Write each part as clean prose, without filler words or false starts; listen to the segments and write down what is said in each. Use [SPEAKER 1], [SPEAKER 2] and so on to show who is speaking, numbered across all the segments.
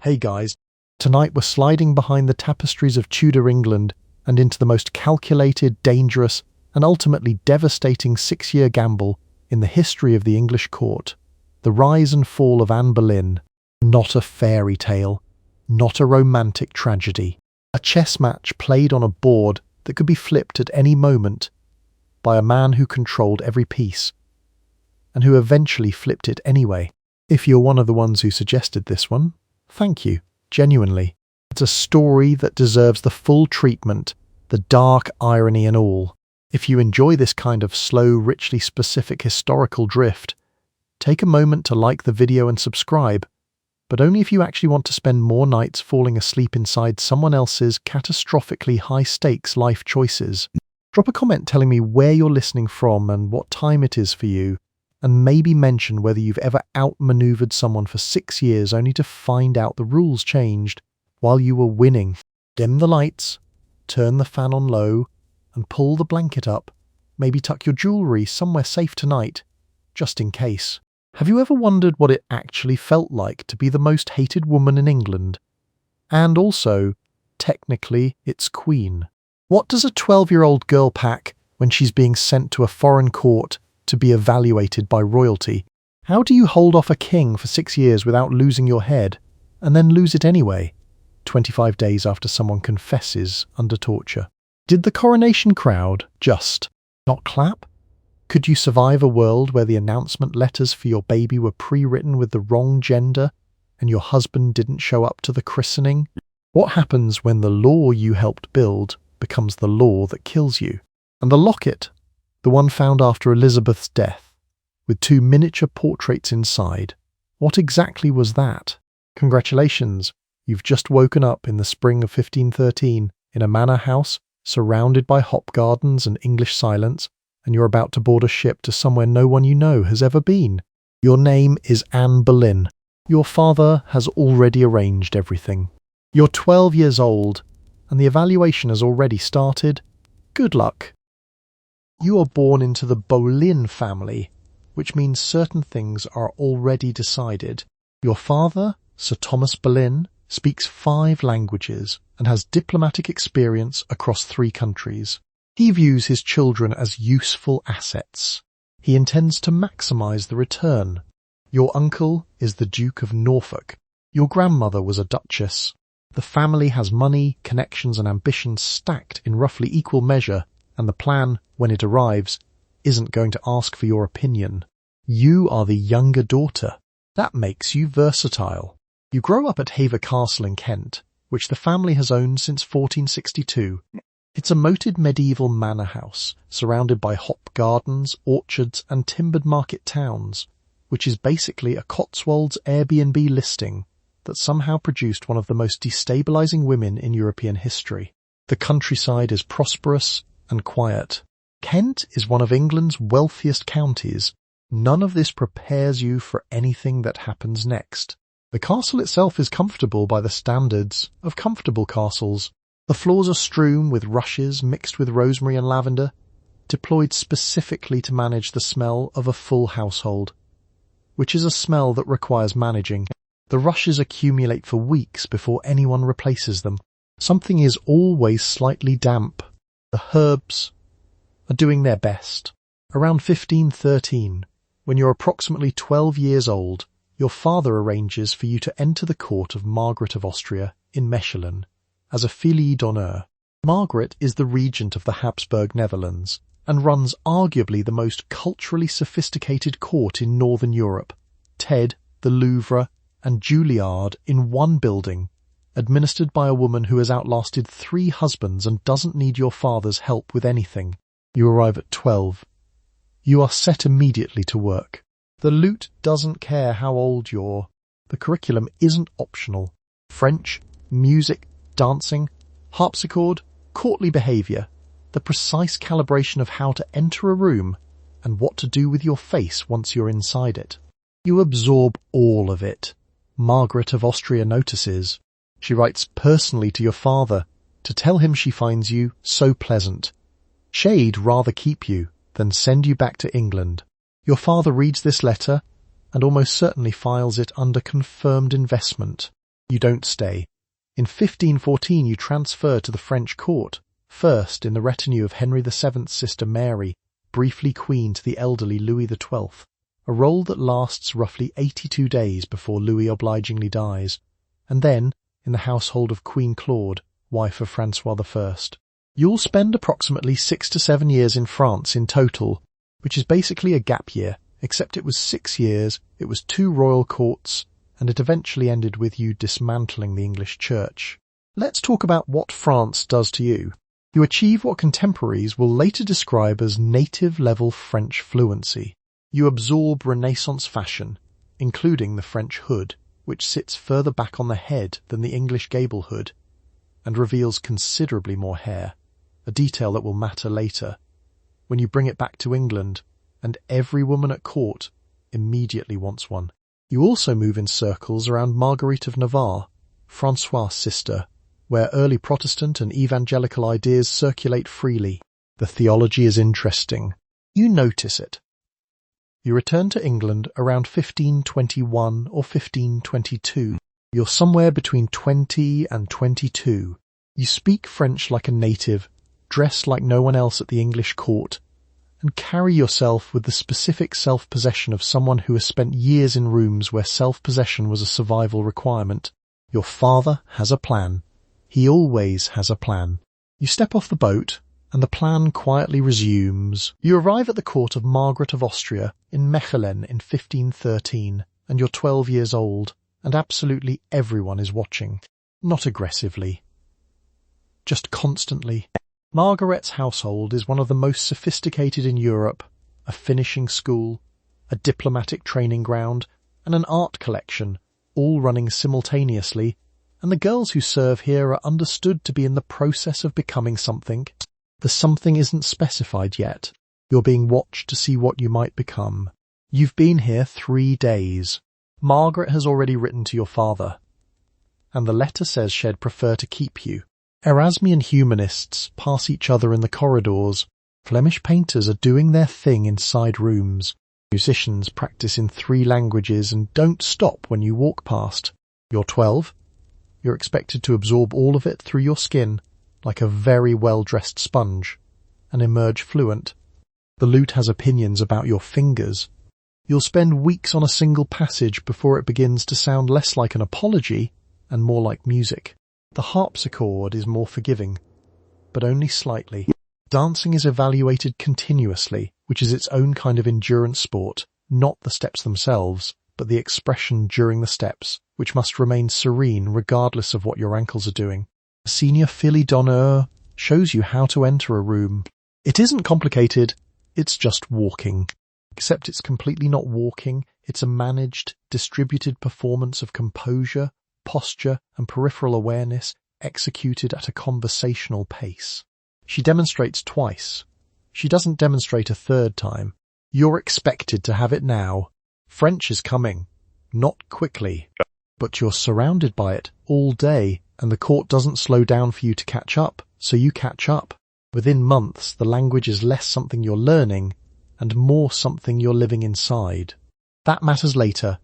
[SPEAKER 1] Hey guys, tonight we're sliding behind the tapestries of Tudor England and into the most calculated, dangerous, and ultimately devastating 6-year gamble in the history of the English court. The rise and fall of Anne Boleyn. Not a fairy tale, not a romantic tragedy. A chess match played on a board that could be flipped at any moment by a man who controlled every piece, and who eventually flipped it anyway. If you're one of the ones who suggested this one, thank you, genuinely. It's a story that deserves the full treatment, the dark irony and all. If you enjoy this kind of slow, richly specific historical drift, take a moment to like the video and subscribe, but only if you actually want to spend more nights falling asleep inside someone else's catastrophically high-stakes life choices. Drop a comment telling me where you're listening from and what time it is for you, and maybe mention whether you've ever outmaneuvered someone for 6 years only to find out the rules changed while you were winning. Dim the lights, turn the fan on low, and pull the blanket up. Maybe tuck your jewellery somewhere safe tonight, just in case. Have you ever wondered what it actually felt like to be the most hated woman in England? And also, technically, its queen. What does a 12-year-old girl pack when she's being sent to a foreign court to be evaluated by royalty? How do you hold off a king for 6 years without losing your head, and then lose it anyway, 25 days after someone confesses under torture? Did the coronation crowd just not clap? Could you survive a world where the announcement letters for your baby were pre-written with the wrong gender and your husband didn't show up to the christening? What happens when the law you helped build becomes the law that kills you? And the locket, the one found after Elizabeth's death, with 2 miniature portraits inside, what exactly was that? Congratulations, you've just woken up in the spring of 1513 in a manor house surrounded by hop gardens and English silence, and you're about to board a ship to somewhere no one you know has ever been. Your name is Anne Boleyn. Your father has already arranged everything. You're 12 years old, and the evaluation has already started. Good luck. You are born into the Boleyn family, which means certain things are already decided. Your father, Sir Thomas Boleyn, speaks 5 languages and has diplomatic experience across 3 countries. He views his children as useful assets. He intends to maximize the return. Your uncle is the Duke of Norfolk. Your grandmother was a duchess. The family has money, connections and ambitions stacked in roughly equal measure, and the plan, when it arrives, isn't going to ask for your opinion. You are the younger daughter. That makes you versatile. You grow up at Hever Castle in Kent, which the family has owned since 1462. It's a moated medieval manor house, surrounded by hop gardens, orchards and timbered market towns, which is basically a Cotswolds Airbnb listing that somehow produced one of the most destabilizing women in European history. The countryside is prosperous and quiet. Kent is one of England's wealthiest counties. None of this prepares you for anything that happens next. The castle itself is comfortable by the standards of comfortable castles. The floors are strewn with rushes mixed with rosemary and lavender, deployed specifically to manage the smell of a full household, which is a smell that requires managing. The rushes accumulate for weeks before anyone replaces them. Something is always slightly damp. The herbs are doing their best. Around 1513, when you're approximately 12 years old, your father arranges for you to enter the court of Margaret of Austria in Mechelen as a fille d'honneur. Margaret is the regent of the Habsburg Netherlands and runs arguably the most culturally sophisticated court in Northern Europe. Ted, the Louvre, and Juilliard in one building, administered by a woman who has outlasted 3 husbands and doesn't need your father's help with anything. You arrive at 12. You are set immediately to work. The lute doesn't care how old you're. The curriculum isn't optional. French, music, dancing, harpsichord, courtly behaviour, the precise calibration of how to enter a room, and what to do with your face once you're inside it. You absorb all of it. Margaret of Austria notices. She writes personally to your father to tell him she finds you so pleasant. She'd rather keep you than send you back to England. Your father reads this letter and almost certainly files it under confirmed investment. You don't stay. In 1514 you transfer to the French court, first in the retinue of Henry VII's sister Mary, briefly queen to the elderly Louis XII, a role that lasts roughly 82 days before Louis obligingly dies, and then in the household of Queen Claude, wife of François I. You'll spend approximately 6 to 7 years in France in total, which is basically a gap year, except it was 6 years, it was 2 royal courts, and it eventually ended with you dismantling the English church. Let's talk about what France does to you. You achieve what contemporaries will later describe as native-level French fluency. You absorb Renaissance fashion, including the French hood, which sits further back on the head than the English gable hood, and reveals considerably more hair, a detail that will matter later, when you bring it back to England, and every woman at court immediately wants one. You also move in circles around Marguerite of Navarre, François' sister, where early Protestant and evangelical ideas circulate freely. The theology is interesting. You notice it. You return to England around 1521 or 1522. You're somewhere between 20 and 22. You speak French like a native, dress like no one else at the English court, and carry yourself with the specific self-possession of someone who has spent years in rooms where self-possession was a survival requirement. Your father has a plan. He always has a plan. You step off the boat, and the plan quietly resumes. You arrive at the court of Margaret of Austria in Mechelen in 1513, and you're 12 years old, and absolutely everyone is watching. Not aggressively. Just constantly. Margaret's household is one of the most sophisticated in Europe, a finishing school, a diplomatic training ground, and an art collection, all running simultaneously, and the girls who serve here are understood to be in the process of becoming something. The something isn't specified yet. You're being watched to see what you might become. You've been here 3 days. Margaret has already written to your father, and the letter says she'd prefer to keep you. Erasmian humanists pass each other in the corridors. Flemish painters are doing their thing in side rooms. Musicians practice in 3 languages and don't stop when you walk past. You're 12. You're expected to absorb all of it through your skin, like a very well-dressed sponge, and emerge fluent. The lute has opinions about your fingers. You'll spend weeks on a single passage before it begins to sound less like an apology and more like music. The harpsichord is more forgiving, but only slightly. Dancing is evaluated continuously, which is its own kind of endurance sport, not the steps themselves, but the expression during the steps, which must remain serene regardless of what your ankles are doing. A senior fille d'honneur shows you how to enter a room. It isn't complicated, it's just walking. Except it's completely not walking, it's a managed, distributed performance of composure, posture and peripheral awareness executed at a conversational pace. She demonstrates twice. She doesn't demonstrate a third time. You're expected to have it now. French is coming. Not quickly. But you're surrounded by it all day, and the court doesn't slow down for you to catch up, so you catch up. Within months, the language is less something you're learning and more something you're living inside. That matters later.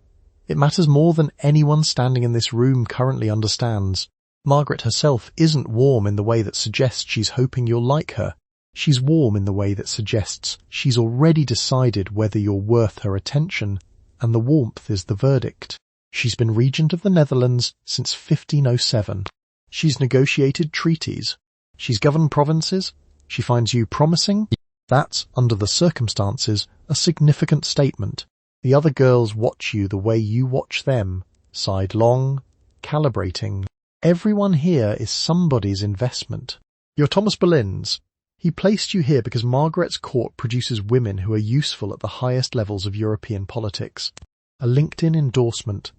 [SPEAKER 1] It matters more than anyone standing in this room currently understands. Margaret herself isn't warm in the way that suggests she's hoping you'll like her. She's warm in the way that suggests she's already decided whether you're worth her attention, and the warmth is the verdict. She's been regent of the Netherlands since 1507. She's negotiated treaties. She's governed provinces. She finds you promising. That's, under the circumstances, a significant statement. The other girls watch you the way you watch them, sidelong, calibrating. Everyone here is somebody's investment. You're Thomas Boleyn's. He placed you here because Margaret's court produces women who are useful at the highest levels of European politics. A LinkedIn endorsement,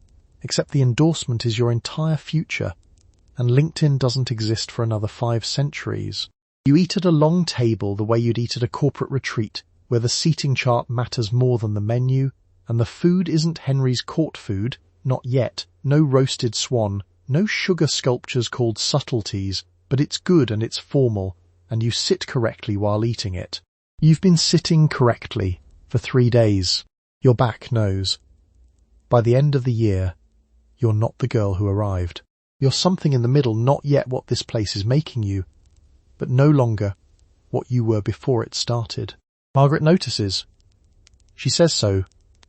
[SPEAKER 1] except the endorsement is your entire future, and LinkedIn doesn't exist for another 5 centuries. You eat at a long table the way you'd eat at a corporate retreat, where the seating chart matters more than the menu, and the food isn't Henry's court food, not yet, no roasted swan, no sugar sculptures called subtleties, but it's good and it's formal, and you sit correctly while eating it. You've been sitting correctly for 3 days. Your back knows. By the end of the year, You're not the girl who arrived. You're something in the middle, not yet what this place is making you, but no longer what you were before it started. Margaret notices. She says so,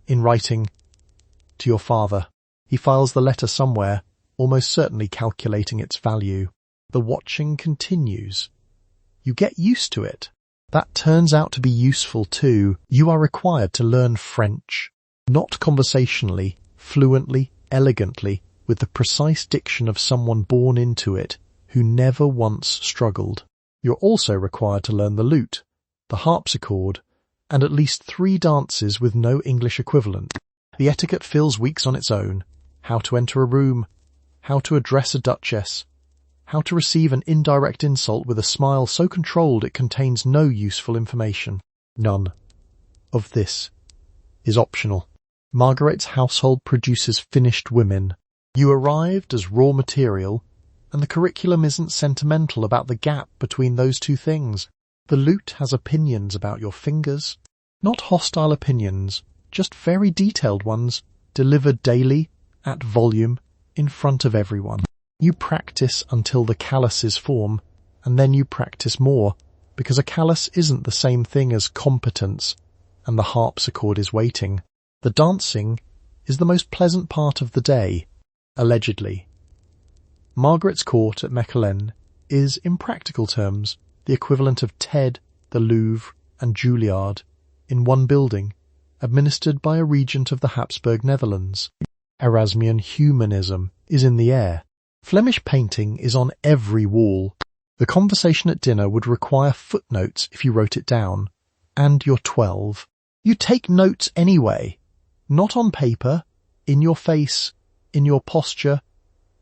[SPEAKER 1] in writing, to your father. He files the letter somewhere, almost certainly calculating its value. The watching continues. You get used to it. That turns out to be useful too. You are required to learn French, not conversationally, fluently, elegantly, with the precise diction of someone born into it who never once struggled. You're also required to learn the lute, the harpsichord, and at least 3 dances with no English equivalent. The etiquette fills weeks on its own. How to enter a room, how to address a duchess, how to receive an indirect insult with a smile so controlled it contains no useful information. None of this is optional. Margaret's household produces finished women. You arrived as raw material, and the curriculum isn't sentimental about the gap between those two things. The lute has opinions about your fingers, not hostile opinions, just very detailed ones, delivered daily, at volume, in front of everyone. You practice until the calluses form, and then you practice more, because a callus isn't the same thing as competence, and the harpsichord is waiting. The dancing is the most pleasant part of the day, allegedly. Margaret's court at Mechelen is, in practical terms, the equivalent of TED, the Louvre, and Juilliard in one building, administered by a regent of the Habsburg Netherlands. Erasmian humanism is in the air. Flemish painting is on every wall. The conversation at dinner would require footnotes if you wrote it down. And you're 12. You take notes anyway. Not on paper, in your face, in your posture,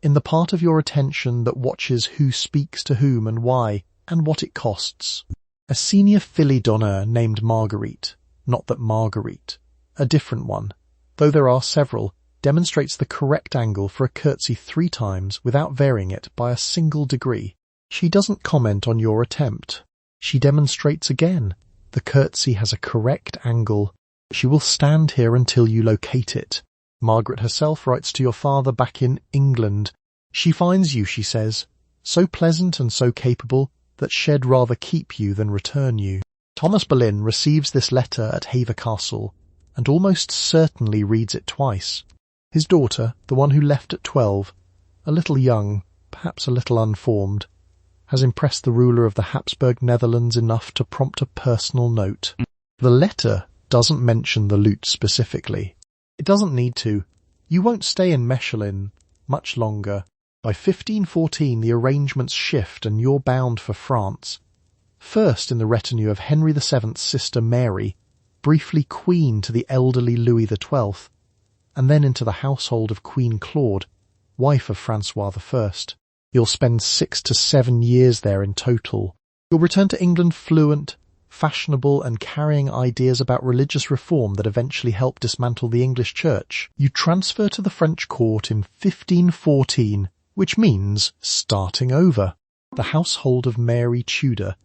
[SPEAKER 1] in the part of your attention that watches who speaks to whom and why, and what it costs. A senior filly d'honneur named Marguerite, not that Marguerite, a different one, though there are several, demonstrates the correct angle for a curtsy 3 times without varying it by a single degree. She doesn't comment on your attempt. She demonstrates again. The curtsy has a correct angle. She will stand here until you locate it. Margaret herself writes to your father back in England. She finds you, she says, so pleasant and so capable that she'd rather keep you than return you. Thomas Boleyn receives this letter at Hever Castle and almost certainly reads it twice. His daughter, the one who left at 12, a little young, perhaps a little unformed, has impressed the ruler of the Habsburg Netherlands enough to prompt a personal note. The letter doesn't mention the lute specifically. It doesn't need to. You won't stay in Mechelen much longer. By 1514 the arrangements shift and you're bound for France. First in the retinue of Henry VII's sister Mary, briefly queen to the elderly Louis XII, and then into the household of Queen Claude, wife of François I. You'll spend 6 to 7 years there in total. You'll return to England fluent, fashionable, and carrying ideas about religious reform that eventually helped dismantle the English Church. You transfer to the French court in 1514, which means starting over. The household of Mary Tudor,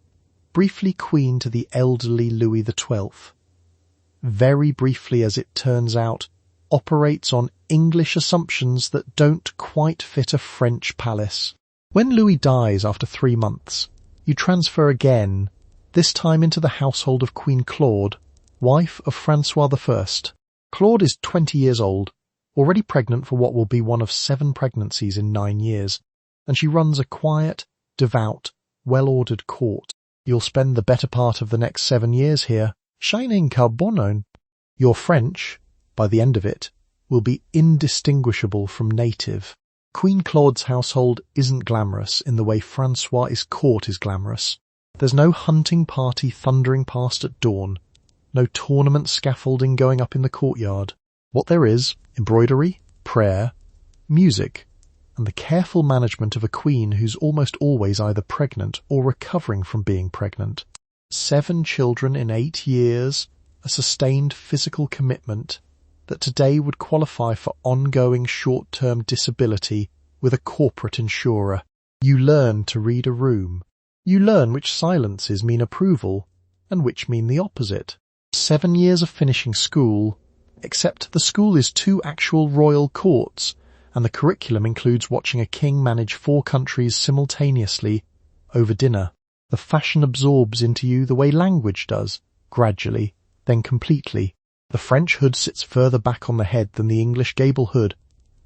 [SPEAKER 1] briefly queen to the elderly Louis XII. Very briefly, as it turns out, operates on English assumptions that don't quite fit a French palace. When Louis dies after 3 months, you transfer again, this time into the household of Queen Claude, wife of François I. Claude is 20 years old, already pregnant for what will be one of 7 pregnancies in 9 years, and she runs a quiet, devout, well-ordered court. You'll spend the better part of the next 7 years here, shining carbonon. Your French, by the end of it, will be indistinguishable from native. Queen Claude's household isn't glamorous in the way François' court is glamorous. There's no hunting party thundering past at dawn, no tournament scaffolding going up in the courtyard. What there is, embroidery, prayer, music, and the careful management of a queen who's almost always either pregnant or recovering from being pregnant. 7 children in 8 years, a sustained physical commitment that today would qualify for ongoing short-term disability with a corporate insurer. You learn to read a room. You learn which silences mean approval and which mean the opposite. 7 years of finishing school, except the school is 2 actual royal courts, and the curriculum includes watching a king manage 4 countries simultaneously over dinner. The fashion absorbs into you the way language does, gradually, then completely. The French hood sits further back on the head than the English gable hood,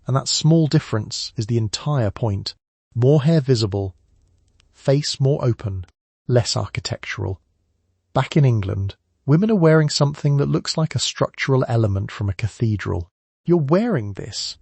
[SPEAKER 1] and that small difference is the entire point. More hair visible, face more open, less architectural. Back in England, women are wearing something that looks like a structural element from a cathedral. You're wearing this.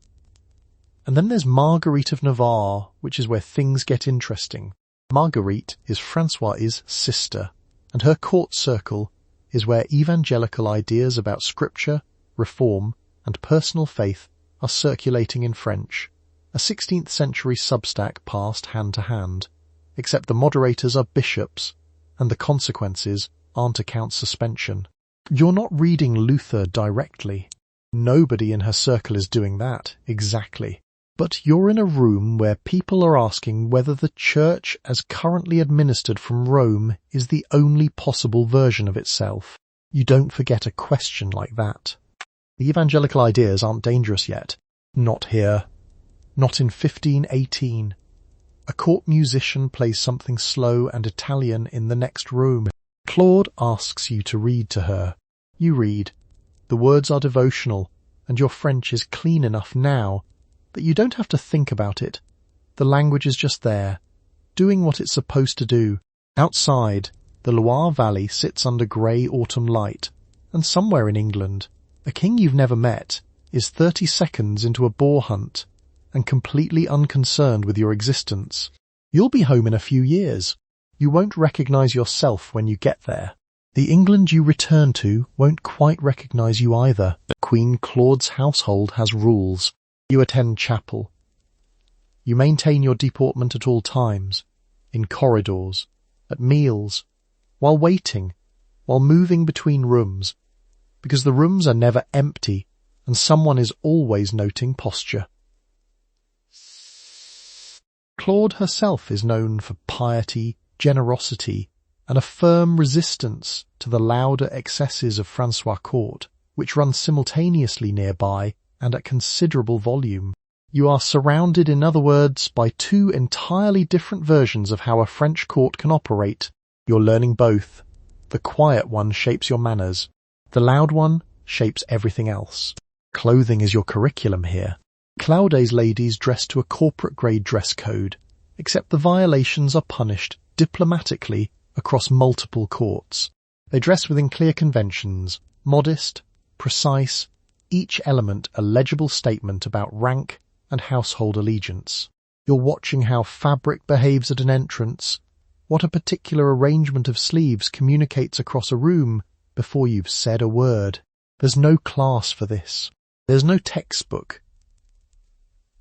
[SPEAKER 1] And then there's Marguerite of Navarre, which is where things get interesting. Marguerite is François' sister, and her court circle is where evangelical ideas about scripture, reform, and personal faith are circulating in French, a 16th century substack passed hand to hand, except the moderators are bishops, and the consequences aren't a count suspension. You're not reading Luther directly. Nobody in her circle is doing that, exactly. But you're in a room where people are asking whether the church as currently administered from Rome is the only possible version of itself. You don't forget a question like that. The evangelical ideas aren't dangerous yet. Not here. Not in 1518. A court musician plays something slow and Italian in the next room. Claude asks you to read to her. You read. The words are devotional, and your French is clean enough now that you don't have to think about it. The language is just there, doing what it's supposed to do. Outside, the Loire Valley sits under grey autumn light, and somewhere in England, a king you've never met is 30 seconds into a boar hunt and completely unconcerned with your existence. You'll be home in a few years. You won't recognise yourself when you get there. The England you return to won't quite recognise you either. Queen Claude's household has rules. You attend chapel. You maintain your deportment at all times, in corridors, at meals, while waiting, while moving between rooms, because the rooms are never empty and someone is always noting posture. Claude herself is known for piety, generosity, and a firm resistance to the louder excesses of François' court, which run simultaneously nearby and at considerable volume. You are surrounded, in other words, by 2 entirely different versions of how a French court can operate. You're learning both. The quiet one shapes your manners. The loud one shapes everything else. Clothing is your curriculum here. Claude's ladies dress to a corporate-grade dress code, except the violations are punished diplomatically across multiple courts. They dress within clear conventions, modest, precise, each element a legible statement about rank and household allegiance. You're watching how fabric behaves at an entrance, what a particular arrangement of sleeves communicates across a room before you've said a word. There's no class for this. There's no textbook.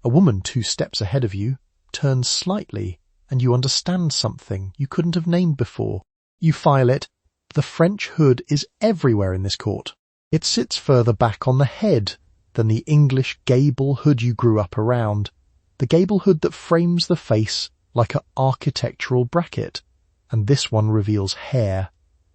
[SPEAKER 1] A woman 2 steps ahead of you turns slightly, and you understand something you couldn't have named before. You file it. The French hood is everywhere in this court. It sits further back on the head than the English gable hood you grew up around, the gable hood that frames the face like an architectural bracket, and this one reveals hair,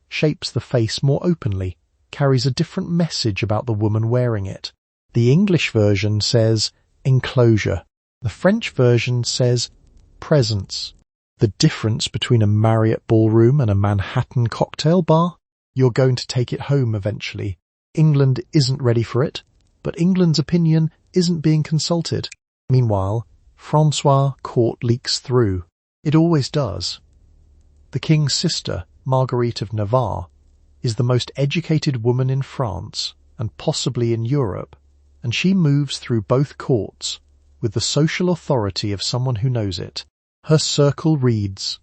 [SPEAKER 1] shapes the face more openly, carries a different message about the woman wearing it. The English version says enclosure. The French version says presence. The difference between a Marriott ballroom and a Manhattan cocktail bar? You're going to take it home eventually. England isn't ready for it, but England's opinion isn't being consulted. Meanwhile, François' court leaks through. It always does. The king's sister, Marguerite of Navarre, is the most educated woman in France, and possibly in Europe, and she moves through both courts with the social authority of someone who knows it. Her circle reads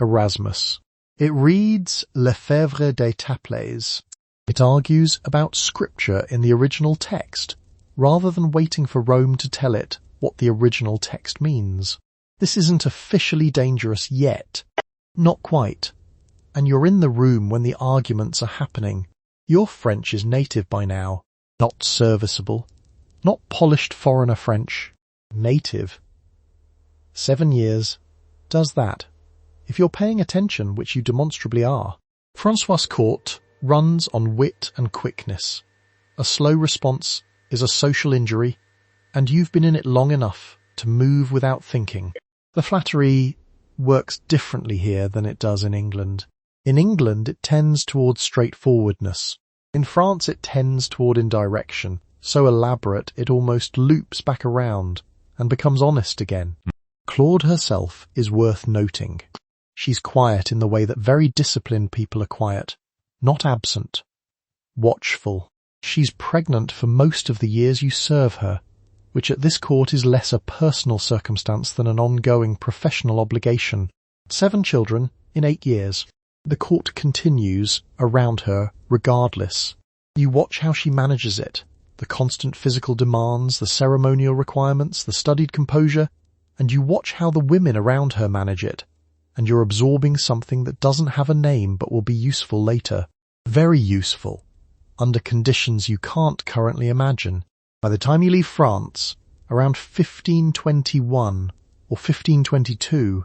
[SPEAKER 1] Erasmus. It reads Lefebvre des Taples. It argues about scripture in the original text, rather than waiting for Rome to tell it what the original text means. This isn't officially dangerous yet. Not quite. And you're in the room when the arguments are happening. Your French is native by now. Not serviceable. Not polished foreigner French. Native. 7 years. Does that. If you're paying attention, which you demonstrably are. François' court runs on wit and quickness. A slow response is a social injury, and you've been in it long enough to move without thinking. The flattery works differently here than it does in England. In England, it tends towards straightforwardness. In France, it tends toward indirection, so elaborate it almost loops back around and becomes honest again. Claude herself is worth noting. She's quiet in the way that very disciplined people are quiet, not absent. Watchful. She's pregnant for most of the years you serve her, which at this court is less a personal circumstance than an ongoing professional obligation. 7 children in 8 years. The court continues around her regardless. You watch how she manages it, the constant physical demands, the ceremonial requirements, the studied composure, and you watch how the women around her manage it, and you're absorbing something that doesn't have a name but will be useful later. Very useful, under conditions you can't currently imagine. By the time you leave France, around 1521 or 1522,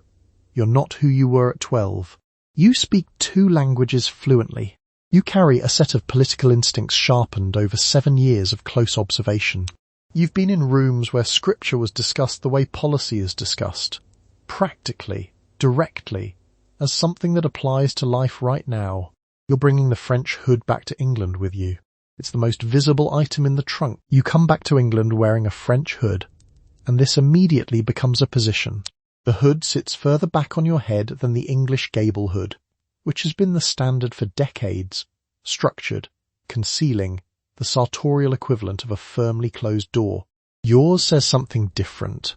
[SPEAKER 1] you're not who you were at 12. You speak 2 languages fluently. You carry a set of political instincts sharpened over 7 years of close observation. You've been in rooms where scripture was discussed the way policy is discussed, practically, directly, as something that applies to life right now. You're bringing the French hood back to England with you. It's the most visible item in the trunk. You come back to England wearing a French hood, and this immediately becomes a position. The hood sits further back on your head than the English gable hood, which has been the standard for decades, structured, concealing, the sartorial equivalent of a firmly closed door. Yours says something different.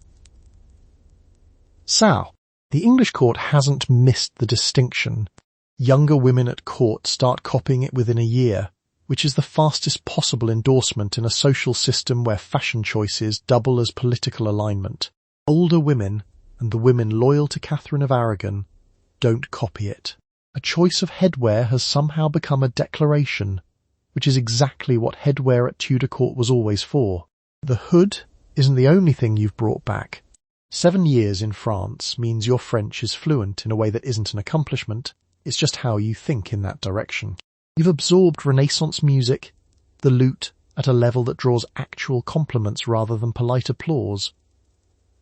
[SPEAKER 1] So, the English court hasn't missed the distinction. Younger women at court start copying it within a year, which is the fastest possible endorsement in a social system where fashion choices double as political alignment. Older women, and the women loyal to Catherine of Aragon, don't copy it. A choice of headwear has somehow become a declaration, which is exactly what headwear at Tudor court was always for. The hood isn't the only thing you've brought back. 7 years in France means your French is fluent in a way that isn't an accomplishment, it's just how you think in that direction. You've absorbed Renaissance music, the lute, at a level that draws actual compliments rather than polite applause,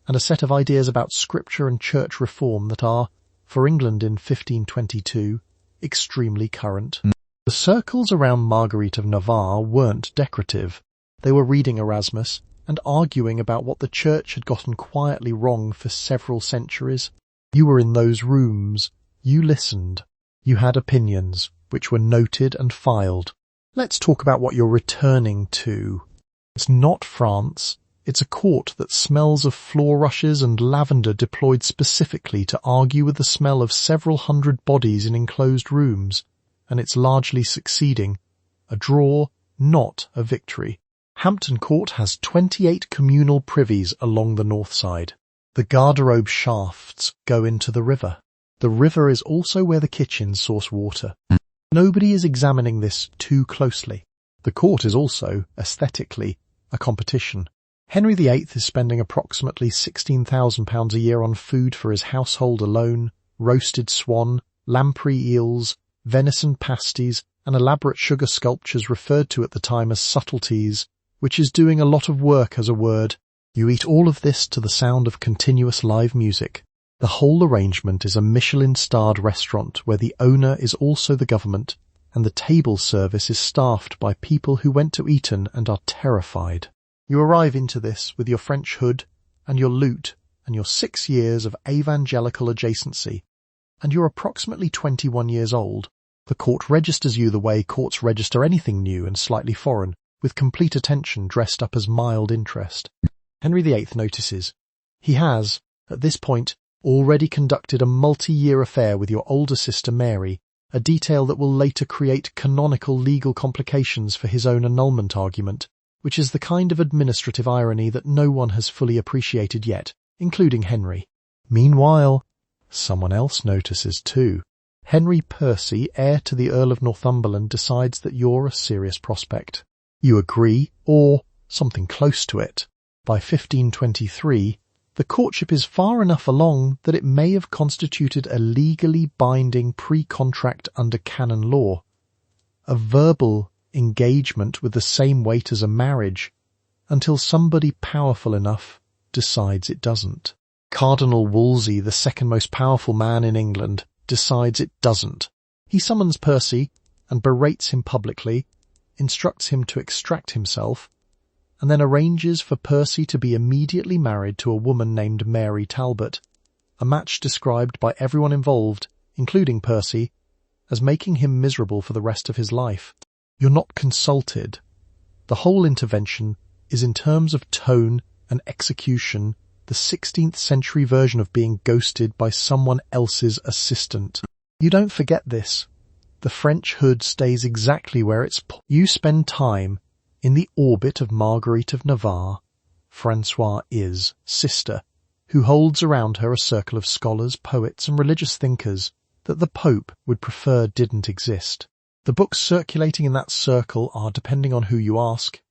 [SPEAKER 1] and a set of ideas about scripture and church reform that are, for England in 1522, extremely current. The circles around Marguerite of Navarre weren't decorative. They were reading Erasmus and arguing about what the church had gotten quietly wrong for several centuries. You were in those rooms. You listened. You had opinions, which were noted and filed. Let's talk about what you're returning to. It's not France. It's a court that smells of floor rushes and lavender deployed specifically to argue with the smell of several hundred bodies in enclosed rooms, and it's largely succeeding. A draw, not a victory. Hampton Court has 28 communal privies along the north side. The garderobe shafts go into the river. The river is also where the kitchens source water. Nobody is examining this too closely. The court is also, aesthetically, a competition. Henry VIII is spending approximately £16,000 a year on food for his household alone, roasted swan, lamprey eels, venison pasties, and elaborate sugar sculptures referred to at the time as subtleties, which is doing a lot of work as a word. You eat all of this to the sound of continuous live music. The whole arrangement is a Michelin-starred restaurant where the owner is also the government, and the table service is staffed by people who went to Eton and are terrified. You arrive into this with your French hood and your lute and your 6 years of evangelical adjacency, and you're approximately 21 years old. The court registers you the way courts register anything new and slightly foreign, with complete attention dressed up as mild interest. Henry VIII notices. He has, at this point, already conducted a multi-year affair with your older sister Mary, a detail that will later create canonical legal complications for his own annulment argument, which is the kind of administrative irony that no one has fully appreciated yet, including Henry. Meanwhile, someone else notices too. Henry Percy, heir to the Earl of Northumberland, decides that you're a serious prospect. You agree, or something close to it. By 1523, the courtship is far enough along that it may have constituted a legally binding pre-contract under canon law. A verbal engagement with the same weight as a marriage, until somebody powerful enough decides it doesn't. Cardinal Wolsey, the second most powerful man in England, decides it doesn't. He summons Percy and berates him publicly, instructs him to extract himself, and then arranges for Percy to be immediately married to a woman named Mary Talbot, a match described by everyone involved, including Percy, as making him miserable for the rest of his life. You're not consulted. The whole intervention is in terms of tone and execution, the 16th century version of being ghosted by someone else's assistant. You don't forget this. The French hood stays exactly where it's You spend time in the orbit of Marguerite of Navarre, François' sister, who holds around her a circle of scholars, poets and religious thinkers that the Pope would prefer didn't exist. The books circulating in that circle are, depending on who you ask,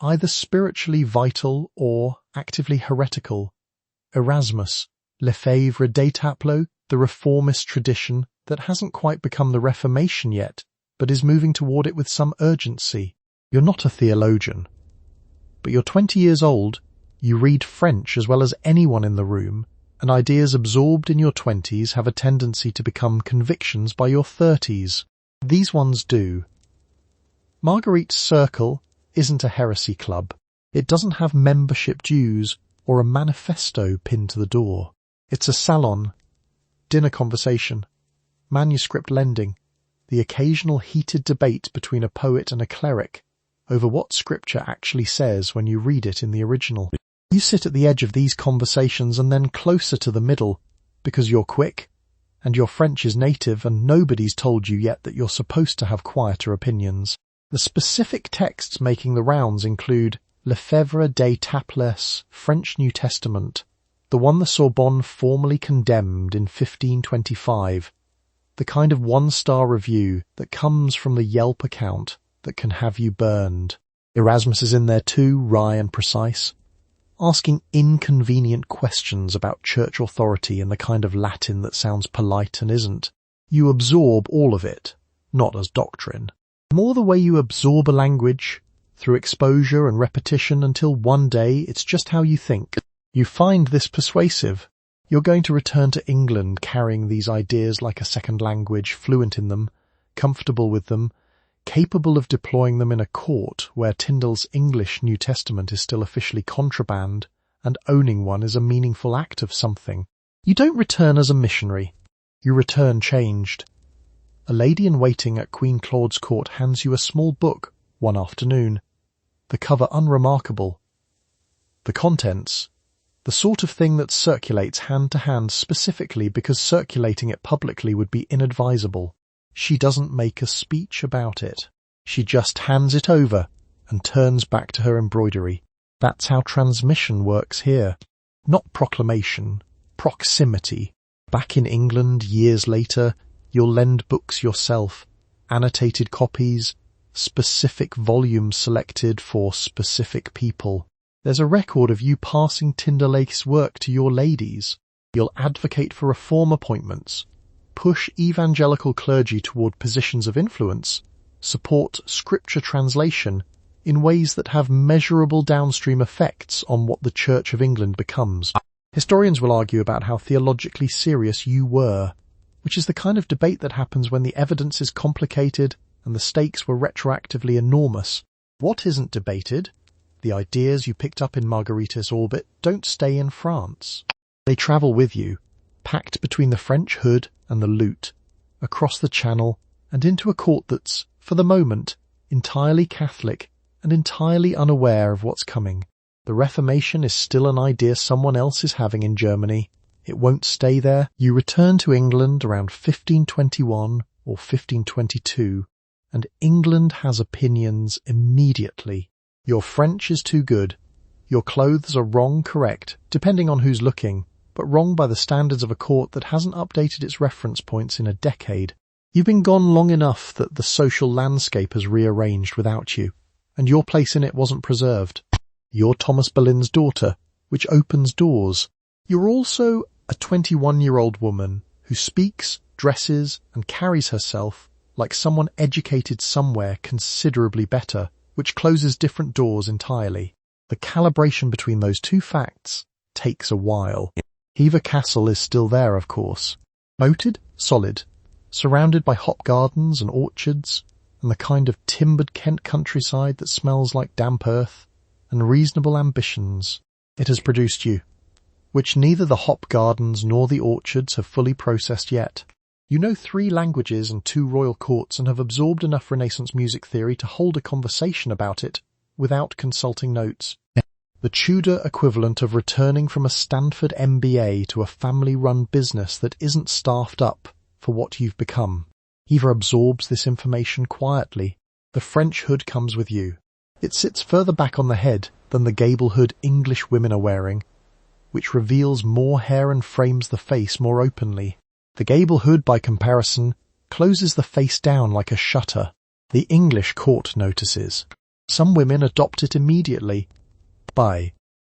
[SPEAKER 1] either spiritually vital or actively heretical. Erasmus, Lefebvre d'Etaples, the reformist tradition that hasn't quite become the Reformation yet, but is moving toward it with some urgency. You're not a theologian, but you're 20 years old, you read French as well as anyone in the room, and ideas absorbed in your 20s have a tendency to become convictions by your 30s. These ones do. Marguerite's Circle isn't a heresy club. It doesn't have membership dues or a manifesto pinned to the door. It's a salon, dinner conversation, manuscript lending, the occasional heated debate between a poet and a cleric over what scripture actually says when you read it in the original. You sit at the edge of these conversations and then closer to the middle because you're quick and your French is native and nobody's told you yet that you're supposed to have quieter opinions. The specific texts making the rounds include Lefebvre d'Etaples' French New Testament, the one the Sorbonne formally condemned in 1525, the kind of one-star review that comes from the Yelp account that can have you burned. Erasmus is in there too, wry and precise, asking inconvenient questions about church authority in the kind of Latin that sounds polite and isn't. You absorb all of it, not as doctrine. More the way you absorb a language, through exposure and repetition until one day it's just how you think. You find this persuasive. You're going to return to England carrying these ideas like a second language, fluent in them, comfortable with them, capable of deploying them in a court where Tyndale's English New Testament is still officially contraband, and owning one is a meaningful act of something. You don't return as a missionary. You return changed. A lady-in-waiting at Queen Claude's court hands you a small book one afternoon, the cover unremarkable. The contents, the sort of thing that circulates hand to hand specifically because circulating it publicly would be inadvisable. She doesn't make a speech about it. She just hands it over and turns back to her embroidery. That's how transmission works here. Not proclamation, proximity. Back in England, years later, you'll lend books yourself, annotated copies, specific volumes selected for specific people. There's a record of you passing Tyndale's work to your ladies. You'll advocate for reform appointments, push evangelical clergy toward positions of influence, support scripture translation in ways that have measurable downstream effects on what the Church of England becomes. Historians will argue about how theologically serious you were, which is the kind of debate that happens when the evidence is complicated and the stakes were retroactively enormous. What isn't debated? The ideas you picked up in Marguerite's orbit don't stay in France. They travel with you, packed between the French hood and the lute, across the Channel and into a court that's, for the moment, entirely Catholic and entirely unaware of what's coming. The Reformation is still an idea someone else is having in Germany. It won't stay there. You return to England around 1521 or 1522, and England has opinions immediately. Your French is too good. Your clothes are wrong correct, depending on who's looking, but wrong by the standards of a court that hasn't updated its reference points in a decade. You've been gone long enough that the social landscape has rearranged without you, and your place in it wasn't preserved. You're Thomas Boleyn's daughter, which opens doors. You're also a 21-year-old woman who speaks, dresses, and carries herself like someone educated somewhere considerably better, which closes different doors entirely. The calibration between those two facts takes a while. Hever Castle is still there, of course. Moated, solid, surrounded by hop gardens and orchards, and the kind of timbered Kent countryside that smells like damp earth, and reasonable ambitions. It has produced you, which neither the hop gardens nor the orchards have fully processed yet. You know 3 languages and 2 royal courts and have absorbed enough Renaissance music theory to hold a conversation about it without consulting notes. The Tudor equivalent of returning from a Stanford MBA to a family-run business that isn't staffed up for what you've become. Hever absorbs this information quietly. The French hood comes with you. It sits further back on the head than the gable hood English women are wearing, which reveals more hair and frames the face more openly. The gable hood, by comparison, closes the face down like a shutter. The English court notices. Some women adopt it immediately.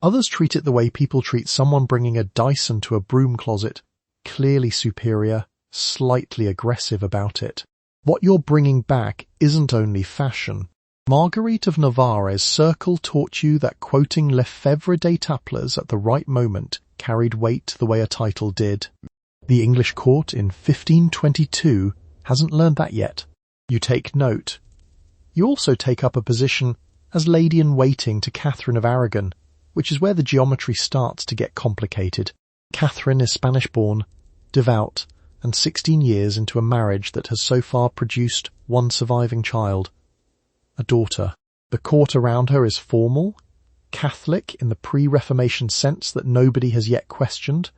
[SPEAKER 1] Others treat it the way people treat someone bringing a Dyson to a broom closet, clearly superior, slightly aggressive about it. What you're bringing back isn't only fashion. Marguerite of Navarre's circle taught you that quoting Lefebvre d'Étaples at the right moment carried weight the way a title did. The English court in 1522 hasn't learned that yet. You take note. You also take up a position as lady-in-waiting to Catherine of Aragon, which is where the geometry starts to get complicated. Catherine is Spanish-born, devout, and 16 years into a marriage that has so far produced one surviving child, a daughter. The court around her is formal, Catholic in the pre-Reformation sense that nobody has yet questioned,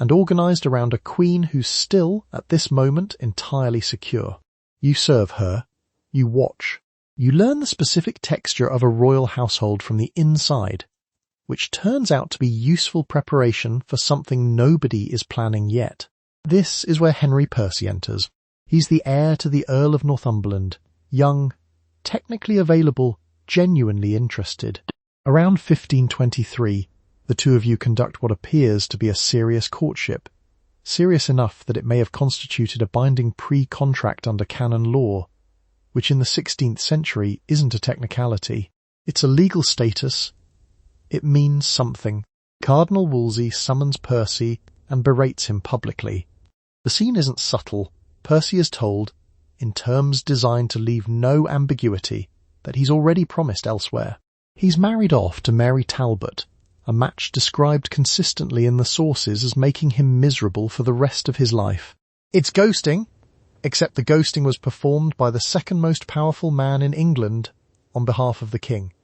[SPEAKER 1] and organised around a queen who's still, at this moment, entirely secure. You serve her, you watch. You learn the specific texture of a royal household from the inside, which turns out to be useful preparation for something nobody is planning yet. This is where Henry Percy enters. He's the heir to the Earl of Northumberland, young, technically available, genuinely interested. Around 1523, the two of you conduct what appears to be a serious courtship, serious enough that it may have constituted a binding pre-contract under canon law, which in the 16th century isn't a technicality. It's a legal status. It means something. Cardinal Wolsey summons Percy and berates him publicly. The scene isn't subtle. Percy is told, in terms designed to leave no ambiguity, that he's already promised elsewhere. He's married off to Mary Talbot, a match described consistently in the sources as making him miserable for the rest of his life. It's ghosting, except the ghosting was performed by the second most powerful man in England on behalf of the king,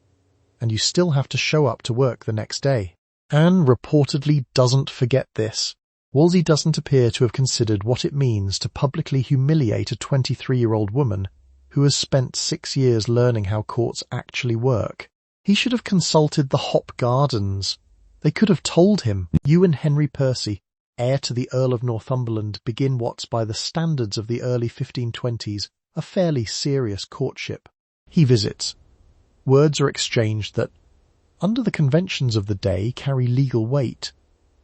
[SPEAKER 1] and you still have to show up to work the next day. Anne reportedly doesn't forget this. Wolsey doesn't appear to have considered what it means to publicly humiliate a 23-year-old woman who has spent 6 years learning how courts actually work. He should have consulted the hop gardens. They could have told him, you and Henry Percy, heir to the Earl of Northumberland, begin what's by the standards of the early 1520s, a fairly serious courtship. He visits. Words are exchanged that, under the conventions of the day, carry legal weight.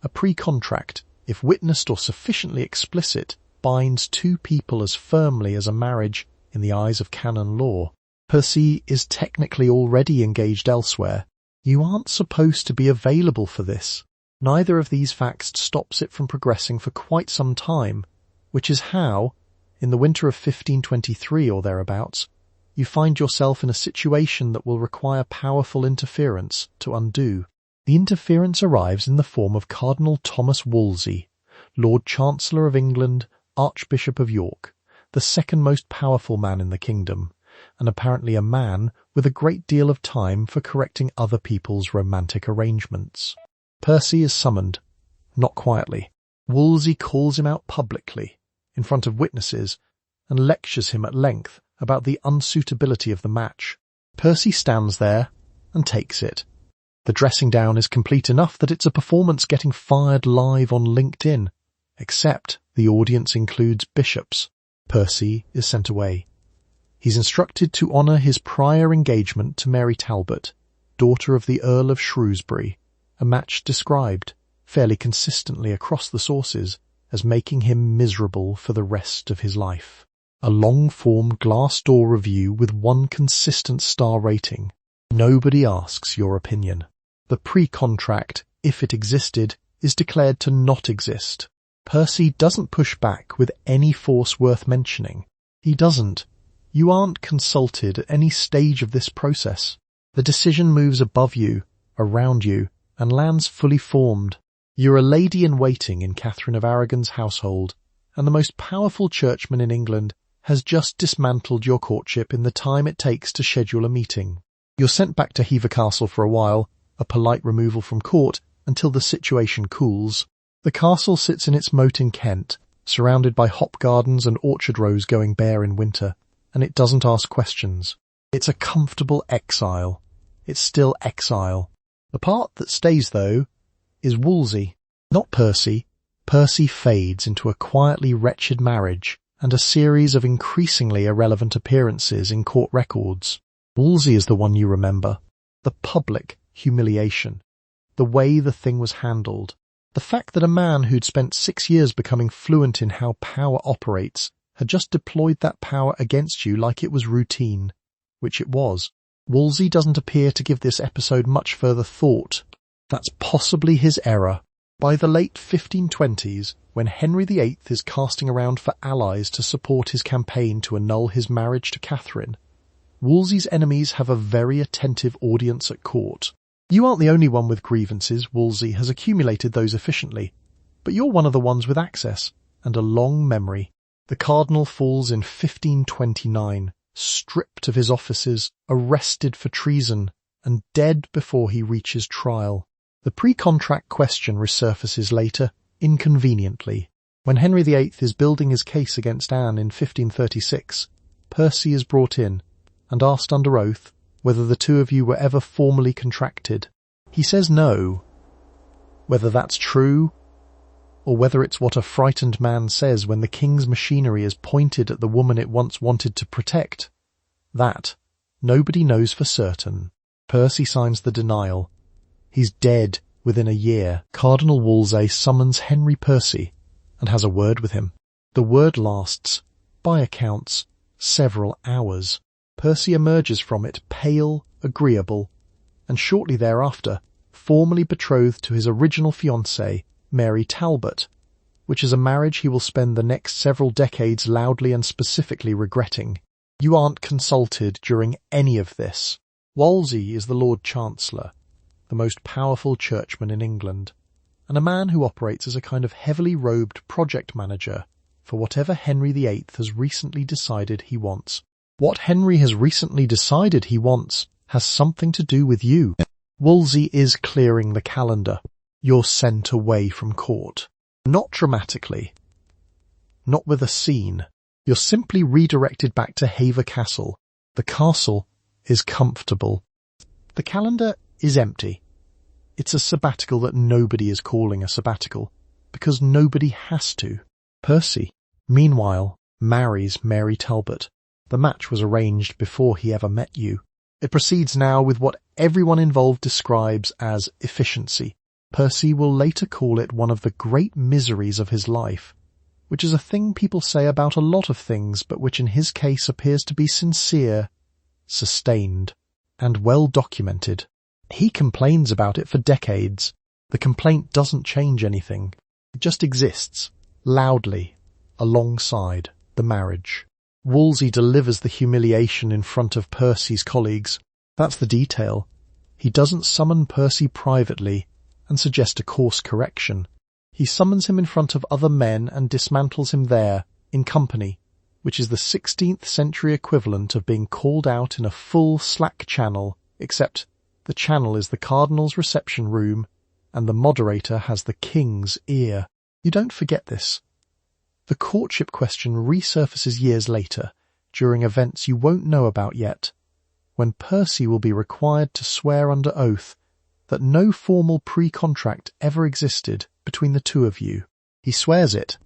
[SPEAKER 1] A pre-contract, if witnessed or sufficiently explicit, binds two people as firmly as a marriage in the eyes of canon law. Percy is technically already engaged elsewhere. You aren't supposed to be available for this. Neither of these facts stops it from progressing for quite some time, which is how, in the winter of 1523 or thereabouts, you find yourself in a situation that will require powerful interference to undo. The interference arrives in the form of Cardinal Thomas Wolsey, Lord Chancellor of England, Archbishop of York, the second most powerful man in the kingdom, and apparently a man with a great deal of time for correcting other people's romantic arrangements. Percy is summoned, not quietly. Wolsey calls him out publicly, in front of witnesses, and lectures him at length about the unsuitability of the match. Percy stands there and takes it. The dressing down is complete enough that it's a performance getting fired live on LinkedIn, except the audience includes bishops. Percy is sent away. He's instructed to honour his prior engagement to Mary Talbot, daughter of the Earl of Shrewsbury, a match described, fairly consistently across the sources, as making him miserable for the rest of his life. A long-form Glassdoor review with one consistent star rating. Nobody asks your opinion. The pre-contract, if it existed, is declared to not exist. Percy doesn't push back with any force worth mentioning. He doesn't. You aren't consulted at any stage of this process. The decision moves above you, around you, and lands fully formed. You're a lady-in-waiting in Catherine of Aragon's household, and the most powerful churchman in England has just dismantled your courtship in the time it takes to schedule a meeting. You're sent back to Hever Castle for a while, a polite removal from court, until the situation cools. The castle sits in its moat in Kent, surrounded by hop gardens and orchard rows going bare in winter, and it doesn't ask questions. It's a comfortable exile. It's still exile. The part that stays, though, is Wolsey, not Percy. Percy fades into a quietly wretched marriage and a series of increasingly irrelevant appearances in court records. Wolsey is the one you remember. The public humiliation. The way the thing was handled. The fact that a man who'd spent 6 years becoming fluent in how power operates had just deployed that power against you like it was routine, which it was. Wolsey doesn't appear to give this episode much further thought. That's possibly his error. By the late 1520s, when Henry VIII is casting around for allies to support his campaign to annul his marriage to Catherine, Wolsey's enemies have a very attentive audience at court. You aren't the only one with grievances. Wolsey has accumulated those efficiently, but you're one of the ones with access and a long memory. The cardinal falls in 1529, stripped of his offices, arrested for treason, and dead before he reaches trial. The pre-contract question resurfaces later, inconveniently. When Henry VIII is building his case against Anne in 1536, Percy is brought in and asked under oath whether the two of you were ever formally contracted. He says no. Whether that's true, or whether it's what a frightened man says when the king's machinery is pointed at the woman it once wanted to protect, that nobody knows for certain. Percy signs the denial. He's dead within a year. Cardinal Wolsey summons Henry Percy and has a word with him. The word lasts, by accounts, several hours. Percy emerges from it pale, agreeable, and shortly thereafter formally betrothed to his original fiancée, Mary Talbot, which is a marriage he will spend the next several decades loudly and specifically regretting. You aren't consulted during any of this. Wolsey is the Lord Chancellor, the most powerful churchman in England, and a man who operates as a kind of heavily robed project manager for whatever Henry VIII has recently decided he wants. What Henry has recently decided he wants has something to do with you. Wolsey is clearing the calendar. You're sent away from court. Not dramatically. Not with a scene. You're simply redirected back to Hever Castle. The castle is comfortable. The calendar is empty. It's a sabbatical that nobody is calling a sabbatical, because nobody has to. Percy, meanwhile, marries Mary Talbot. The match was arranged before he ever met you. It proceeds now with what everyone involved describes as efficiency. Percy will later call it one of the great miseries of his life, which is a thing people say about a lot of things, but which in his case appears to be sincere, sustained, and well documented. He complains about it for decades. The complaint doesn't change anything. It just exists, loudly, alongside the marriage. Wolsey delivers the humiliation in front of Percy's colleagues. That's the detail. He doesn't summon Percy privately and suggest a course correction. He summons him in front of other men and dismantles him there, in company, which is the 16th century equivalent of being called out in a full Slack channel, except the channel is the cardinal's reception room and the moderator has the king's ear. You don't forget this. The courtship question resurfaces years later, during events you won't know about yet, when Percy will be required to swear under oath that no formal pre-contract ever existed between the two of you. He swears it.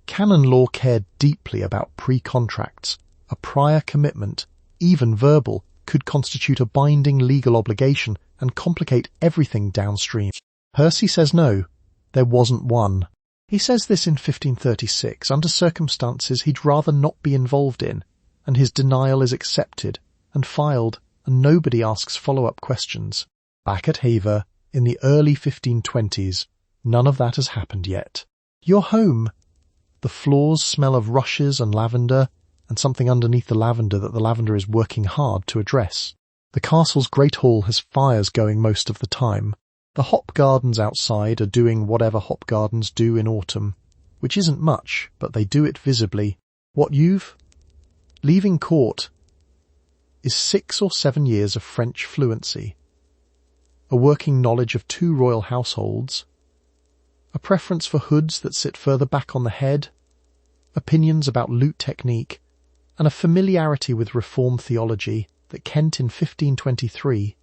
[SPEAKER 1] Canon law cared deeply about pre-contracts. A prior commitment, even verbal, could constitute a binding legal obligation and complicate everything downstream. Percy says no, there wasn't one. He says this in 1536 under circumstances he'd rather not be involved in, and his denial is accepted and filed, and nobody asks follow-up questions. Back at Hever, in the early 1520s, none of that has happened yet. You're home. The floors smell of rushes and lavender, and something underneath the lavender that the lavender is working hard to address. The castle's great hall has fires going most of the time. The hop gardens outside are doing whatever hop gardens do in autumn, which isn't much, but they do it visibly. What you've leaving court is 6 or 7 years of French fluency, a working knowledge of 2 royal households, a preference for hoods that sit further back on the head, opinions about lute technique, and a familiarity with reform theology that Kent in 1523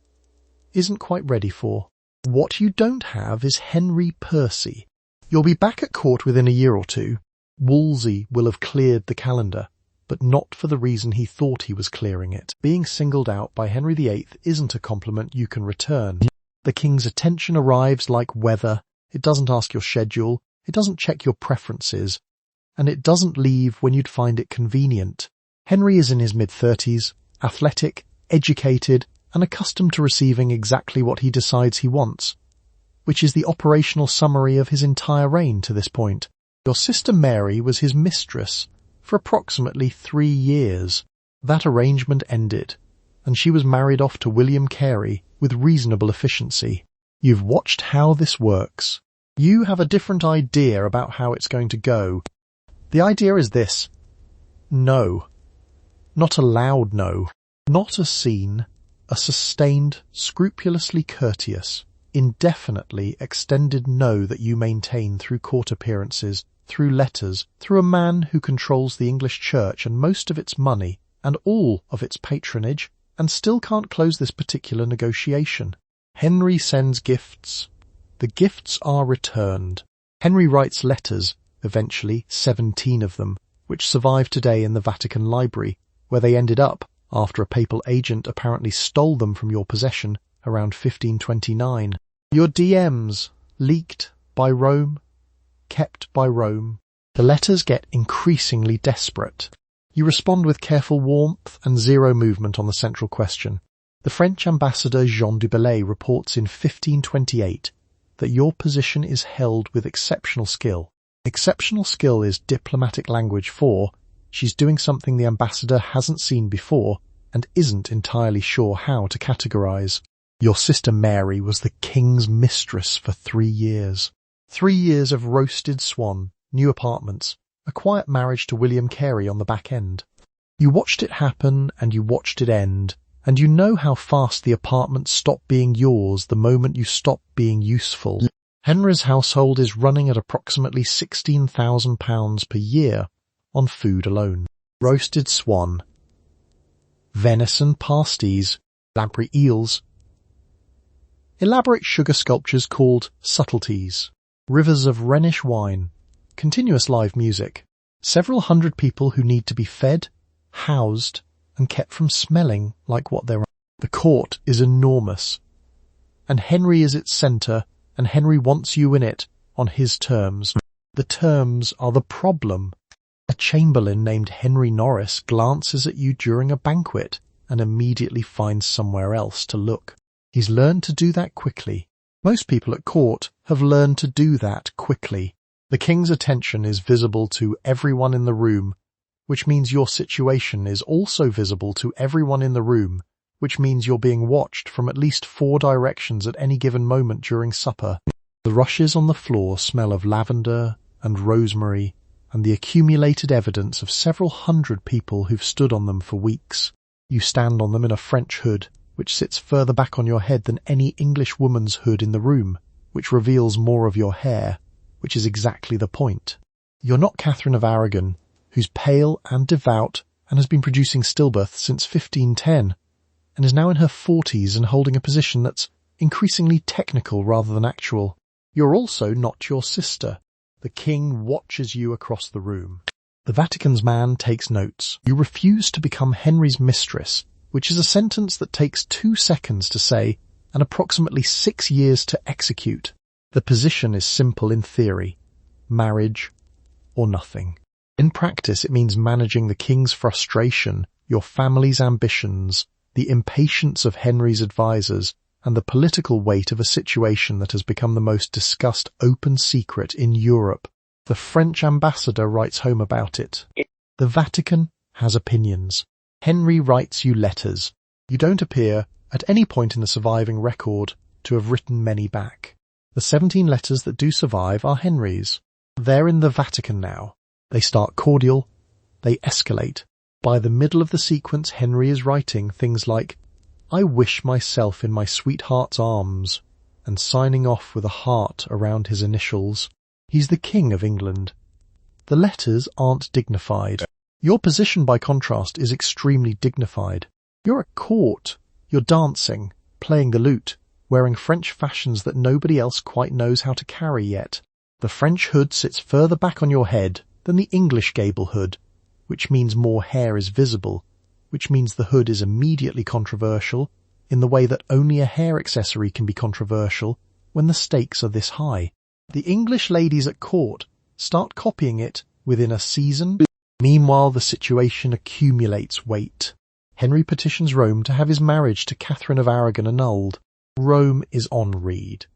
[SPEAKER 1] isn't quite ready for. What you don't have is Henry Percy. You'll be back at court within a year or 2. Wolsey will have cleared the calendar, but not for the reason he thought he was clearing it. Being singled out by Henry VIII isn't a compliment you can return. The king's attention arrives like weather. It doesn't ask your schedule, it doesn't check your preferences, and it doesn't leave when you'd find it convenient. Henry is in his mid-30s, athletic, educated, and accustomed to receiving exactly what he decides he wants, which is the operational summary of his entire reign to this point. Your sister Mary was his mistress for approximately 3 years. That arrangement ended, and she was married off to William Carey with reasonable efficiency. You've watched how this works. You have a different idea about how it's going to go. The idea is this. No. Not a loud no. Not a scene. A sustained, scrupulously courteous, indefinitely extended no that you maintain through court appearances, through letters, through a man who controls the English church and most of its money and all of its patronage, and still can't close this particular negotiation. Henry sends gifts. The gifts are returned. Henry writes letters, eventually 17 of them, which survive today in the Vatican Library, where they ended up after a papal agent apparently stole them from your possession around 1529. Your DMs, leaked by Rome, kept by Rome. The letters get increasingly desperate. You respond with careful warmth and zero movement on the central question. The French ambassador Jean du Bellay reports in 1528 that your position is held with exceptional skill. Exceptional skill is diplomatic language for she's doing something the ambassador hasn't seen before and isn't entirely sure how to categorize. Your sister Mary was the king's mistress for 3 years. 3 years of roasted swan, new apartments, a quiet marriage to William Carey on the back end. You watched it happen and you watched it end, and you know how fast the apartments stop being yours the moment you stop being useful. Henry's household is running at approximately £16,000 per year on food alone. Roasted swan, venison pasties, lamprey eels, elaborate sugar sculptures called subtleties, rivers of Rhenish wine, continuous live music, several hundred people who need to be fed, housed, and kept from smelling like what they're. The court is enormous, and Henry is its centre, and Henry wants you in it on his terms. The terms are the problem. A chamberlain named Henry Norris glances at you during a banquet and immediately finds somewhere else to look. He's learned to do that quickly. Most people at court have learned to do that quickly. The king's attention is visible to everyone in the room, which means your situation is also visible to everyone in the room, which means you're being watched from at least 4 directions at any given moment during supper. The rushes on the floor smell of lavender and rosemary and the accumulated evidence of several hundred people who've stood on them for weeks. You stand on them in a French hood, which sits further back on your head than any English woman's hood in the room, which reveals more of your hair, which is exactly the point. You're not Catherine of Aragon, who's pale and devout and has been producing stillbirths since 1510, and is now in her 40s and holding a position that's increasingly technical rather than actual. You're also not your sister. The king watches you across the room. The Vatican's man takes notes. You refuse to become Henry's mistress, which is a sentence that takes 2 seconds to say and approximately 6 years to execute. The position is simple in theory. Marriage or nothing. In practice, it means managing the king's frustration, your family's ambitions, the impatience of Henry's advisors, and the political weight of a situation that has become the most discussed open secret in Europe. The French ambassador writes home about it. The Vatican has opinions. Henry writes you letters. You don't appear, at any point in the surviving record, to have written many back. The 17 letters that do survive are Henry's. They're in the Vatican now. They start cordial. They escalate. By the middle of the sequence, Henry is writing things like, "I wish myself in my sweetheart's arms," and signing off with a heart around his initials. He's the King of England. The letters aren't dignified. Your position, by contrast, is extremely dignified. You're at court. You're dancing, playing the lute, wearing French fashions that nobody else quite knows how to carry yet. The French hood sits further back on your head than the English gable hood, which means more hair is visible, which means the hood is immediately controversial in the way that only a hair accessory can be controversial when the stakes are this high. The English ladies at court start copying it within a season. Meanwhile, the situation accumulates weight. Henry petitions Rome to have his marriage to Catherine of Aragon annulled. Rome is on reed.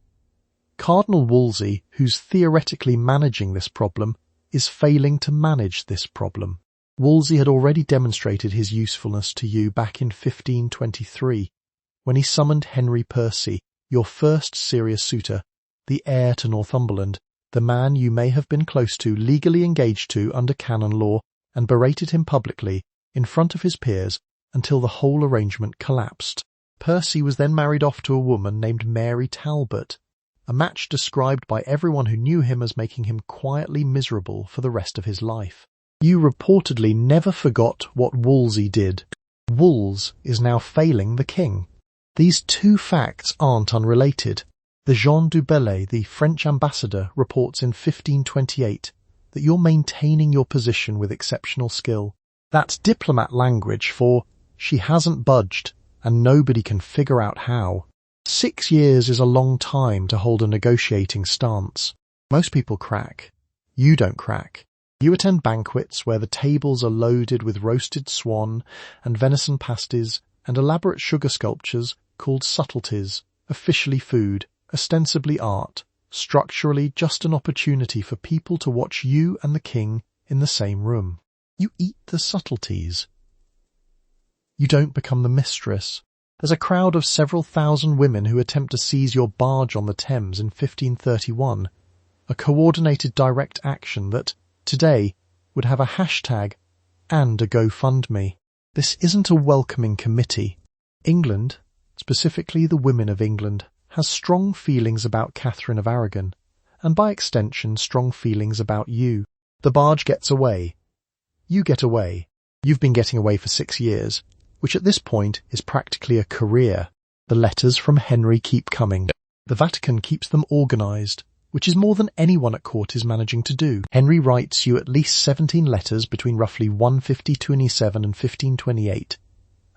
[SPEAKER 1] Cardinal Wolsey, who's theoretically managing this problem, is failing to manage this problem. Wolsey had already demonstrated his usefulness to you back in 1523, when he summoned Henry Percy, your first serious suitor, the heir to Northumberland, the man you may have been close to, legally engaged to under canon law, and berated him publicly, in front of his peers, until the whole arrangement collapsed. Percy was then married off to a woman named Mary Talbot, a match described by everyone who knew him as making him quietly miserable for the rest of his life. You reportedly never forgot what Wolsey did. Wolsey is now failing the king. These two facts aren't unrelated. The Jean du Bellay, the French ambassador, reports in 1528 that you're maintaining your position with exceptional skill. That's diplomat language for "she hasn't budged and nobody can figure out how." 6 years is a long time to hold a negotiating stance. Most people crack. You don't crack. You attend banquets where the tables are loaded with roasted swan and venison pasties and elaborate sugar sculptures called subtleties, officially food, ostensibly art, structurally just an opportunity for people to watch you and the king in the same room. You eat the subtleties. You don't become the mistress. There's a crowd of several thousand women who attempt to seize your barge on the Thames in 1531, a coordinated direct action that, today, would have a hashtag and a GoFundMe. This isn't a welcoming committee. England, specifically the women of England, has strong feelings about Catherine of Aragon, and by extension strong feelings about you. The barge gets away. You get away. You've been getting away for 6 years, which at this point is practically a career. The letters from Henry keep coming. The Vatican keeps them organised, which is more than anyone at court is managing to do. Henry writes you at least 17 letters between roughly 150-27 and 1528,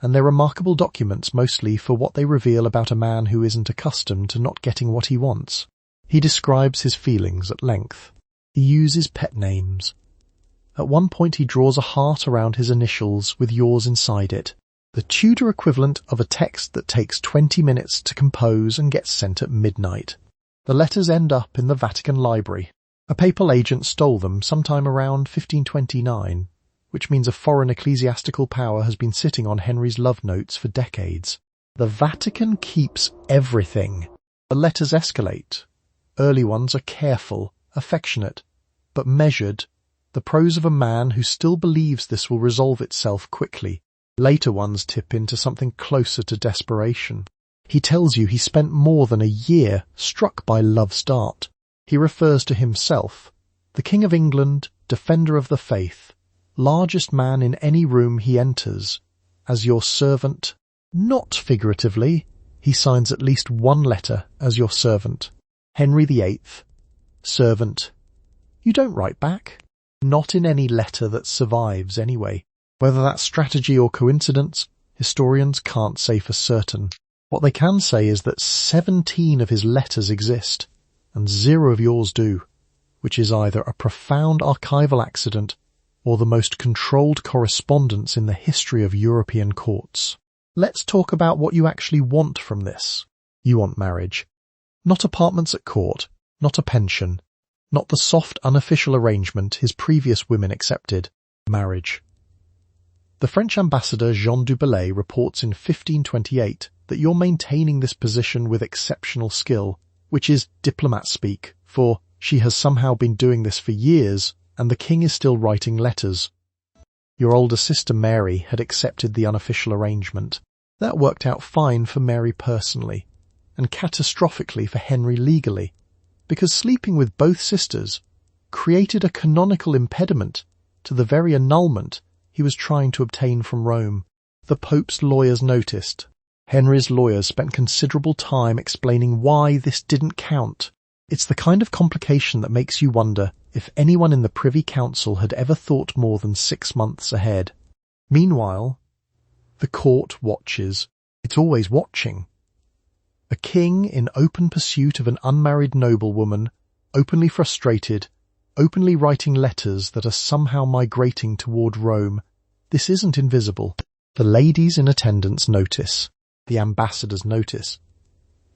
[SPEAKER 1] and they're remarkable documents mostly for what they reveal about a man who isn't accustomed to not getting what he wants. He describes his feelings at length. He uses pet names. At one point he draws a heart around his initials with yours inside it, the Tudor equivalent of a text that takes 20 minutes to compose and gets sent at midnight. The letters end up in the Vatican Library. A papal agent stole them sometime around 1529, which means a foreign ecclesiastical power has been sitting on Henry's love notes for decades. The Vatican keeps everything. The letters escalate. Early ones are careful, affectionate, but measured, the prose of a man who still believes this will resolve itself quickly. Later ones tip into something closer to desperation. He tells you he spent more than a year struck by love's dart. He refers to himself, the King of England, defender of the faith, largest man in any room he enters, as your servant. Not figuratively, he signs at least one letter as your servant. Henry VIII, servant. You don't write back. Not in any letter that survives anyway. Whether that's strategy or coincidence, historians can't say for certain. What they can say is that 17 of his letters exist, and 0 of yours do, which is either a profound archival accident or the most controlled correspondence in the history of European courts. Let's talk about what you actually want from this. You want marriage. Not apartments at court, not a pension, not the soft unofficial arrangement his previous women accepted. Marriage. The French ambassador Jean du Bellay reports in 1528 that you're maintaining this position with exceptional skill, which is diplomat speak, for she has somehow been doing this for years, and the king is still writing letters. Your older sister Mary had accepted the unofficial arrangement. That worked out fine for Mary personally, and catastrophically for Henry legally, because sleeping with both sisters created a canonical impediment to the very annulment he was trying to obtain from Rome. The Pope's lawyers noticed. Henry's lawyers spent considerable time explaining why this didn't count. It's the kind of complication that makes you wonder if anyone in the Privy Council had ever thought more than 6 months ahead. Meanwhile, the court watches. It's always watching. A king in open pursuit of an unmarried noblewoman, openly frustrated, openly writing letters that are somehow migrating toward Rome. This isn't invisible. The ladies in attendance notice. The ambassadors notice.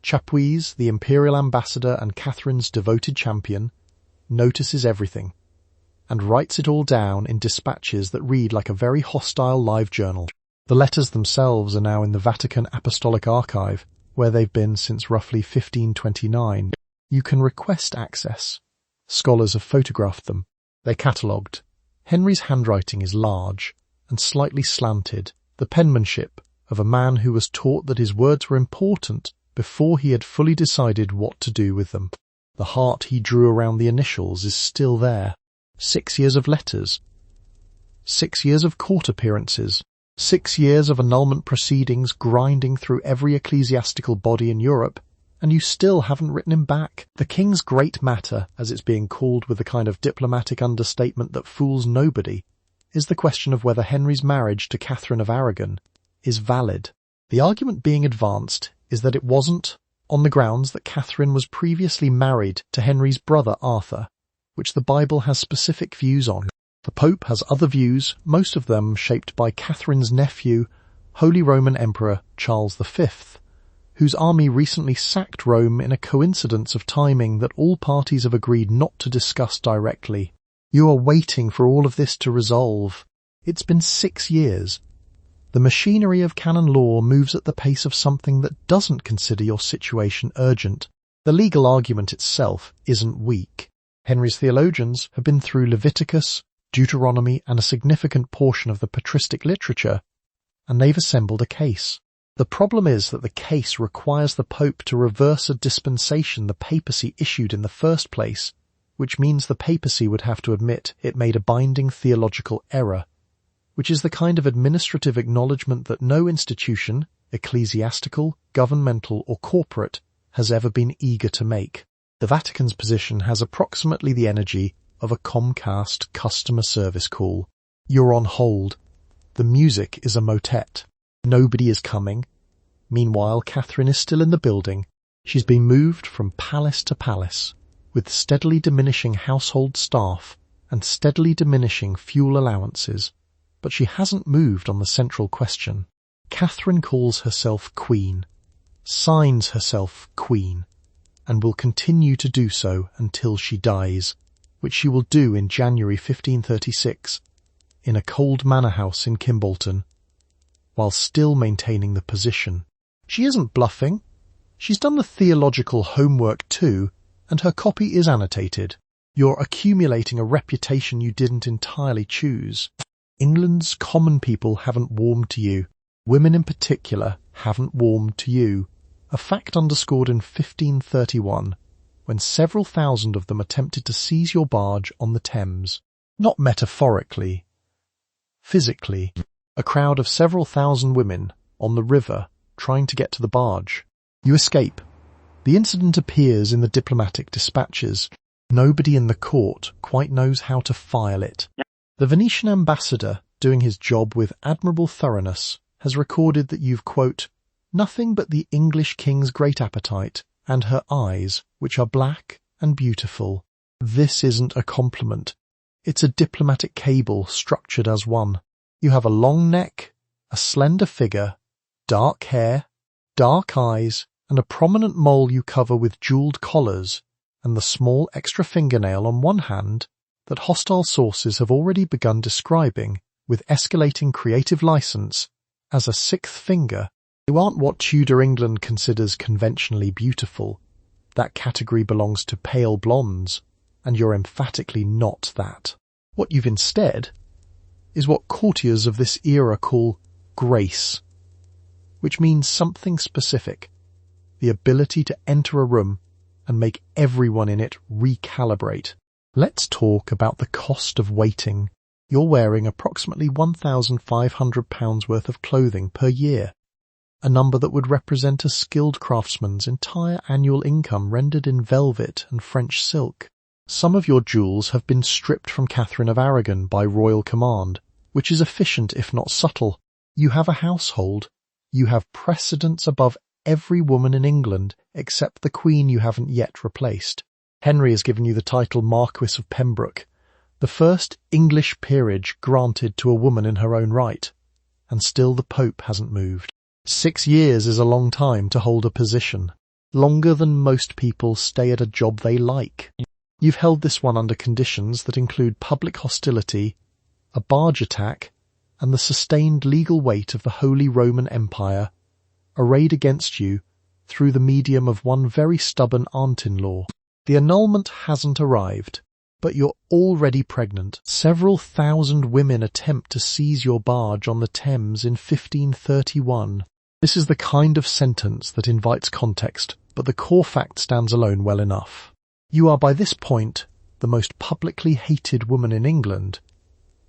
[SPEAKER 1] Chapuis, the imperial ambassador and Catherine's devoted champion, notices everything, and writes it all down in dispatches that read like a very hostile live journal. The letters themselves are now in the Vatican Apostolic Archive, where they've been since roughly 1529. You can request access. Scholars have photographed them. They're catalogued. Henry's handwriting is large and slightly slanted, the penmanship of a man who was taught that his words were important before he had fully decided what to do with them. The heart he drew around the initials is still there. 6 years of letters. 6 years of court appearances. 6 years of annulment proceedings grinding through every ecclesiastical body in Europe, and you still haven't written him back. The king's great matter, as it's being called with the kind of diplomatic understatement that fools nobody, is the question of whether Henry's marriage to Catherine of Aragon is valid. The argument being advanced is that it wasn't, on the grounds that Catherine was previously married to Henry's brother Arthur, which the Bible has specific views on. The Pope has other views, most of them shaped by Catherine's nephew, Holy Roman Emperor Charles V, whose army recently sacked Rome in a coincidence of timing that all parties have agreed not to discuss directly. You are waiting for all of this to resolve. It's been 6 years. The machinery of canon law moves at the pace of something that doesn't consider your situation urgent. The legal argument itself isn't weak. Henry's theologians have been through Leviticus, Deuteronomy, and a significant portion of the patristic literature, and they've assembled a case. The problem is that the case requires the Pope to reverse a dispensation the papacy issued in the first place, which means the papacy would have to admit it made a binding theological error, which is the kind of administrative acknowledgement that no institution, ecclesiastical, governmental, or corporate, has ever been eager to make. The Vatican's position has approximately the energy of a Comcast customer service call. You're on hold. The music is a motet. Nobody is coming. Meanwhile, Catherine is still in the building. She's been moved from palace to palace, with steadily diminishing household staff and steadily diminishing fuel allowances, but she hasn't moved on the central question. Catherine calls herself Queen, signs herself Queen, and will continue to do so until she dies, which she will do in January 1536, in a cold manor house in Kimbolton, while still maintaining the position. She isn't bluffing. She's done the theological homework too, and her copy is annotated. You're accumulating a reputation you didn't entirely choose. England's common people haven't warmed to you. Women in particular haven't warmed to you. A fact underscored in 1531, when several thousand of them attempted to seize your barge on the Thames. Not metaphorically, physically. A crowd of several thousand women on the river trying to get to the barge. You escape. The incident appears in the diplomatic dispatches. Nobody in the court quite knows how to file it. The Venetian ambassador, doing his job with admirable thoroughness, has recorded that you've, quote, nothing but the English king's great appetite and her eyes, which are black and beautiful. This isn't a compliment. It's a diplomatic cable structured as one. You have a long neck, a slender figure, dark hair, dark eyes, and a prominent mole you cover with jeweled collars, and the small extra fingernail on one hand that hostile sources have already begun describing, with escalating creative license, as a sixth finger. You aren't what Tudor England considers conventionally beautiful. That category belongs to pale blondes, and you're emphatically not that. What you've instead is what courtiers of this era call grace, which means something specific, the ability to enter a room and make everyone in it recalibrate. Let's talk about the cost of waiting. You're wearing approximately £1,500 worth of clothing per year, a number that would represent a skilled craftsman's entire annual income rendered in velvet and French silk. Some of your jewels have been stripped from Catherine of Aragon by royal command, which is efficient if not subtle. You have a household. You have precedence above every woman in England except the Queen you haven't yet replaced. Henry has given you the title Marquis of Pembroke, the first English peerage granted to a woman in her own right, and still the Pope hasn't moved. 6 years is a long time to hold a position, longer than most people stay at a job they like. You've held this one under conditions that include public hostility, a barge attack, and the sustained legal weight of the Holy Roman Empire, arrayed against you through the medium of one very stubborn aunt-in-law. The annulment hasn't arrived, but you're already pregnant. Several thousand women attempt to seize your barge on the Thames in 1531. This is the kind of sentence that invites context, but the core fact stands alone well enough. You are by this point the most publicly hated woman in England,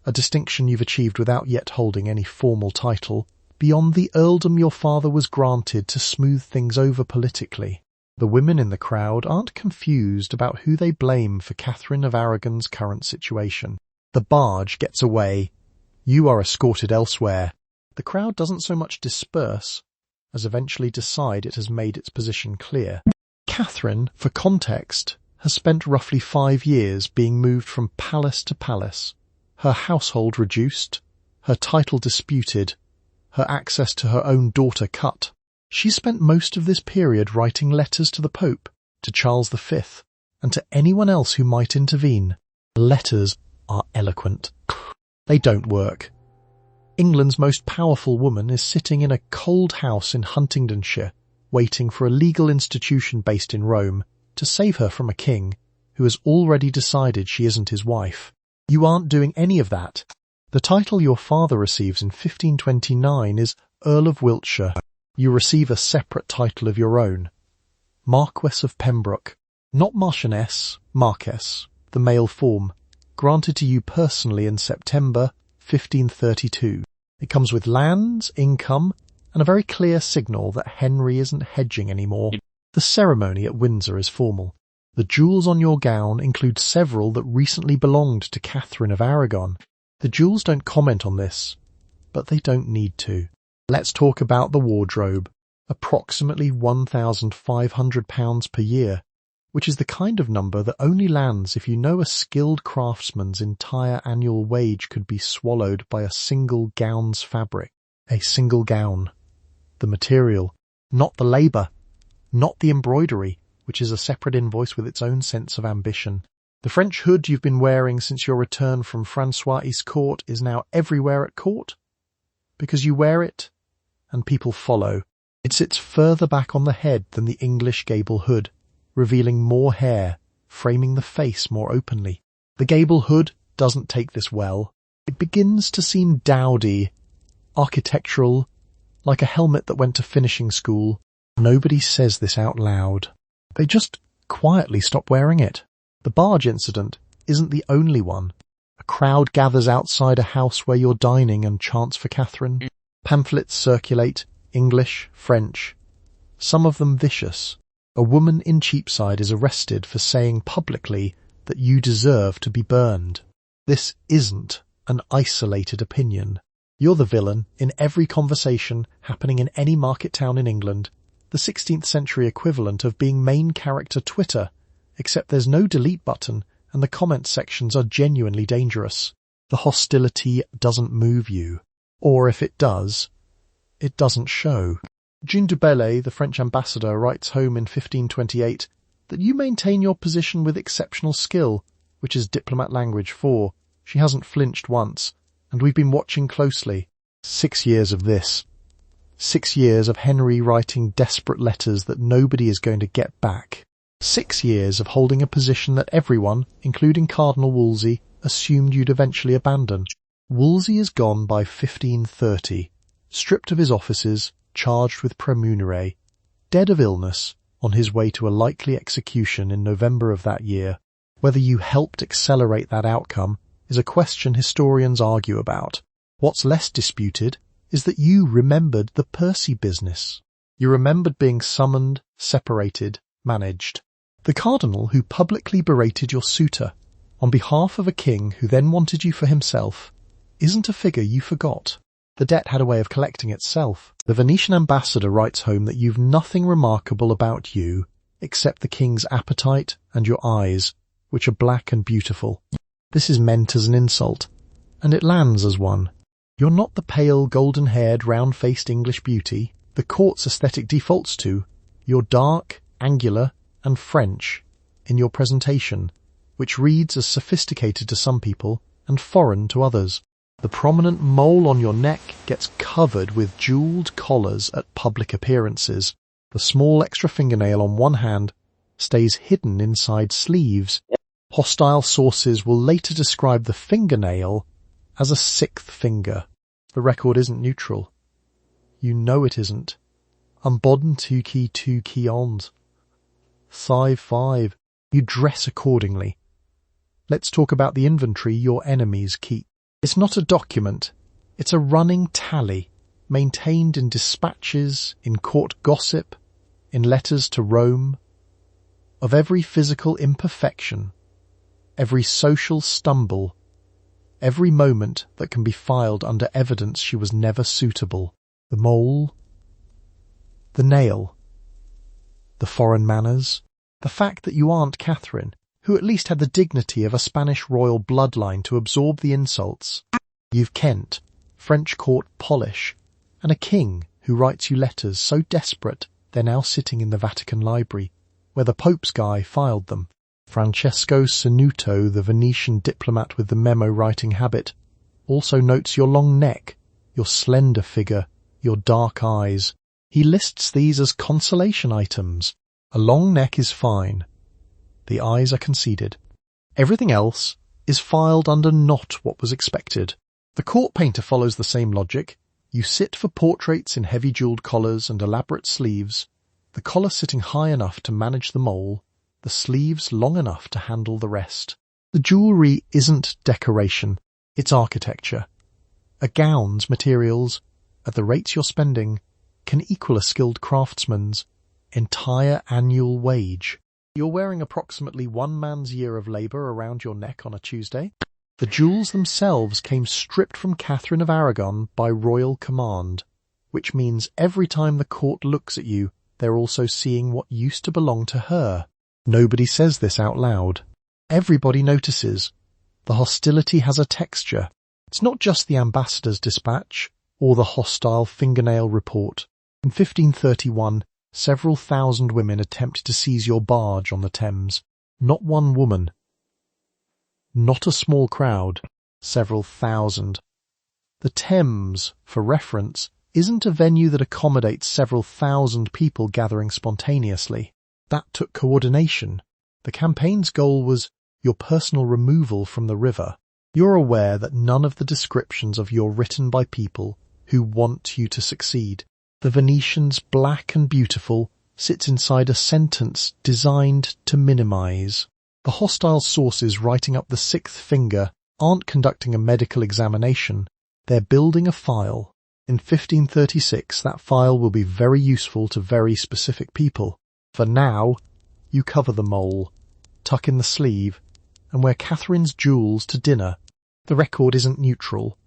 [SPEAKER 1] a distinction you've achieved without yet holding any formal title, beyond the earldom your father was granted to smooth things over politically. The women in the crowd aren't confused about who they blame for Catherine of Aragon's current situation. The barge gets away. You are escorted elsewhere. The crowd doesn't so much disperse as eventually decide it has made its position clear. Catherine, for context, has spent roughly 5 years being moved from palace to palace, her household reduced, her title disputed, her access to her own daughter cut. She spent most of this period writing letters to the Pope, to Charles V, and to anyone else who might intervene. Letters are eloquent. They don't work. England's most powerful woman is sitting in a cold house in Huntingdonshire, waiting for a legal institution based in Rome to save her from a king who has already decided she isn't his wife. You aren't doing any of that. The title your father receives in 1529 is Earl of Wiltshire. You receive a separate title of your own, Marquess of Pembroke, not Marchioness, Marquess, the male form, granted to you personally in September 1532. It comes with lands, income, and a very clear signal that Henry isn't hedging anymore. The ceremony at Windsor is formal. The jewels on your gown include several that recently belonged to Catherine of Aragon. The jewels don't comment on this, but they don't need to. Let's talk about the wardrobe, approximately £1,500 per year, which is the kind of number that only lands if you know a skilled craftsman's entire annual wage could be swallowed by a single gown's fabric. A single gown. The material, not the labour, not the embroidery, which is a separate invoice with its own sense of ambition. The French hood you've been wearing since your return from François' court is now everywhere at court, because you wear it and people follow. It sits further back on the head than the English gable hood, revealing more hair, framing the face more openly. The gable hood doesn't take this well. It begins to seem dowdy, architectural, like a helmet that went to finishing school. Nobody says this out loud. They just quietly stop wearing it. The barge incident isn't the only one. A crowd gathers outside a house where you're dining and chants for Catherine. Pamphlets circulate, English, French, some of them vicious. A woman in Cheapside is arrested for saying publicly that you deserve to be burned. This isn't an isolated opinion. You're the villain in every conversation happening in any market town in England, the 16th century equivalent of being main character Twitter, except there's no delete button and the comment sections are genuinely dangerous. The hostility doesn't move you. Or if it does, it doesn't show. Jean de Belay, the French ambassador, writes home in 1528 that you maintain your position with exceptional skill, which is diplomat language for she hasn't flinched once, and we've been watching closely. 6 years of this. 6 years of Henry writing desperate letters that nobody is going to get back. 6 years of holding a position that everyone, including Cardinal Wolsey, assumed you'd eventually abandon. Wolsey is gone by 1530, stripped of his offices, charged with praemunire, dead of illness, on his way to a likely execution in November of that year. Whether you helped accelerate that outcome is a question historians argue about. What's less disputed is that you remembered the Percy business. You remembered being summoned, separated, managed. The cardinal who publicly berated your suitor on behalf of a king who then wanted you for himself isn't a figure you forgot. The debt had a way of collecting itself. The Venetian ambassador writes home that you've nothing remarkable about you except the king's appetite and your eyes, which are black and beautiful. This is meant as an insult, and it lands as one. You're not the pale, golden-haired, round-faced English beauty the court's aesthetic defaults to. You're dark, angular, and French in your presentation, which reads as sophisticated to some people and foreign to others. The prominent mole on your neck gets covered with jewelled collars at public appearances. The small extra fingernail on one hand stays hidden inside sleeves. Hostile sources will later describe the fingernail as a sixth finger. The record isn't neutral. You know it isn't. Unbodden two key ons. 5. You dress accordingly. Let's talk about the inventory your enemies keep. It's not a document. It's a running tally, maintained in dispatches, in court gossip, in letters to Rome, of every physical imperfection, every social stumble, every moment that can be filed under evidence she was never suitable. The mole, the nail, the foreign manners, the fact that you aren't Catherine, who at least had the dignity of a Spanish royal bloodline to absorb the insults. You've Kent, French court polish, and a king who writes you letters so desperate they're now sitting in the Vatican Library, where the Pope's guy filed them. Francesco Senuto, the Venetian diplomat with the memo-writing habit, also notes your long neck, your slender figure, your dark eyes. He lists these as consolation items. A long neck is fine. The eyes are conceded. Everything else is filed under not what was expected. The court painter follows the same logic. You sit for portraits in heavy jewelled collars and elaborate sleeves, the collar sitting high enough to manage the mole, the sleeves long enough to handle the rest. The jewellery isn't decoration, it's architecture. A gown's materials, at the rates you're spending, can equal a skilled craftsman's entire annual wage. You're wearing approximately one man's year of labour around your neck on a Tuesday. The jewels themselves came stripped from Catherine of Aragon by royal command, which means every time the court looks at you, they're also seeing what used to belong to her. Nobody says this out loud. Everybody notices. The hostility has a texture. It's not just the ambassador's dispatch or the hostile fingernail report. In 1531, several thousand women attempted to seize your barge on the Thames. Not one woman. Not a small crowd. Several thousand. The Thames, for reference, isn't a venue that accommodates several thousand people gathering spontaneously. That took coordination. The campaign's goal was your personal removal from the river. You're aware that none of the descriptions of you're written by people who want you to succeed. The Venetian's black and beautiful sits inside a sentence designed to minimize. The hostile sources writing up the sixth finger aren't conducting a medical examination. They're building a file. In 1536, that file will be very useful to very specific people. For now, you cover the mole, tuck in the sleeve, and wear Catherine's jewels to dinner. The record isn't neutral.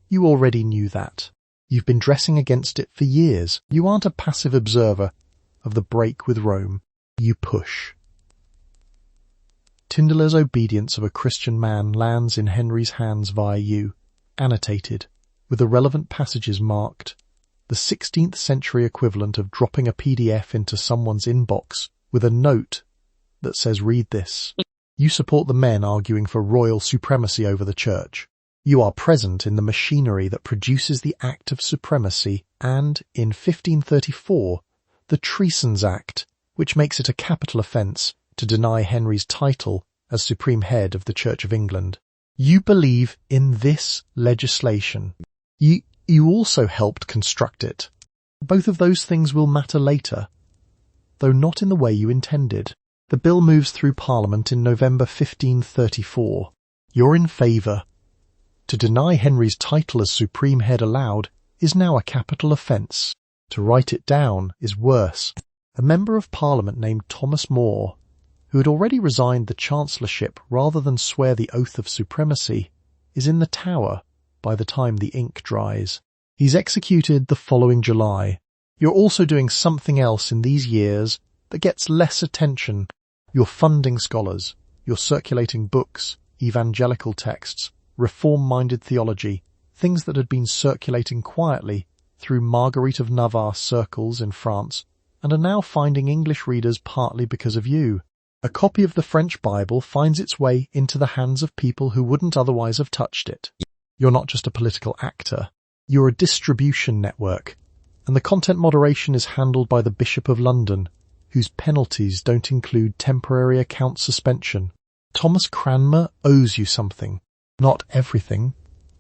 [SPEAKER 1] You already knew that. You've been dressing against it for years. You aren't a passive observer of the break with Rome. You push. Tyndale's Obedience of a Christian Man lands in Henry's hands via you, annotated, with the relevant passages marked. the 16th century equivalent of dropping a PDF into someone's inbox with a note that says, "Read this." You support the men arguing for royal supremacy over the church. You are present in the machinery that produces the Act of Supremacy and, in 1534, the Treasons Act, which makes it a capital offence to deny Henry's title as supreme head of the Church of England. You believe in this legislation. You also helped construct it. Both of those things will matter later, though not in the way you intended. The bill moves through Parliament in November 1534. You're in favour. To deny Henry's title as supreme head aloud is now a capital offence. To write it down is worse. A member of Parliament named Thomas More, who had already resigned the chancellorship rather than swear the oath of supremacy, is in the Tower by the time the ink dries. He's executed the following July. You're also doing something else in these years that gets less attention. You're funding scholars. You're circulating books, evangelical texts, reform-minded theology, things that had been circulating quietly through Marguerite of Navarre circles in France and are now finding English readers partly because of you. A copy of the French Bible finds its way into the hands of people who wouldn't otherwise have touched it. You're not just a political actor. You're a distribution network, and the content moderation is handled by the Bishop of London, whose penalties don't include temporary account suspension. Thomas Cranmer owes you something. Not everything,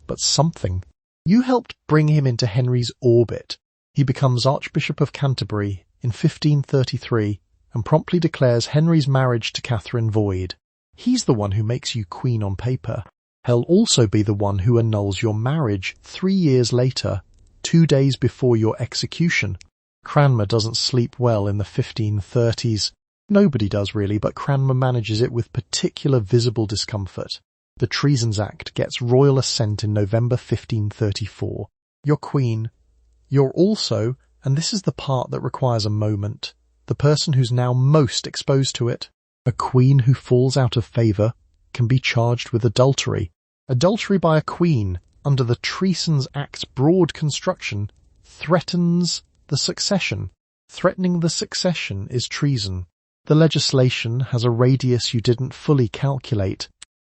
[SPEAKER 1] but something. You helped bring him into Henry's orbit. He becomes Archbishop of Canterbury in 1533 and promptly declares Henry's marriage to Catherine void. He's the one who makes you queen on paper. He'll also be the one who annuls your marriage 3 years later, 2 days before your execution. Cranmer doesn't sleep well in the 1530s. Nobody does really, but Cranmer manages it with particular visible discomfort. The Treasons Act gets royal assent in November 1534. You're queen. You're also, and this is the part that requires a moment, the person who's now most exposed to it. A queen who falls out of favour can be charged with adultery. Adultery by a queen, under the Treasons Act's broad construction, threatens the succession. Threatening the succession is treason. The legislation has a radius you didn't fully calculate.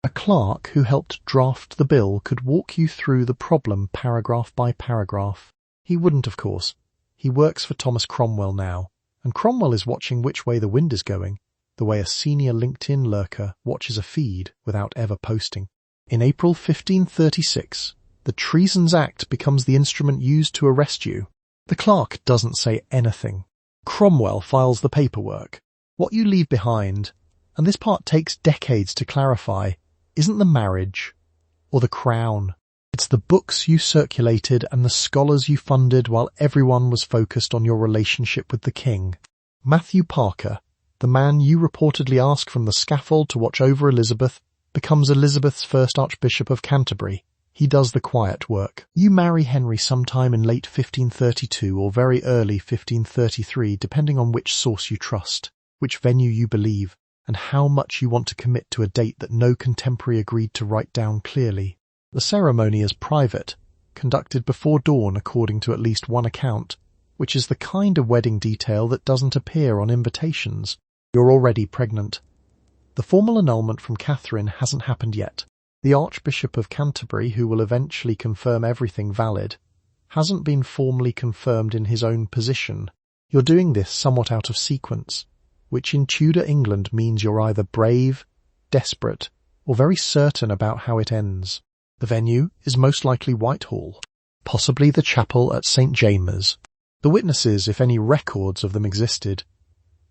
[SPEAKER 1] A clerk who helped draft the bill could walk you through the problem paragraph by paragraph. He wouldn't, of course. He works for Thomas Cromwell now, and Cromwell is watching which way the wind is going, the way a senior LinkedIn lurker watches a feed without ever posting. In April 1536, the Treasons Act becomes the instrument used to arrest you. The clerk doesn't say anything. Cromwell files the paperwork. What you leave behind, and this part takes decades to clarify, isn't the marriage or the crown. It's the books you circulated and the scholars you funded while everyone was focused on your relationship with the king. Matthew Parker, the man you reportedly asked from the scaffold to watch over Elizabeth, becomes Elizabeth's first Archbishop of Canterbury. He does the quiet work. You marry Henry sometime in late 1532 or very early 1533, depending on which source you trust, which venue you believe, and how much you want to commit to a date that no contemporary agreed to write down clearly. The ceremony is private, conducted before dawn according to at least one account, which is the kind of wedding detail that doesn't appear on invitations. You're already pregnant. The formal annulment from Catherine hasn't happened yet. The Archbishop of Canterbury, who will eventually confirm everything valid, hasn't been formally confirmed in his own position. You're doing this somewhat out of sequence, which in Tudor England means you're either brave, desperate, or very certain about how it ends. The venue is most likely Whitehall, possibly the chapel at St. James's. The witnesses, if any records of them existed,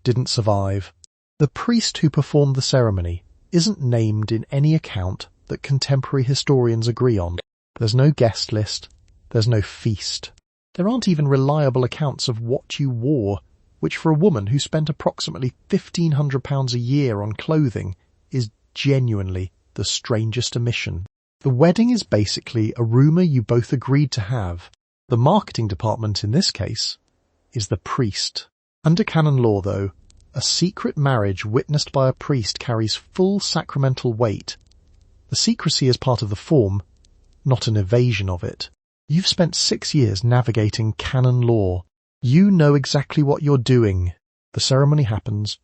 [SPEAKER 1] didn't survive. The priest who performed the ceremony isn't named in any account that contemporary historians agree on. There's no guest list, there's no feast. There aren't even reliable accounts of what you wore, which for a woman who spent approximately £1,500 a year on clothing is genuinely the strangest omission. The wedding is basically a rumour you both agreed to have. The marketing department in this case is the priest. Under canon law, though, a secret marriage witnessed by a priest carries full sacramental weight. The secrecy is part of the form, not an evasion of it. You've spent 6 years navigating canon law. You know exactly what you're doing. The ceremony happens.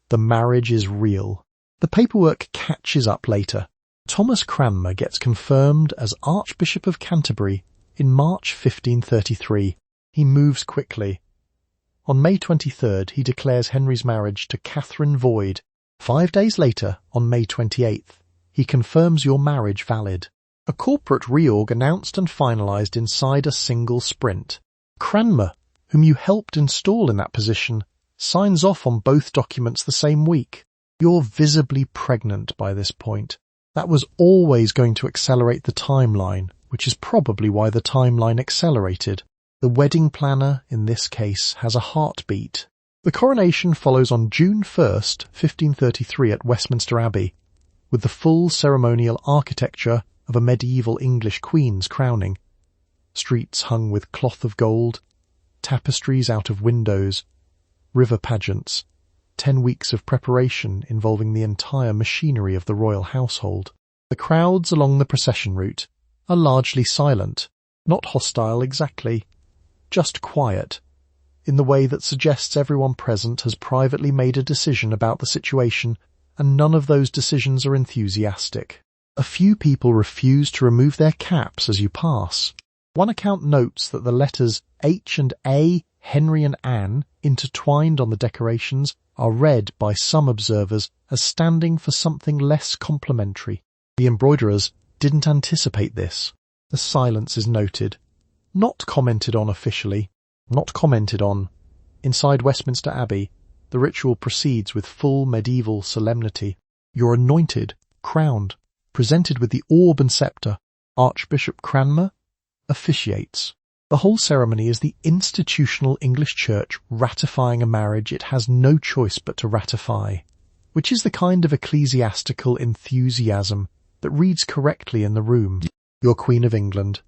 [SPEAKER 1] The marriage is real. The paperwork catches up later. Thomas Cranmer gets confirmed as Archbishop of Canterbury in March 1533. He moves quickly. On May 23rd, he declares Henry's marriage to Catherine void. 5 days later, on May 28th, he confirms your marriage valid. A corporate reorg announced and finalised inside a single sprint. Cranmer, whom you helped install in that position, signs off on both documents the same week. You're visibly pregnant by this point. That was always going to accelerate the timeline, which is probably why the timeline accelerated. The wedding planner, in this case, has a heartbeat. The coronation follows on June 1st, 1533 at Westminster Abbey, with the full ceremonial architecture of a medieval English queen's crowning. Streets hung with cloth of gold, tapestries out of windows, river pageants, 10 weeks of preparation involving the entire machinery of the royal household. The crowds along the procession route are largely silent, not hostile exactly, just quiet, in the way that suggests everyone present has privately made a decision about the situation, and none of those decisions are enthusiastic. A few people refuse to remove their caps as you pass. One account notes that the letters H and A, Henry and Anne, intertwined on the decorations, are read by some observers as standing for something less complimentary. The embroiderers didn't anticipate this. The silence is noted. Not commented on officially. Not commented on. Inside Westminster Abbey, the ritual proceeds with full medieval solemnity. You're anointed, crowned, presented with the orb and sceptre. Archbishop Cranmer officiates. The whole ceremony is the institutional English Church ratifying a marriage it has no choice but to ratify, which is the kind of ecclesiastical enthusiasm that reads correctly in the room. You're Queen of England.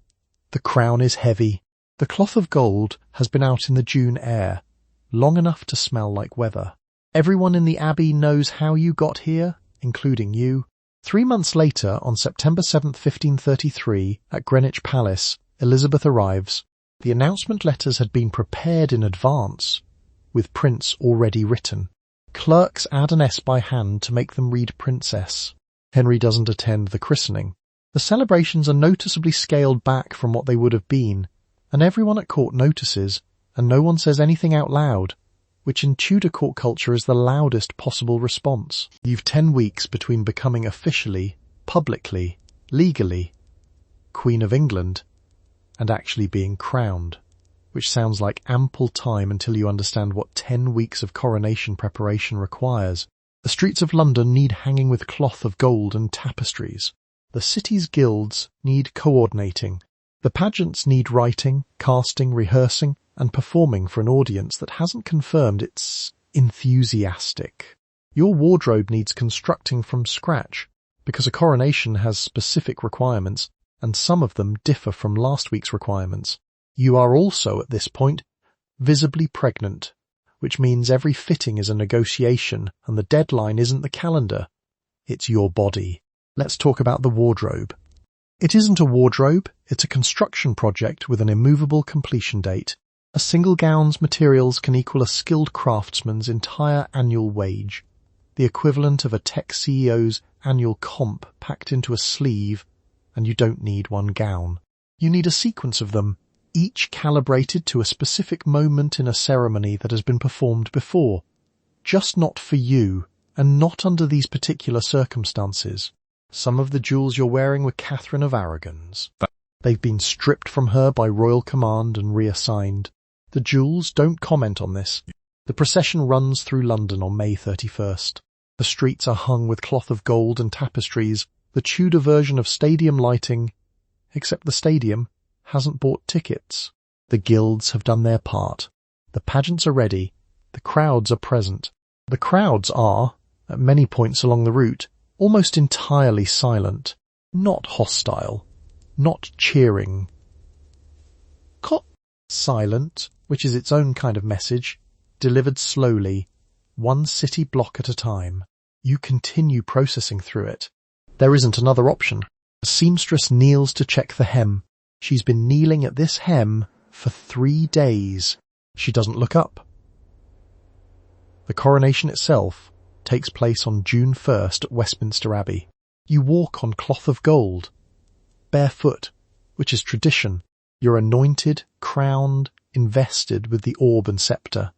[SPEAKER 1] The crown is heavy. The cloth of gold has been out in the June air, long enough to smell like weather. Everyone in the Abbey knows how you got here, including you. 3 months later, on September 7th, 1533, at Greenwich Palace, Elizabeth arrives. The announcement letters had been prepared in advance, with Prince already written. Clerks add an S by hand to make them read Princess. Henry doesn't attend the christening. The celebrations are noticeably scaled back from what they would have been, and everyone at court notices, and no one says anything out loud, which in Tudor court culture is the loudest possible response. You've 10 weeks between becoming officially, publicly, legally, Queen of England, and actually being crowned, which sounds like ample time until you understand what 10 weeks of coronation preparation requires. The streets of London need hanging with cloth of gold and tapestries. The city's guilds need coordinating. The pageants need writing, casting, rehearsing, and performing for an audience that hasn't confirmed it's enthusiastic. Your wardrobe needs constructing from scratch, because a coronation has specific requirements, and some of them differ from last week's requirements. You are also, at this point, visibly pregnant, which means every fitting is a negotiation, and the deadline isn't the calendar, it's your body. Let's talk about the wardrobe. It isn't a wardrobe, it's a construction project with an immovable completion date. A single gown's materials can equal a skilled craftsman's entire annual wage, the equivalent of a tech CEO's annual comp packed into a sleeve, and you don't need one gown. You need a sequence of them, each calibrated to a specific moment in a ceremony that has been performed before, just not for you, and not under these particular circumstances. Some of the jewels you're wearing were Catherine of Aragon's. They've been stripped from her by royal command and reassigned. The jewels don't comment on this. The procession runs through London on May 31st. The streets are hung with cloth of gold and tapestries, the Tudor version of stadium lighting, except the stadium hasn't bought tickets. The guilds have done their part. The pageants are ready. The crowds are present. The crowds are, at many points along the route, almost entirely silent, not hostile, not cheering. Silent, which is its own kind of message, delivered slowly, one city block at a time. You continue processing through it. There isn't another option. A seamstress kneels to check the hem. She's been kneeling at this hem for 3 days. She doesn't look up. The coronation itself takes place on June 1st at Westminster Abbey. You walk on cloth of gold, barefoot, which is tradition. You're anointed, crowned, invested with the orb and sceptre.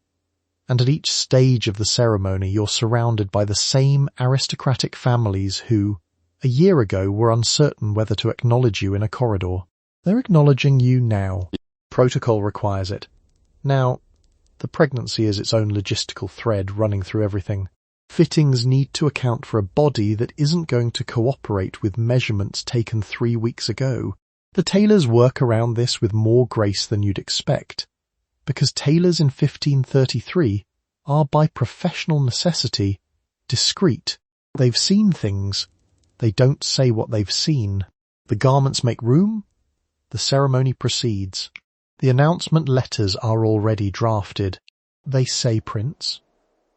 [SPEAKER 1] And at each stage of the ceremony, you're surrounded by the same aristocratic families who, a year ago, were uncertain whether to acknowledge you in a corridor. They're acknowledging you now. Protocol requires it. Now, the pregnancy is its own logistical thread running through everything. Fittings need to account for a body that isn't going to cooperate with measurements taken 3 weeks ago. The tailors work around this with more grace than you'd expect, because tailors in 1533 are by professional necessity discreet. They've seen things. They don't say what they've seen. The garments make room. The ceremony proceeds. The announcement letters are already drafted. They say prince.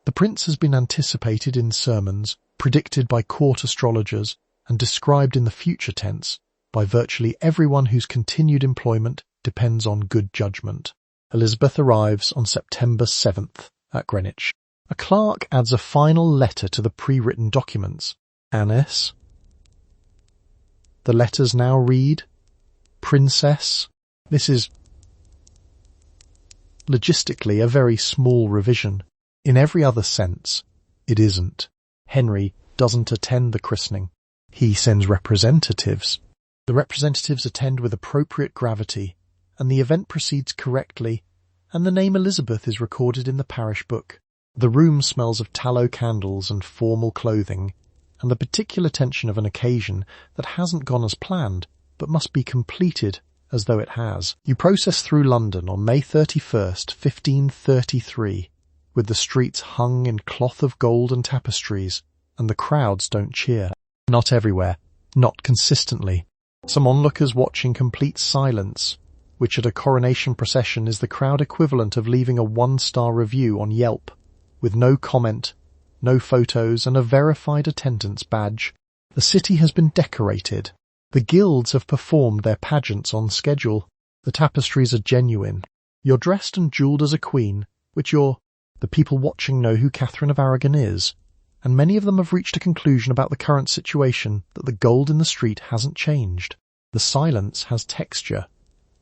[SPEAKER 1] The prince has been anticipated in sermons, predicted by court astrologers, and described in the future tense by virtually everyone whose continued employment depends on good judgment. Elizabeth arrives on September 7th at Greenwich. A clerk adds a final letter to the pre-written documents. Annis. The letters now read, Princess. This is logistically a very small revision. In every other sense, it isn't. Henry doesn't attend the christening. He sends representatives. The representatives attend with appropriate gravity, and the event proceeds correctly, and the name Elizabeth is recorded in the parish book. The room smells of tallow candles and formal clothing, and the particular tension of an occasion that hasn't gone as planned, but must be completed as though it has. You process through London on May 31st, 1533, with the streets hung in cloth of gold and tapestries, and the crowds don't cheer. Not everywhere, not consistently. Some onlookers watch in complete silence, which at a coronation procession is the crowd equivalent of leaving a 1-star review on Yelp, with no comment, no photos, and a verified attendance badge. The city has been decorated. The guilds have performed their pageants on schedule. The tapestries are genuine. You're dressed and jewelled as a queen, the people watching know who Catherine of Aragon is, and many of them have reached a conclusion about the current situation that the gold in the street hasn't changed. The silence has texture.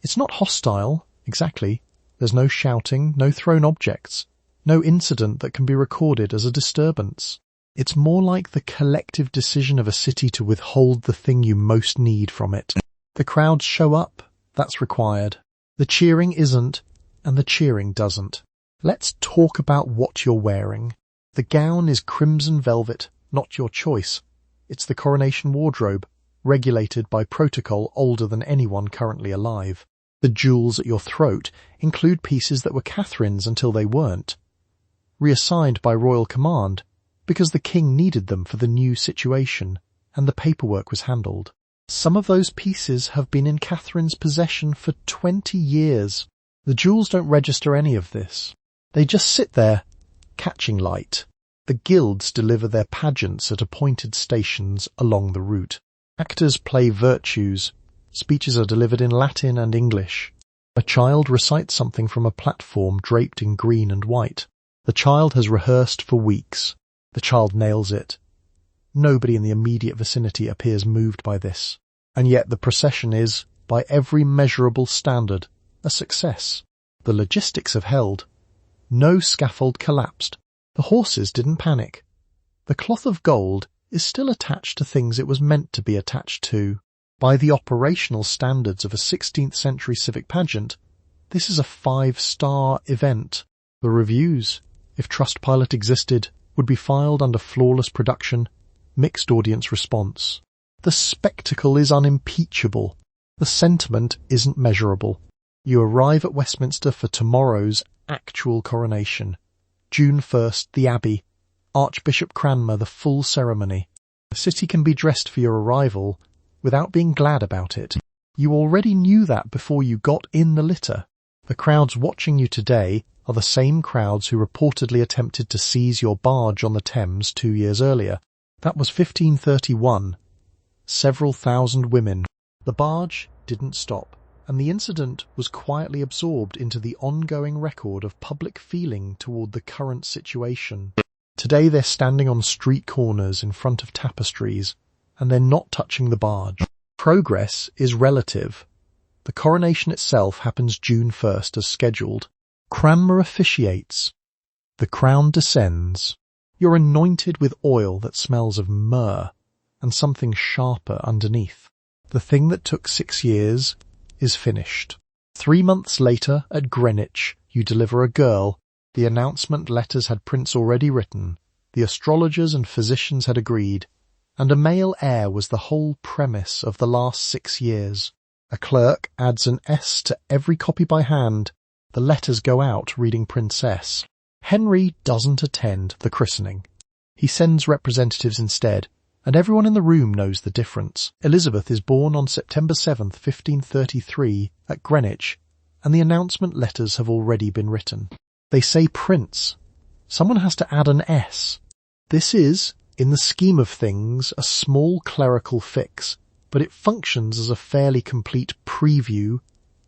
[SPEAKER 1] It's not hostile, exactly. There's no shouting, no thrown objects, no incident that can be recorded as a disturbance. It's more like the collective decision of a city to withhold the thing you most need from it. The crowds show up, that's required. The cheering isn't, and the cheering doesn't. Let's talk about what you're wearing. The gown is crimson velvet, not your choice. It's the coronation wardrobe, regulated by protocol older than anyone currently alive. The jewels at your throat include pieces that were Catherine's until they weren't, reassigned by royal command, because the king needed them for the new situation, and the paperwork was handled. Some of those pieces have been in Catherine's possession for 20 years. The jewels don't register any of this. They just sit there, catching light. The guilds deliver their pageants at appointed stations along the route. Actors play virtues. Speeches are delivered in Latin and English. A child recites something from a platform draped in green and white. The child has rehearsed for weeks. The child nails it. Nobody in the immediate vicinity appears moved by this. And yet the procession is, by every measurable standard, a success. The logistics have held. No scaffold collapsed. The horses didn't panic. The cloth of gold is still attached to things it was meant to be attached to. By the operational standards of a 16th century civic pageant, this is a 5-star event. The reviews, if Trustpilot existed, would be filed under flawless production, mixed audience response. The spectacle is unimpeachable. The sentiment isn't measurable. You arrive at Westminster for tomorrow's actual coronation. June 1st, the Abbey. Archbishop Cranmer, the full ceremony. The city can be dressed for your arrival without being glad about it. You already knew that before you got in the litter. The crowds watching you today are the same crowds who reportedly attempted to seize your barge on the Thames 2 years earlier. That was 1531. Several thousand women. The barge didn't stop, and the incident was quietly absorbed into the ongoing record of public feeling toward the current situation. Today they're standing on street corners in front of tapestries, and they're not touching the barge. Progress is relative. The coronation itself happens June 1st as scheduled. Cranmer officiates. The crown descends. You're anointed with oil that smells of myrrh and something sharper underneath. The thing that took 6 years is finished. 3 months later, at Greenwich, you deliver a girl. The announcement letters had prints already written, the astrologers and physicians had agreed, and a male heir was the whole premise of the last 6 years. A clerk adds an S to every copy by hand. The letters go out reading Princess. Henry doesn't attend the christening. He sends representatives instead, and everyone in the room knows the difference. Elizabeth is born on September 7th, 1533, at Greenwich, and the announcement letters have already been written. They say Prince. Someone has to add an S. This is, in the scheme of things, a small clerical fix, but it functions as a fairly complete preview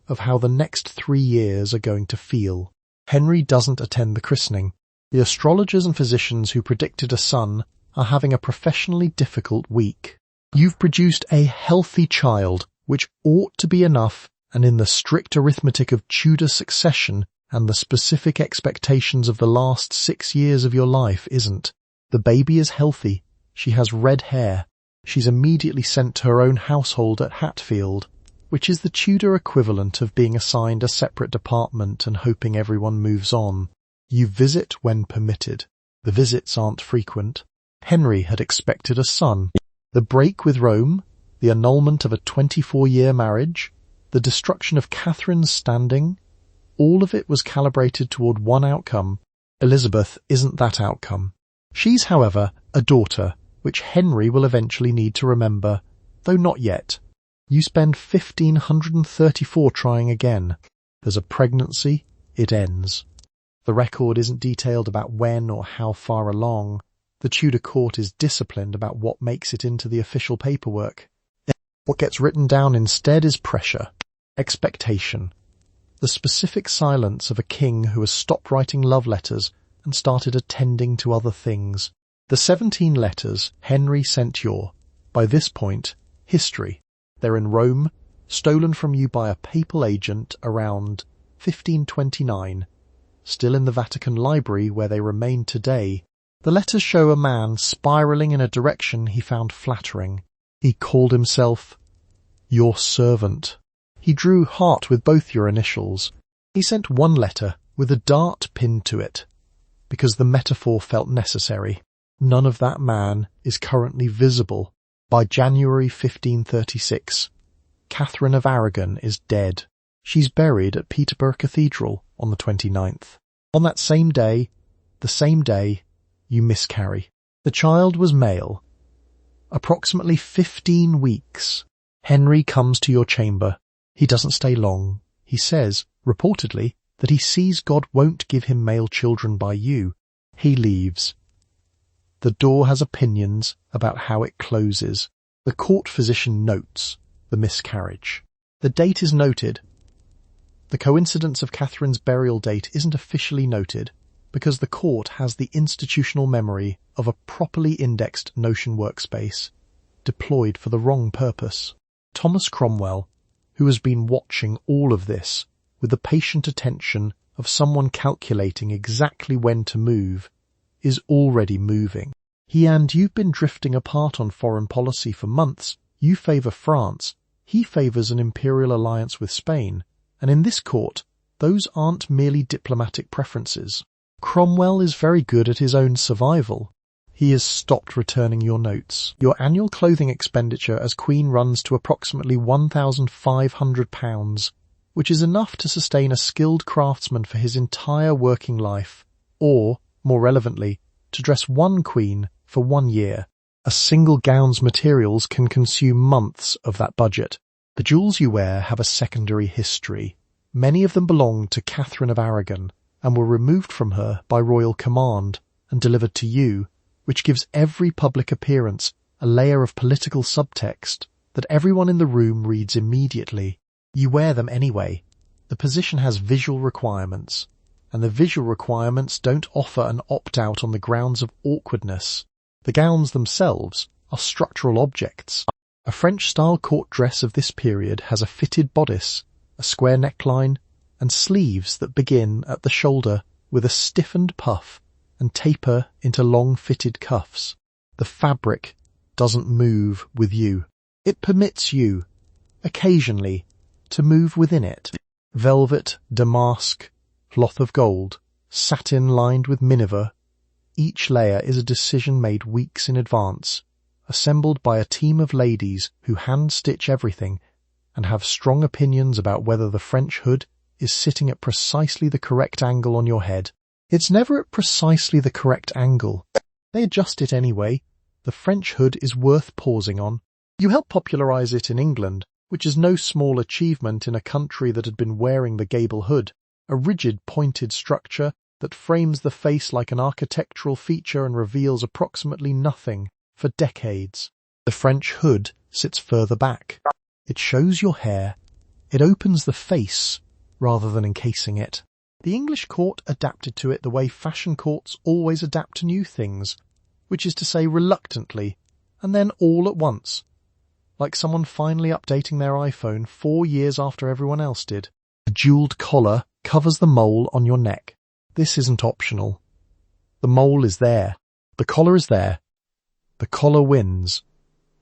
[SPEAKER 1] of how the next 3 years are going to feel. Henry doesn't attend the christening. The astrologers and physicians who predicted a son are having a professionally difficult week. You've produced a healthy child, which ought to be enough, and in the strict arithmetic of Tudor succession and the specific expectations of the last 6 years of your life isn't. The baby is healthy. She has red hair. She's immediately sent to her own household at Hatfield, which is the Tudor equivalent of being assigned a separate department and hoping everyone moves on. You visit when permitted. The visits aren't frequent. Henry had expected a son. The break with Rome, the annulment of a 24-year marriage, the destruction of Catherine's standing, all of it was calibrated toward one outcome. Elizabeth isn't that outcome. She's, however, a daughter, which Henry will eventually need to remember, though not yet. You spend 1534 trying again. There's a pregnancy, it ends. The record isn't detailed about when or how far along. The Tudor court is disciplined about what makes it into the official paperwork. What gets written down instead is pressure, expectation, the specific silence of a king who has stopped writing love letters and started attending to other things. The 17 letters Henry sent your, by this point, history. They're in Rome, stolen from you by a papal agent around 1529, still in the Vatican Library where they remain today. The letters show a man spiralling in a direction he found flattering. He called himself your servant. He drew heart with both your initials. He sent one letter with a dart pinned to it, because the metaphor felt necessary. None of that man is currently visible. By January 1536, Catherine of Aragon is dead. She's buried at Peterborough Cathedral on the 29th. On that same day, the same day, you miscarry. The child was male. Approximately 15 weeks. Henry comes to your chamber. He doesn't stay long. He says, reportedly, that he sees God won't give him male children by you. He leaves. The door has opinions about how it closes. The court physician notes the miscarriage. The date is noted. The coincidence of Catherine's burial date isn't officially noted, because the court has the institutional memory of a properly indexed Notion workspace, deployed for the wrong purpose. Thomas Cromwell, who has been watching all of this with the patient attention of someone calculating exactly when to move, is already moving. He and you've been drifting apart on foreign policy for months. You favour France, he favours an imperial alliance with Spain, and in this court, those aren't merely diplomatic preferences. Cromwell is very good at his own survival. He has stopped returning your notes. Your annual clothing expenditure as Queen runs to approximately £1,500, which is enough to sustain a skilled craftsman for his entire working life, or, more relevantly, to dress one queen for 1 year. A single gown's materials can consume months of that budget. The jewels you wear have a secondary history. Many of them belong to Catherine of Aragon, and were removed from her by royal command and delivered to you, which gives every public appearance a layer of political subtext that everyone in the room reads immediately. You wear them anyway. The position has visual requirements, and the visual requirements don't offer an opt-out on the grounds of awkwardness. The gowns themselves are structural objects. A French-style court dress of this period has a fitted bodice, a square neckline, and sleeves that begin at the shoulder with a stiffened puff and taper into long fitted cuffs. The fabric doesn't move with you. It permits you, occasionally, to move within it. Velvet, damask, cloth of gold, satin lined with miniver. Each layer is a decision made weeks in advance, assembled by a team of ladies who hand-stitch everything and have strong opinions about whether the French hood is sitting at precisely the correct angle on your head. It's never at precisely the correct angle. They adjust it anyway. The French hood is worth pausing on. You helped popularize it in England, which is no small achievement in a country that had been wearing the gable hood, a rigid pointed structure that frames the face like an architectural feature and reveals approximately nothing for decades. The French hood sits further back. It shows your hair. It opens the face rather than encasing it. The English court adapted to it the way fashion courts always adapt to new things, which is to say reluctantly, and then all at once, like someone finally updating their iPhone 4 years after everyone else did. A jeweled collar covers the mole on your neck. This isn't optional. The mole is there. The collar is there. The collar wins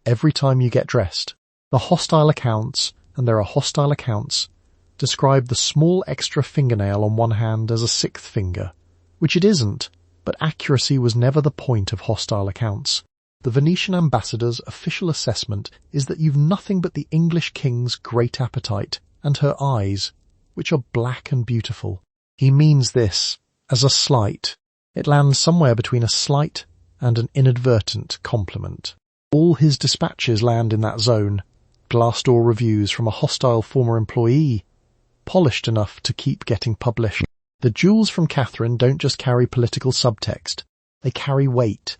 [SPEAKER 1] every time you get dressed. The hostile accounts, and there are hostile accounts, describe the small extra fingernail on one hand as a sixth finger, which it isn't, but accuracy was never the point of hostile accounts. The Venetian ambassador's official assessment is that you've nothing but the English king's great appetite and her eyes, which are black and beautiful. He means this as a slight. It lands somewhere between a slight and an inadvertent compliment. All his dispatches land in that zone. Glassdoor reviews from a hostile former employee, polished enough to keep getting published. The jewels from Catherine don't just carry political subtext, they carry weight.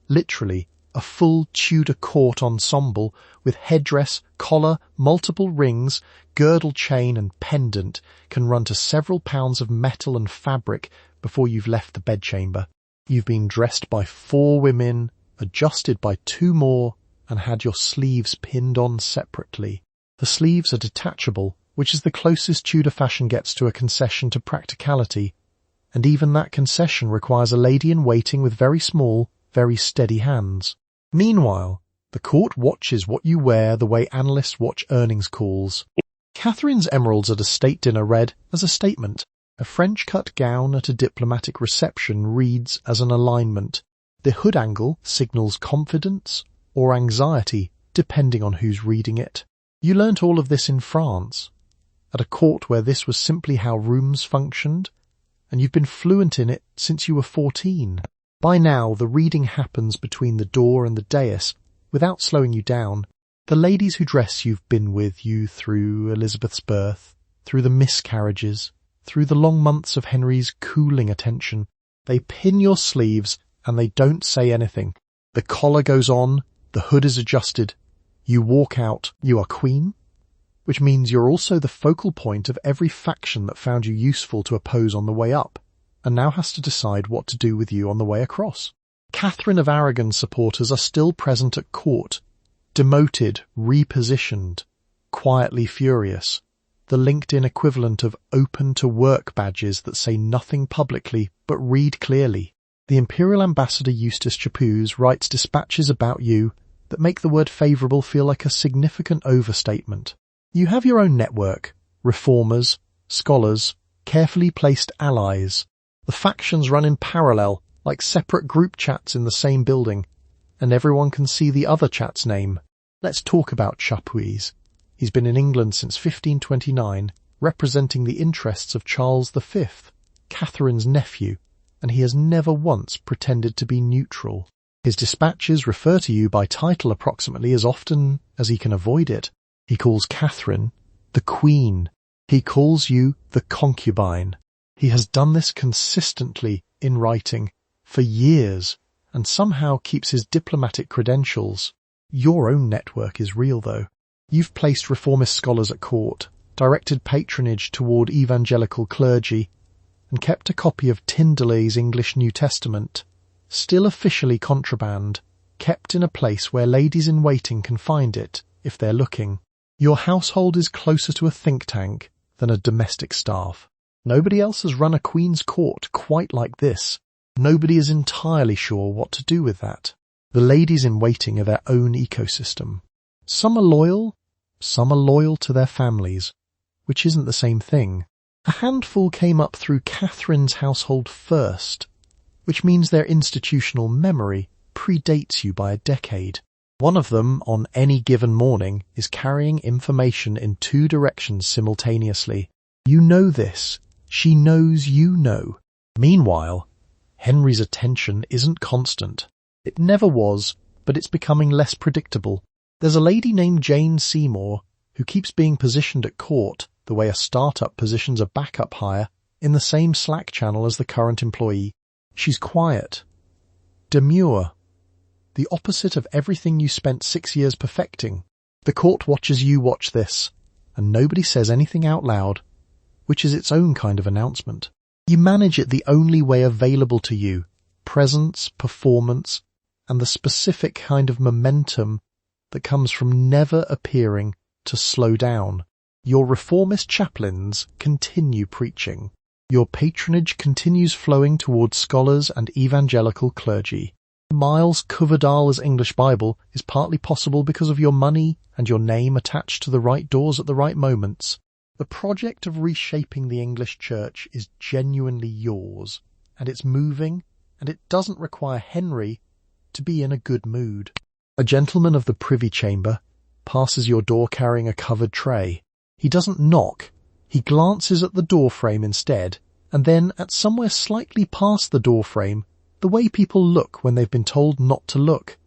[SPEAKER 1] Literally, a full Tudor court ensemble with headdress, collar, multiple rings, girdle chain and pendant can run to several pounds of metal and fabric before you've left the bedchamber. You've been dressed by 4 women, adjusted by 2 more, and had your sleeves pinned on separately. The sleeves are detachable, which is the closest Tudor fashion gets to a concession to practicality, and even that concession requires a lady-in-waiting with very small, very steady hands. Meanwhile, the court watches what you wear the way analysts watch earnings calls. Catherine's emeralds at a state dinner read as a statement. A French-cut gown at a diplomatic reception reads as an alignment. The hood angle signals confidence or anxiety, depending on who's reading it. You learnt all of this in France, at a court where this was simply how rooms functioned, and you've been fluent in it since you were 14. By now, the reading happens between the door and the dais, without slowing you down. The ladies who dress you've been with you through Elizabeth's birth, through the miscarriages, through the long months of Henry's cooling attention. They pin your sleeves and they don't say anything. The collar goes on, the hood is adjusted. You walk out, you are queen, which means you're also the focal point of every faction that found you useful to oppose on the way up, and now has to decide what to do with you on the way across. Catherine of Aragon's supporters are still present at court, demoted, repositioned, quietly furious, the LinkedIn equivalent of open to work badges that say nothing publicly but read clearly. The Imperial Ambassador Eustace Chapuz writes dispatches about you that make the word favourable feel like a significant overstatement. You have your own network, reformers, scholars, carefully placed allies. The factions run in parallel, like separate group chats in the same building, and everyone can see the other chat's name. Let's talk about Chapuz. He's been in England since 1529, representing the interests of Charles V, Catherine's nephew, and he has never once pretended to be neutral. His dispatches refer to you by title approximately as often as he can avoid it. He calls Catherine the Queen. He calls you the concubine. He has done this consistently in writing for years and somehow keeps his diplomatic credentials. Your own network is real, though. You've placed reformist scholars at court, directed patronage toward evangelical clergy, and kept a copy of Tyndale's English New Testament, still officially contraband, kept in a place where ladies-in-waiting can find it if they're looking. Your household is closer to a think tank than a domestic staff. Nobody else has run a Queen's Court quite like this. Nobody is entirely sure what to do with that. The ladies-in-waiting are their own ecosystem. Some are loyal to their families, which isn't the same thing. A handful came up through Catherine's household first, which means their institutional memory predates you by a decade. One of them, on any given morning, is carrying information in two directions simultaneously. You know this. She knows you know. Meanwhile, Henry's attention isn't constant. It never was, but it's becoming less predictable. There's a lady named Jane Seymour who keeps being positioned at court the way a startup positions a backup hire in the same Slack channel as the current employee. She's quiet, demure, the opposite of everything you spent 6 years perfecting. The court watches you watch this, and nobody says anything out loud, which is its own kind of announcement. You manage it the only way available to you, presence, performance, and the specific kind of momentum that comes from never appearing to slow down. Your reformist chaplains continue preaching. Your patronage continues flowing towards scholars and evangelical clergy. Miles Coverdale's English Bible is partly possible because of your money and your name attached to the right doors at the right moments. The project of reshaping the English Church is genuinely yours, and it's moving, and it doesn't require Henry to be in a good mood. A gentleman of the Privy Chamber passes your door carrying a covered tray. He doesn't knock. He glances at the doorframe instead, and then at somewhere slightly past the doorframe, the way people look when they've been told not to look.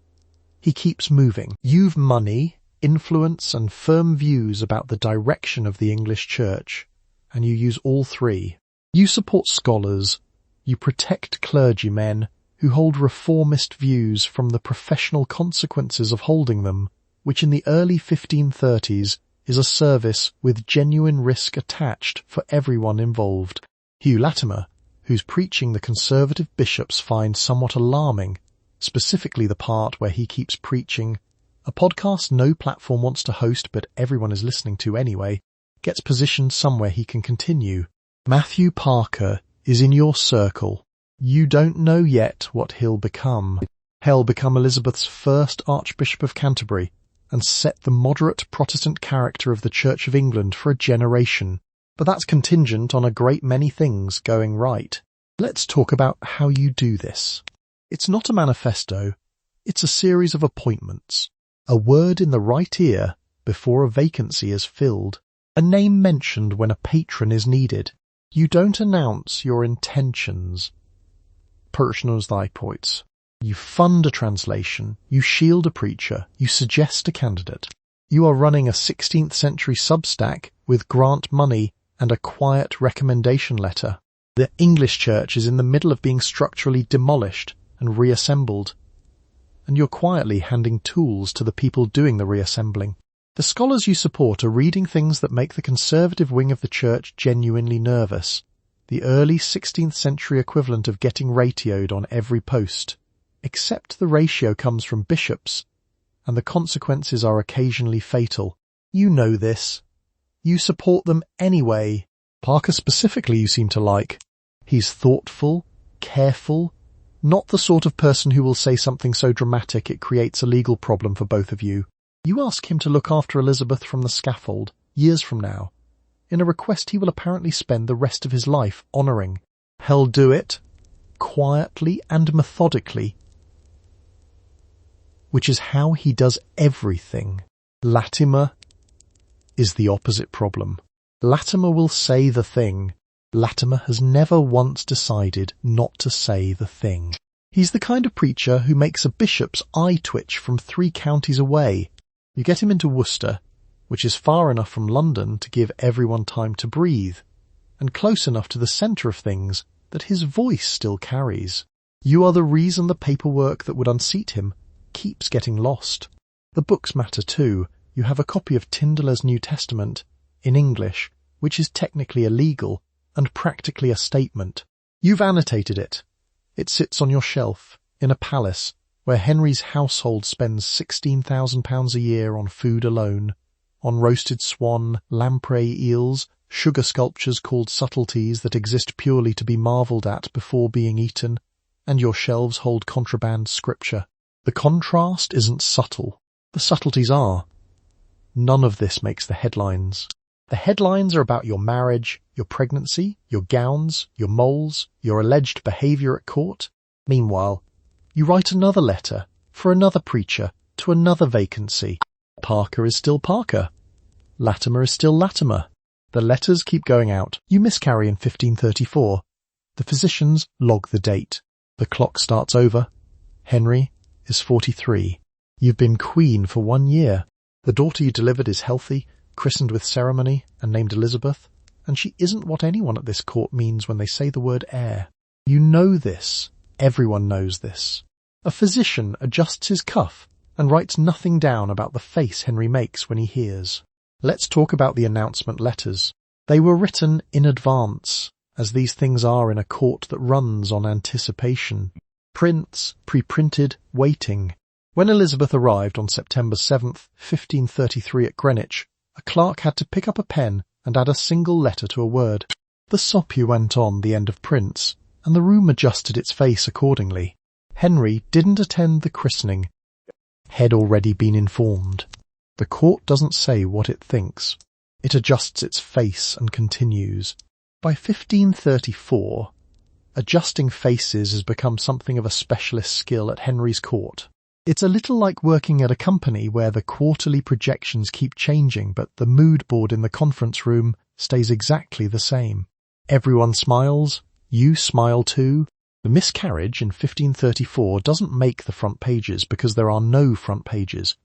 [SPEAKER 1] He keeps moving. You've money, influence, and firm views about the direction of the English Church, and you use all three. You support scholars. You protect clergymen who hold reformist views from the professional consequences of holding them, which in the early 1530s is a service with genuine risk attached for everyone involved. Hugh Latimer, whose preaching the conservative bishops find somewhat alarming, specifically the part where he keeps preaching, a podcast no platform wants to host but everyone is listening to anyway, gets positioned somewhere he can continue. Matthew Parker is in your circle. You don't know yet what he'll become. He'll become Elizabeth's first Archbishop of Canterbury and set the moderate Protestant character of the Church of England for a generation. But that's contingent on a great many things going right. Let's talk about how you do this. It's not a manifesto, it's a series of appointments. A word in the right ear before a vacancy is filled. A name mentioned when a patron is needed. You don't announce your intentions. Personals thy poits. You fund a translation, you shield a preacher, you suggest a candidate. You are running a 16th century Substack with grant money and a quiet recommendation letter. The English Church is in the middle of being structurally demolished and reassembled, and you're quietly handing tools to the people doing the reassembling. The scholars you support are reading things that make the conservative wing of the Church genuinely nervous, the early 16th century equivalent of getting ratioed on every post, except the ratio comes from bishops, and the consequences are occasionally fatal. You know this. You support them anyway. Parker specifically you seem to like. He's thoughtful, careful, not the sort of person who will say something so dramatic it creates a legal problem for both of you. You ask him to look after Elizabeth from the scaffold, years from now, in a request he will apparently spend the rest of his life honouring. He'll do it, quietly and methodically, which is how he does everything. Latimer is the opposite problem. Latimer will say the thing. Latimer has never once decided not to say the thing. He's the kind of preacher who makes a bishop's eye twitch from 3 counties away. You get him into Worcester, which is far enough from London to give everyone time to breathe, and close enough to the centre of things that his voice still carries. You are the reason the paperwork that would unseat him keeps getting lost. The books matter too. You have a copy of Tyndale's New Testament in English, which is technically illegal and practically a statement. You've annotated it. It sits on your shelf in a palace where Henry's household spends £16,000 a year on food alone, on roasted swan, lamprey eels, sugar sculptures called subtleties that exist purely to be marvelled at before being eaten, and your shelves hold contraband scripture. The contrast isn't subtle. The subtleties are. None of this makes the headlines. The headlines are about your marriage, your pregnancy, your gowns, your moles, your alleged behaviour at court. Meanwhile, you write another letter for another preacher to another vacancy. Parker is still Parker. Latimer is still Latimer. The letters keep going out. You miscarry in 1534. The physicians log the date. The clock starts over. Henry is 43. You've been queen for 1 year. The daughter you delivered is healthy, christened with ceremony and named Elizabeth, and she isn't what anyone at this court means when they say the word heir. You know this. Everyone knows this. A physician adjusts his cuff and writes nothing down about the face Henry makes when he hears. Let's talk about the announcement letters. They were written in advance, as these things are in a court that runs on anticipation. Prints, pre-printed, waiting. When Elizabeth arrived on September 7th, 1533 at Greenwich, a clerk had to pick up a pen and add a single letter to a word. The soppy went on the end of prints, and the room adjusted its face accordingly. Henry didn't attend the christening. Had already been informed. The court doesn't say what it thinks. It adjusts its face and continues. By 1534, adjusting faces has become something of a specialist skill at Henry's court. It's a little like working at a company where the quarterly projections keep changing, but the mood board in the conference room stays exactly the same. Everyone smiles. You smile too. The miscarriage in 1534 doesn't make the front pages because there are no front pages,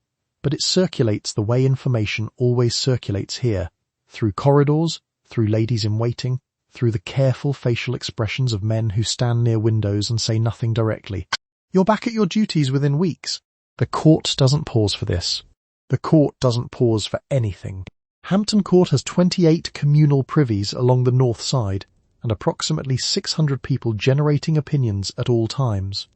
[SPEAKER 1] but it circulates the way information always circulates here, through corridors, through ladies in waiting, through the careful facial expressions of men who stand near windows and say nothing directly. You're back at your duties within weeks. The court doesn't pause for this. The court doesn't pause for anything. Hampton Court has 28 communal privies along the north side, and approximately 600 people generating opinions at all times.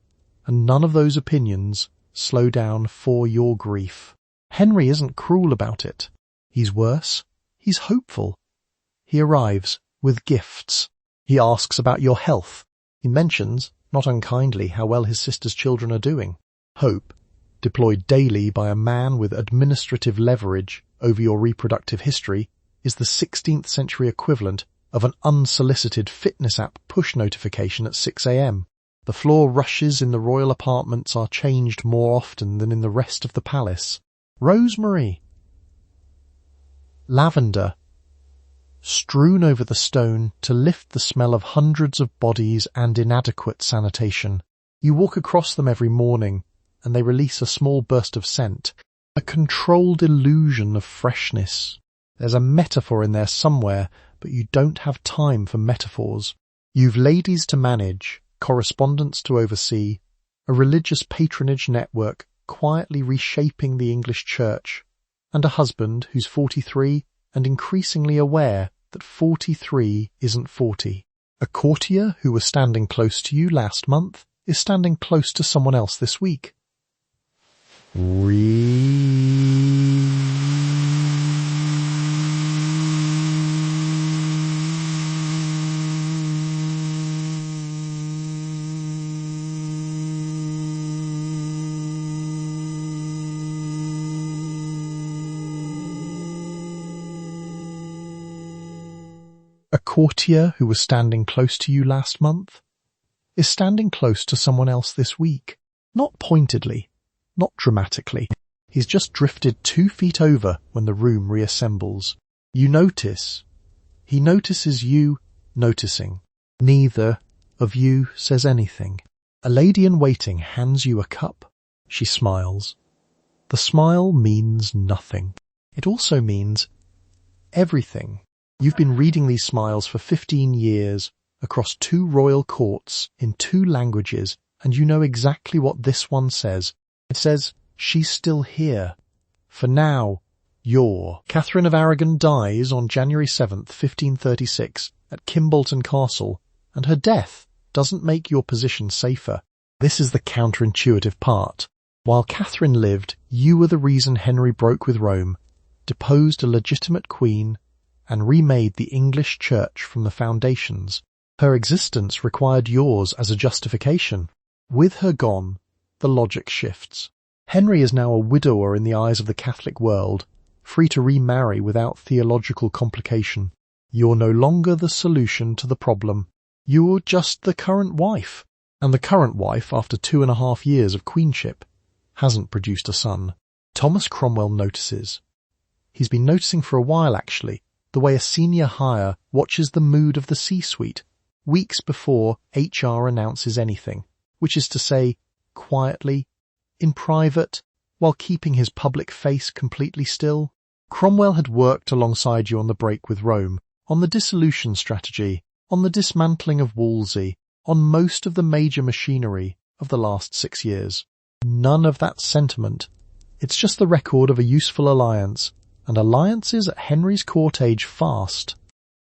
[SPEAKER 1] And none of those opinions slow down for your grief. Henry isn't cruel about it. He's worse. He's hopeful. He arrives with gifts. He asks about your health. He mentions, not unkindly, how well his sister's children are doing. Hope, deployed daily by a man with administrative leverage over your reproductive history, is the 16th century equivalent of an unsolicited fitness app push notification at 6 a.m. The floor rushes in the royal apartments are changed more often than in the rest of the palace. Rosemary, lavender, strewn over the stone to lift the smell of hundreds of bodies and inadequate sanitation. You walk across them every morning, and they release a small burst of scent, a controlled illusion of freshness. There's a metaphor in there somewhere, but you don't have time for metaphors. You've ladies to manage, correspondence to oversee, a religious patronage network quietly reshaping the English church, and a husband who's 43 and increasingly aware that 43 isn't 40. A courtier who was standing close to you last month is standing close to someone else this week. A courtier who was standing close to you last month is standing close to someone else this week. Not pointedly, not dramatically. He's just drifted 2 feet over when the room reassembles. You notice. He notices you noticing. Neither of you says anything. A lady in waiting hands you a cup. She smiles. The smile means nothing. It also means everything. You've been reading these smiles for 15 years, across 2 royal courts, in 2 languages, and you know exactly what this one says. It says, she's still here. For now, Catherine of Aragon dies on January 7th, 1536, at Kimbolton Castle, and her death doesn't make your position safer. This is the counterintuitive part. While Catherine lived, you were the reason Henry broke with Rome, deposed a legitimate queen, and remade the English Church from the foundations. Her existence required yours as a justification. With her gone, the logic shifts. Henry is now a widower in the eyes of the Catholic world, free to remarry without theological complication. You're no longer the solution to the problem. You're just the current wife. And the current wife, after 2.5 years of queenship, hasn't produced a son. Thomas Cromwell notices. He's been noticing for a while, actually, the way a senior hire watches the mood of the C-suite weeks before HR announces anything, which is to say, quietly, in private, while keeping his public face completely still. Cromwell had worked alongside you on the break with Rome, on the dissolution strategy, on the dismantling of Wolsey, on most of the major machinery of the last 6 years. None of that sentiment. It's just the record of a useful alliance, and alliances at Henry's court age fast.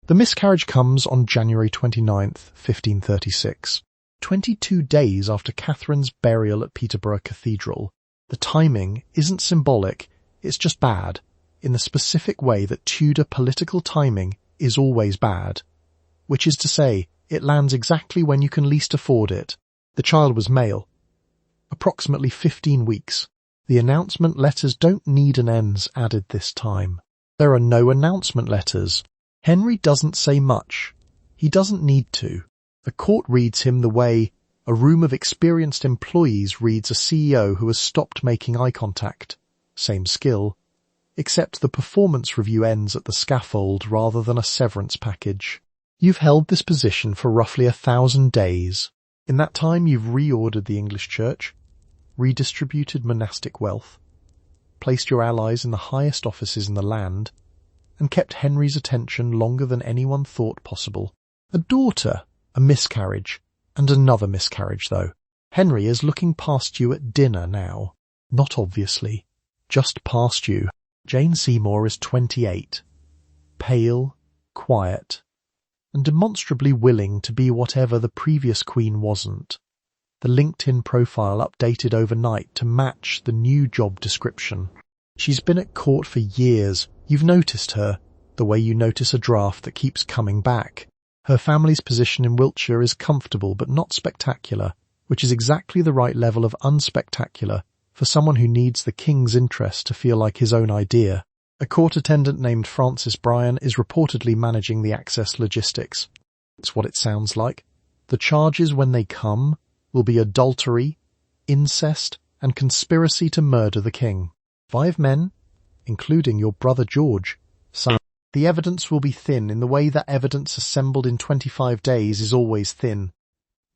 [SPEAKER 1] The miscarriage comes on January 29th, 1536, 22 days after Catherine's burial at Peterborough Cathedral. The timing isn't symbolic, it's just bad, in the specific way that Tudor political timing is always bad, which is to say, it lands exactly when you can least afford it. The child was male. Approximately 15 weeks. The announcement letters don't need an ens added this time. There are no announcement letters. Henry doesn't say much. He doesn't need to. The court reads him the way a room of experienced employees reads a CEO who has stopped making eye contact. Same skill, except the performance review ends at the scaffold rather than a severance package. You've held this position for roughly 1,000 days. In that time you've reordered the English Church, redistributed monastic wealth, placed your allies in the highest offices in the land, and kept Henry's attention longer than anyone thought possible. A daughter, a miscarriage, and another miscarriage, though. Henry is looking past you at dinner now. Not obviously, just past you. Jane Seymour is 28, pale, quiet, and demonstrably willing to be whatever the previous queen wasn't. The LinkedIn profile updated overnight to match the new job description. She's been at court for years. You've noticed her, the way you notice a draft that keeps coming back. Her family's position in Wiltshire is comfortable but not spectacular, which is exactly the right level of unspectacular for someone who needs the king's interest to feel like his own idea. A court attendant named Francis Bryan is reportedly managing the access logistics. It's what it sounds like. The charges when they come will be adultery, incest, and conspiracy to murder the king. 5 men, including your brother George, signed. The evidence will be thin in the way that evidence assembled in 25 days is always thin,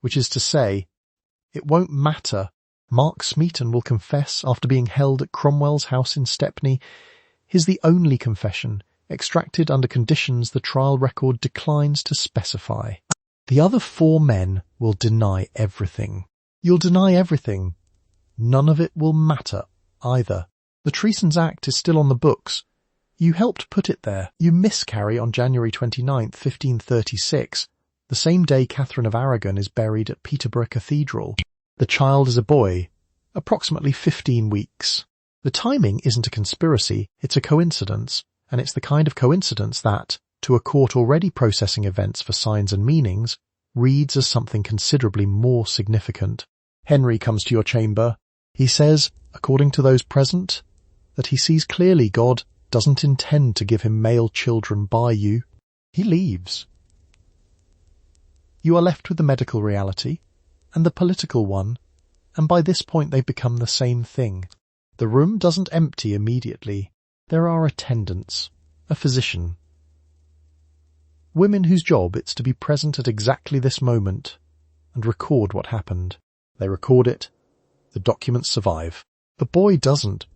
[SPEAKER 1] which is to say, it won't matter. Mark Smeaton will confess after being held at Cromwell's house in Stepney. His the only confession, extracted under conditions the trial record declines to specify. The other 4 men will deny everything. You'll deny everything. None of it will matter, either. The Treason's Act is still on the books. You helped put it there. You miscarry on January 29th, 1536, the same day Catherine of Aragon is buried at Peterborough Cathedral. The child is a boy, approximately 15 weeks. The timing isn't a conspiracy, it's a coincidence, and it's the kind of coincidence that, to a court already processing events for signs and meanings, reads as something considerably more significant. Henry comes to your chamber. He says, according to those present, that he sees clearly God doesn't intend to give him male children by you. He leaves. You are left with the medical reality and the political one, and by this point they've become the same thing. The room doesn't empty immediately. There are attendants, a physician, women whose job it's to be present at exactly this moment and record what happened. They record it. The documents survive. The boy doesn't.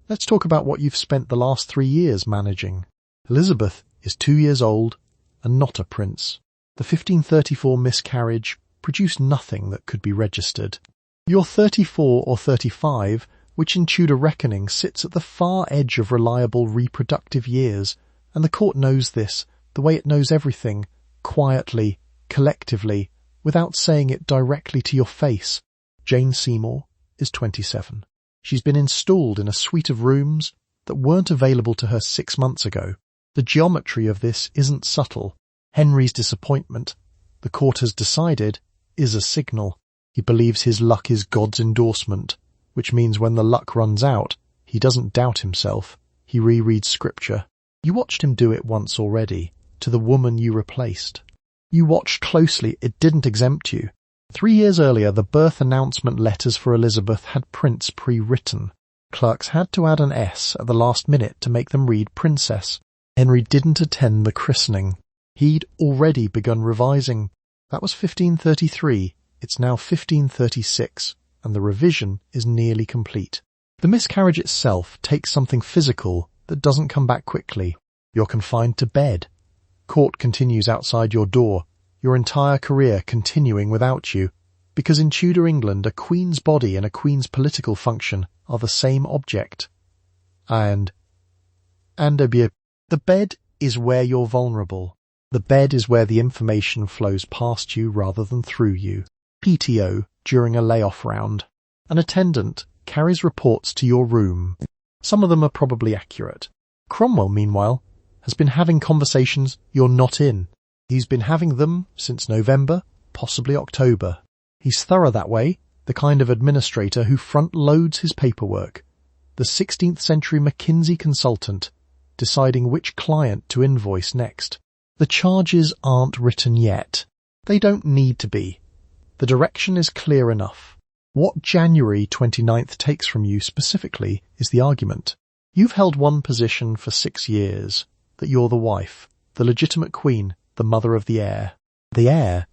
[SPEAKER 1] Let's talk about what you've spent the last 3 years managing. Elizabeth is 2 years old and not a prince. The 1534 miscarriage produced nothing that could be registered. You're 34 or 35 which in Tudor reckoning sits at the far edge of reliable reproductive years, and the court knows this, the way it knows everything, quietly, collectively, without saying it directly to your face. Jane Seymour is 27. She's been installed in a suite of rooms that weren't available to her 6 months ago. The geometry of this isn't subtle. Henry's disappointment, the court has decided, is a signal. He believes his luck is God's endorsement, which means when the luck runs out, he doesn't doubt himself. He rereads scripture. You watched him do it once already, to the woman you replaced. You watched closely, it didn't exempt you. 3 years earlier, the birth announcement letters for Elizabeth had prince pre-written. Clerks had to add an S at the last minute to make them read princess. Henry didn't attend the christening. He'd already begun revising. That was 1533. It's now 1536, and the revision is nearly complete. The miscarriage itself takes something physical that doesn't come back quickly. You're confined to bed. Court continues outside your door, your entire career continuing without you, because in Tudor England a queen's body and a queen's political function are the same object. The bed is where you're vulnerable. The bed is where the information flows past you rather than through you. PTO during a layoff round. An attendant carries reports to your room. Some of them are probably accurate. Cromwell, meanwhile, has been having conversations you're not in. He's been having them since November, possibly October. He's thorough that way, the kind of administrator who front-loads his paperwork. The 16th century McKinsey consultant, deciding which client to invoice next. The charges aren't written yet. They don't need to be. The direction is clear enough. What January 29th takes from you specifically is the argument. You've held one position for 6 years, that you're the wife, the legitimate queen, the mother of the heir. The heir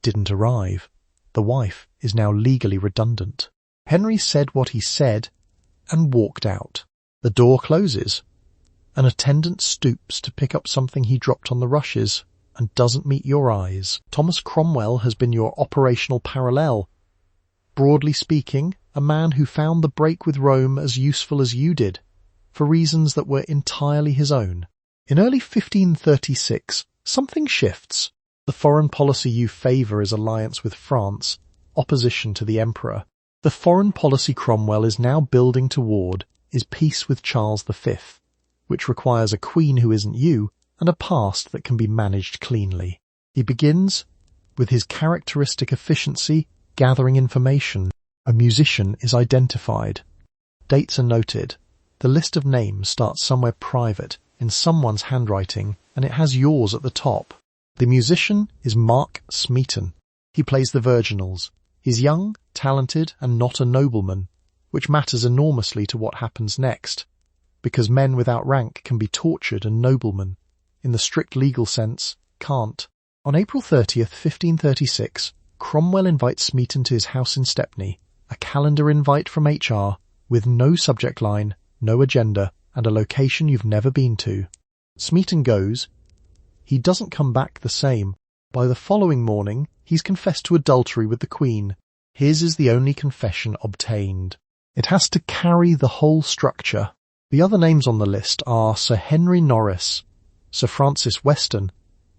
[SPEAKER 1] didn't arrive. The wife is now legally redundant. Henry said what he said and walked out. The door closes. An attendant stoops to pick up something he dropped on the rushes and doesn't meet your eyes. Thomas Cromwell has been your operational parallel. Broadly speaking, a man who found the break with Rome as useful as you did, for reasons that were entirely his own. In early 1536, something shifts. The foreign policy you favour is alliance with France, opposition to the Emperor. The foreign policy Cromwell is now building toward is peace with Charles V, which requires a queen who isn't you and a past that can be managed cleanly. He begins, with his characteristic efficiency, gathering information. A musician is identified. Dates are noted. The list of names starts somewhere private, in someone's handwriting, and it has yours at the top. The musician is Mark Smeaton. He plays the virginals. He's young, talented, and not a nobleman, which matters enormously to what happens next, because men without rank can be tortured and noblemen, in the strict legal sense, can't. On April 30th, 1536, Cromwell invites Smeaton to his house in Stepney, a calendar invite from HR, with no subject line, no agenda, and a location you've never been to. Smeaton goes. He doesn't come back the same. By the following morning, he's confessed to adultery with the Queen. His is the only confession obtained. It has to carry the whole structure. The other names on the list are Sir Henry Norris, Sir Francis Weston,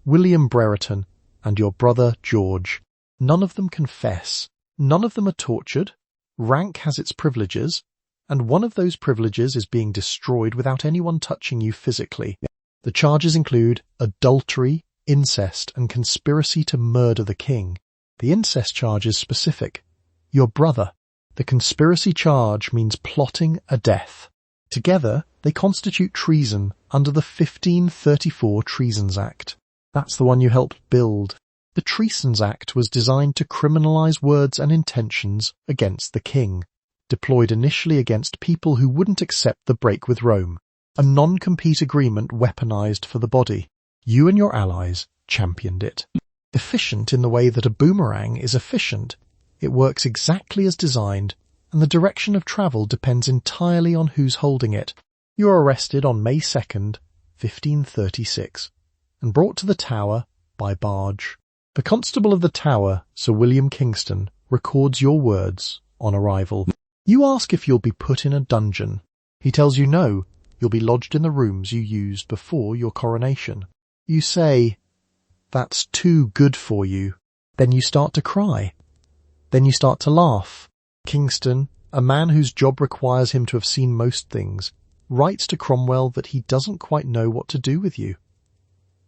[SPEAKER 1] William Brereton, and your brother George. None of them confess. None of them are tortured. Rank has its privileges, and one of those privileges is being destroyed without anyone touching you physically. The charges include adultery, incest, and conspiracy to murder the king. The incest charge is specific. Your brother. The conspiracy charge means plotting a death. Together, they constitute treason under the 1534 Treasons Act. That's the one you helped build. The Treasons Act was designed to criminalise words and intentions against the king, deployed initially against people who wouldn't accept the break with Rome. A non-compete agreement weaponized for the body. You and your allies championed it. Efficient in the way that a boomerang is efficient, it works exactly as designed, and the direction of travel depends entirely on who's holding it. You are arrested on May 2nd, 1536, and brought to the Tower by barge. The Constable of the Tower, Sir William Kingston, records your words on arrival. You ask if you'll be put in a dungeon. He tells you no, you'll be lodged in the rooms you used before your coronation. You say, "That's too good for you." Then you start to cry. Then you start to laugh. Kingston, a man whose job requires him to have seen most things, writes to Cromwell that he doesn't quite know what to do with you.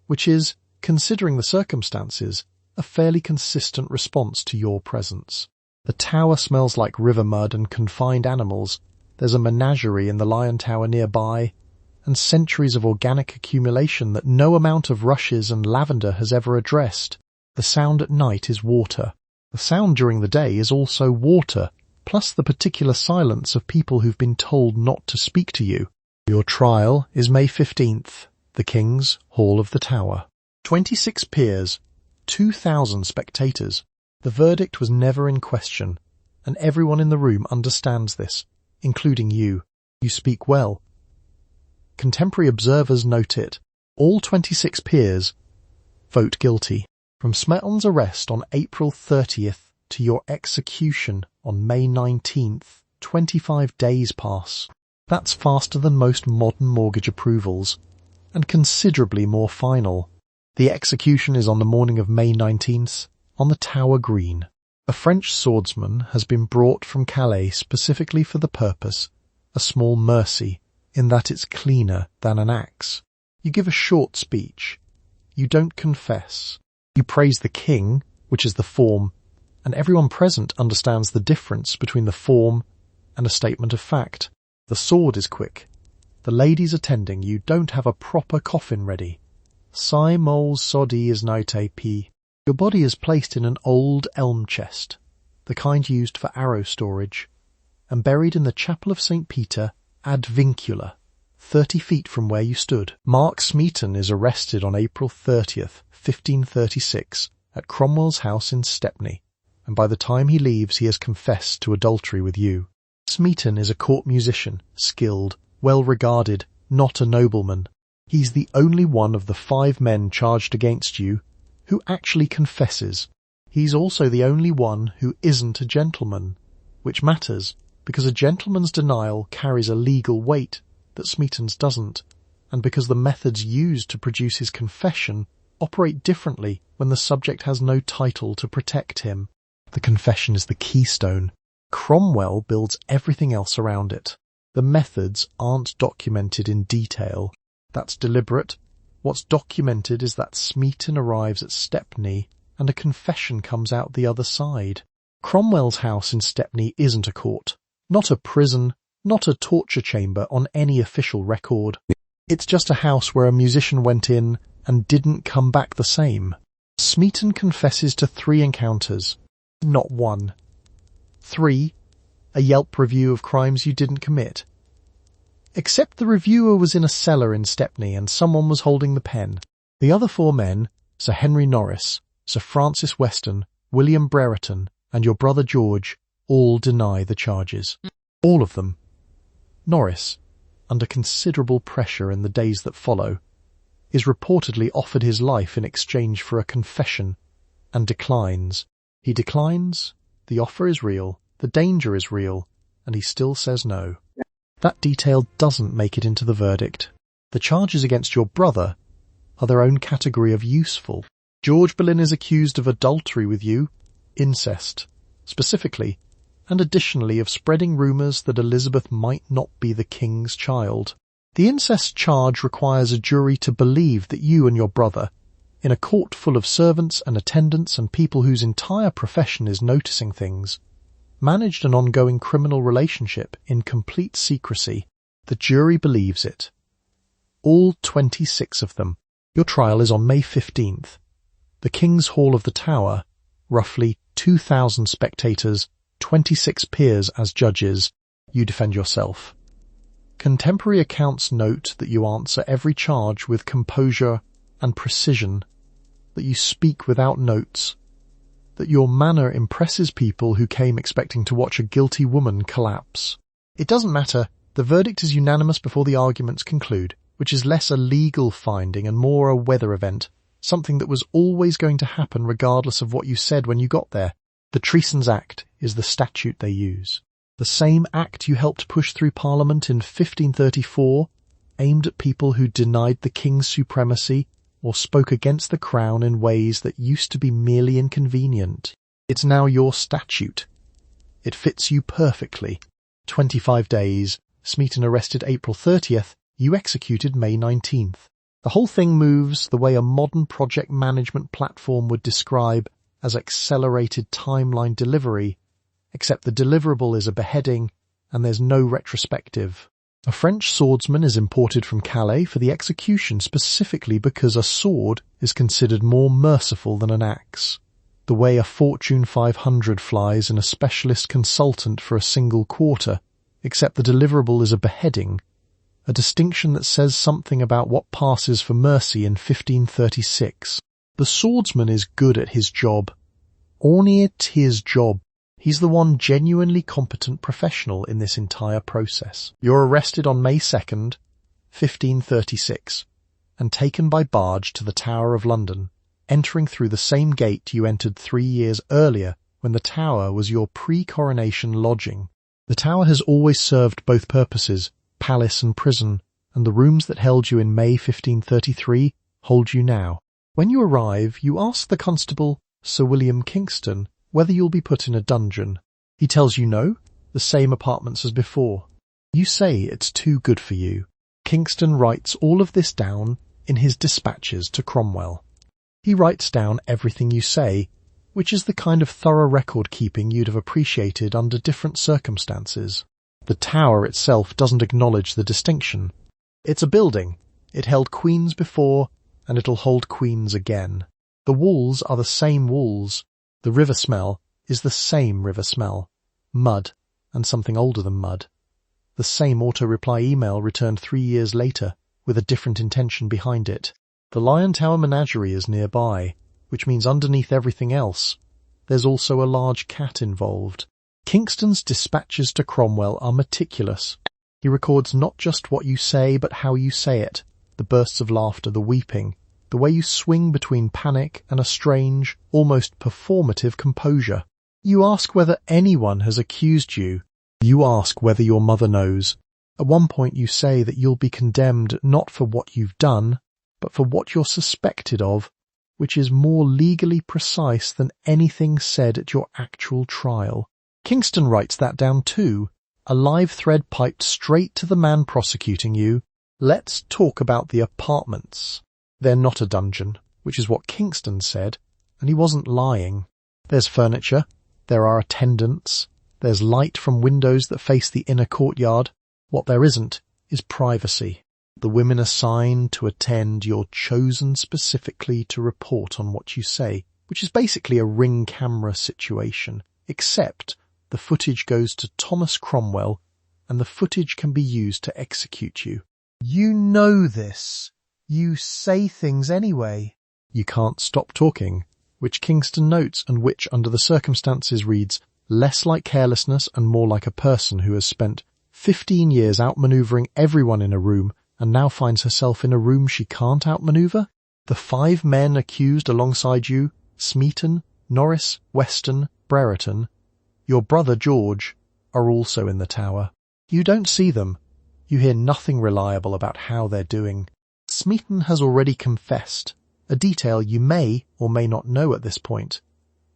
[SPEAKER 1] Which is, considering the circumstances, a fairly consistent response to your presence. The tower smells like river mud and confined animals. There's a menagerie in the Lion Tower nearby, and centuries of organic accumulation that no amount of rushes and lavender has ever addressed. The sound at night is water. The sound during the day is also water, plus the particular silence of people who've been told not to speak to you. Your trial is May 15th, the King's Hall of the Tower. 26 peers, 2,000 spectators. The verdict was never in question, and everyone in the room understands this, including you. You speak well. Contemporary observers note it. All 26 peers vote guilty. From Smeton's arrest on April 30th to your execution on May 19th, 25 days pass. That's faster than most modern mortgage approvals, and considerably more final. The execution is on the morning of May 19th, on the Tower Green. A French swordsman has been brought from Calais specifically for the purpose, a small mercy, in that it's cleaner than an axe. You give a short speech. You don't confess. You praise the king, which is the form, and everyone present understands the difference between the form and a statement of fact. The sword is quick. The ladies attending you don't have a proper coffin ready. Si mols sodi is naite p. Your body is placed in an old elm chest, the kind used for arrow storage, and buried in the chapel of St. Peter ad vincula, 30 feet from where you stood. Mark Smeton is arrested on April 30th, 1536, at Cromwell's house in Stepney, and by the time he leaves he has confessed to adultery with you. Smeton is a court musician, skilled, well-regarded, not a nobleman. He's the only one of the 5 men charged against you who actually confesses. He's also the only one who isn't a gentleman, which matters, because a gentleman's denial carries a legal weight that Smeton's doesn't, and because the methods used to produce his confession operate differently when the subject has no title to protect him. The confession is the keystone. Cromwell builds everything else around it. The methods aren't documented in detail. That's deliberate. What's documented is that Smeton arrives at Stepney and a confession comes out the other side. Cromwell's house in Stepney isn't a court, not a prison, not a torture chamber on any official record. It's just a house where a musician went in and didn't come back the same. Smeton confesses to 3 encounters, not 1. 3, a Yelp review of crimes you didn't commit. Except the reviewer was in a cellar in Stepney and someone was holding the pen. The other 4 men, Sir Henry Norris, Sir Francis Weston, William Brereton, and your brother George, all deny the charges. All of them. Norris, under considerable pressure in the days that follow, is reportedly offered his life in exchange for a confession, and declines. He declines, the offer is real, the danger is real, and he still says no. That detail doesn't make it into the verdict. The charges against your brother are their own category of useful. George Boleyn is accused of adultery with you, incest, specifically, and additionally of spreading rumours that Elizabeth might not be the king's child. The incest charge requires a jury to believe that you and your brother, in a court full of servants and attendants and people whose entire profession is noticing things, managed an ongoing criminal relationship in complete secrecy. The jury believes it. All 26 of them. Your trial is on May 15th. The King's Hall of the Tower, roughly 2,000 spectators, 26 peers as judges. You defend yourself. Contemporary accounts note that you answer every charge with composure and precision, that you speak without notes, that your manner impresses people who came expecting to watch a guilty woman collapse. It doesn't matter, the verdict is unanimous before the arguments conclude, which is less a legal finding and more a weather event, something that was always going to happen regardless of what you said when you got there. The Treason's Act is the statute they use. The same act you helped push through Parliament in 1534, aimed at people who denied the king's supremacy or spoke against the crown in ways that used to be merely inconvenient. It's now your statute. It fits you perfectly. 25 days. Smeaton arrested April 30th. You executed May 19th. The whole thing moves the way a modern project management platform would describe as accelerated timeline delivery, except the deliverable is a beheading and there's no retrospective. A French swordsman is imported from Calais for the execution specifically because a sword is considered more merciful than an axe. The way a Fortune 500 flies in a specialist consultant for a single quarter, except the deliverable is a beheading, a distinction that says something about what passes for mercy in 1536. The swordsman is good at his job. Only it's his job. He's the one genuinely competent professional in this entire process. You're arrested on May 2nd, 1536, and taken by barge to the Tower of London, entering through the same gate you entered 3 years earlier when the Tower was your pre-coronation lodging. The Tower has always served both purposes, palace and prison, and the rooms that held you in May 1533 hold you now. When you arrive, you ask the constable, Sir William Kingston, whether you'll be put in a dungeon. He tells you no, the same apartments as before. You say it's too good for you. Kingston writes all of this down in his dispatches to Cromwell. He writes down everything you say, which is the kind of thorough record-keeping you'd have appreciated under different circumstances. The Tower itself doesn't acknowledge the distinction. It's a building. It held queens before, and it'll hold queens again. The walls are the same walls. The river smell is the same river smell. Mud, and something older than mud. The same auto-reply email returned 3 years later, with a different intention behind it. The Lion Tower menagerie is nearby, which means underneath everything else, there's also a large cat involved. Kingston's dispatches to Cromwell are meticulous. He records not just what you say, but how you say it, the bursts of laughter, the weeping, the way you swing between panic and a strange, almost performative composure. You ask whether anyone has accused you. You ask whether your mother knows. At one point you say that you'll be condemned not for what you've done, but for what you're suspected of, which is more legally precise than anything said at your actual trial. Kingston writes that down too, a live thread piped straight to the man prosecuting you. Let's talk about the apartments. They're not a dungeon, which is what Kingston said, and he wasn't lying. There's furniture, there are attendants, there's light from windows that face the inner courtyard. What there isn't is privacy. The women assigned to attend, you're chosen specifically to report on what you say, which is basically a ring camera situation, except the footage goes to Thomas Cromwell, and the footage can be used to execute you. You know this. You say things anyway. You can't stop talking, which Kingston notes and which, under the circumstances, reads less like carelessness and more like a person who has spent 15 years outmanoeuvring everyone in a room and now finds herself in a room she can't outmaneuver. The 5 men accused alongside you, Smeaton, Norris, Weston, Brereton, your brother George, are also in the Tower. You don't see them. You hear nothing reliable about how they're doing. Smeaton has already confessed, a detail you may or may not know at this point,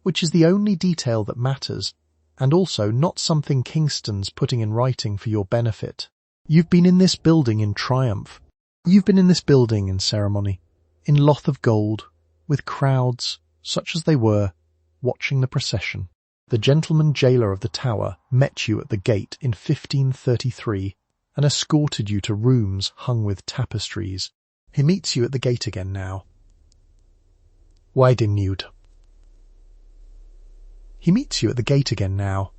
[SPEAKER 1] which is the only detail that matters, and also not something Kingston's putting in writing for your benefit. You've been in this building in triumph. You've been in this building in ceremony, in loth of gold, with crowds, such as they were, watching the procession. The gentleman jailer of the Tower met you at the gate in 1533 and escorted you to rooms hung with tapestries. He meets you at the gate again now. Why didn't you? He meets you at the gate again now.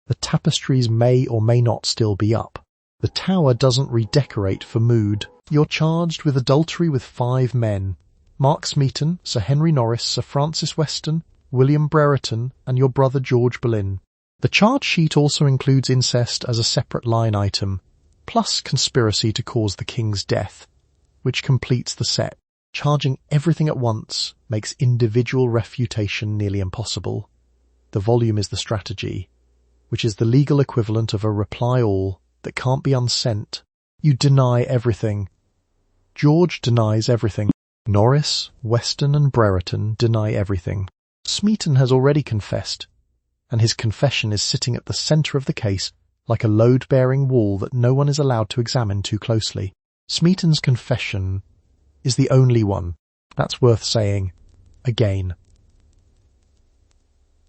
[SPEAKER 1] The tapestries may or may not still be up. The Tower doesn't redecorate for mood. You're charged with adultery with 5 men. Mark Smeaton, Sir Henry Norris, Sir Francis Weston, William Brereton, and your brother George Boleyn. The charge sheet also includes incest as a separate line item, plus conspiracy to cause the king's death, which completes the set. Charging everything at once makes individual refutation nearly impossible. The volume is the strategy. which is the legal equivalent of a reply all that can't be unsent. You deny everything. George denies everything. Norris, Weston and Brereton deny everything. Smeaton has already confessed, and his confession is sitting at the centre of the case like a load-bearing wall that no one is allowed to examine too closely. Smeaton's confession is the only one. That's worth saying again.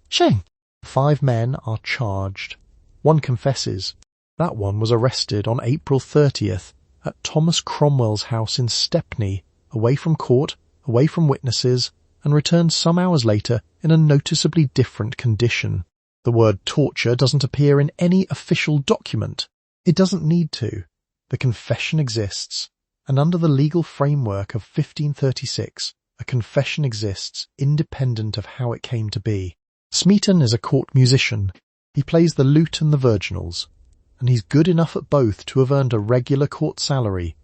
[SPEAKER 1] Shame. 5 men are charged. One confesses. That one was arrested on April 30th at Thomas Cromwell's house in Stepney, away from court, away from witnesses, and returned some hours later in a noticeably different condition. The word torture doesn't appear in any official document. It doesn't need to. The confession exists, and under the legal framework of 1536, a confession exists independent of how it came to be. Smeaton is a court musician. He plays the lute and the virginals, and he's good enough at both to have earned a regular court salary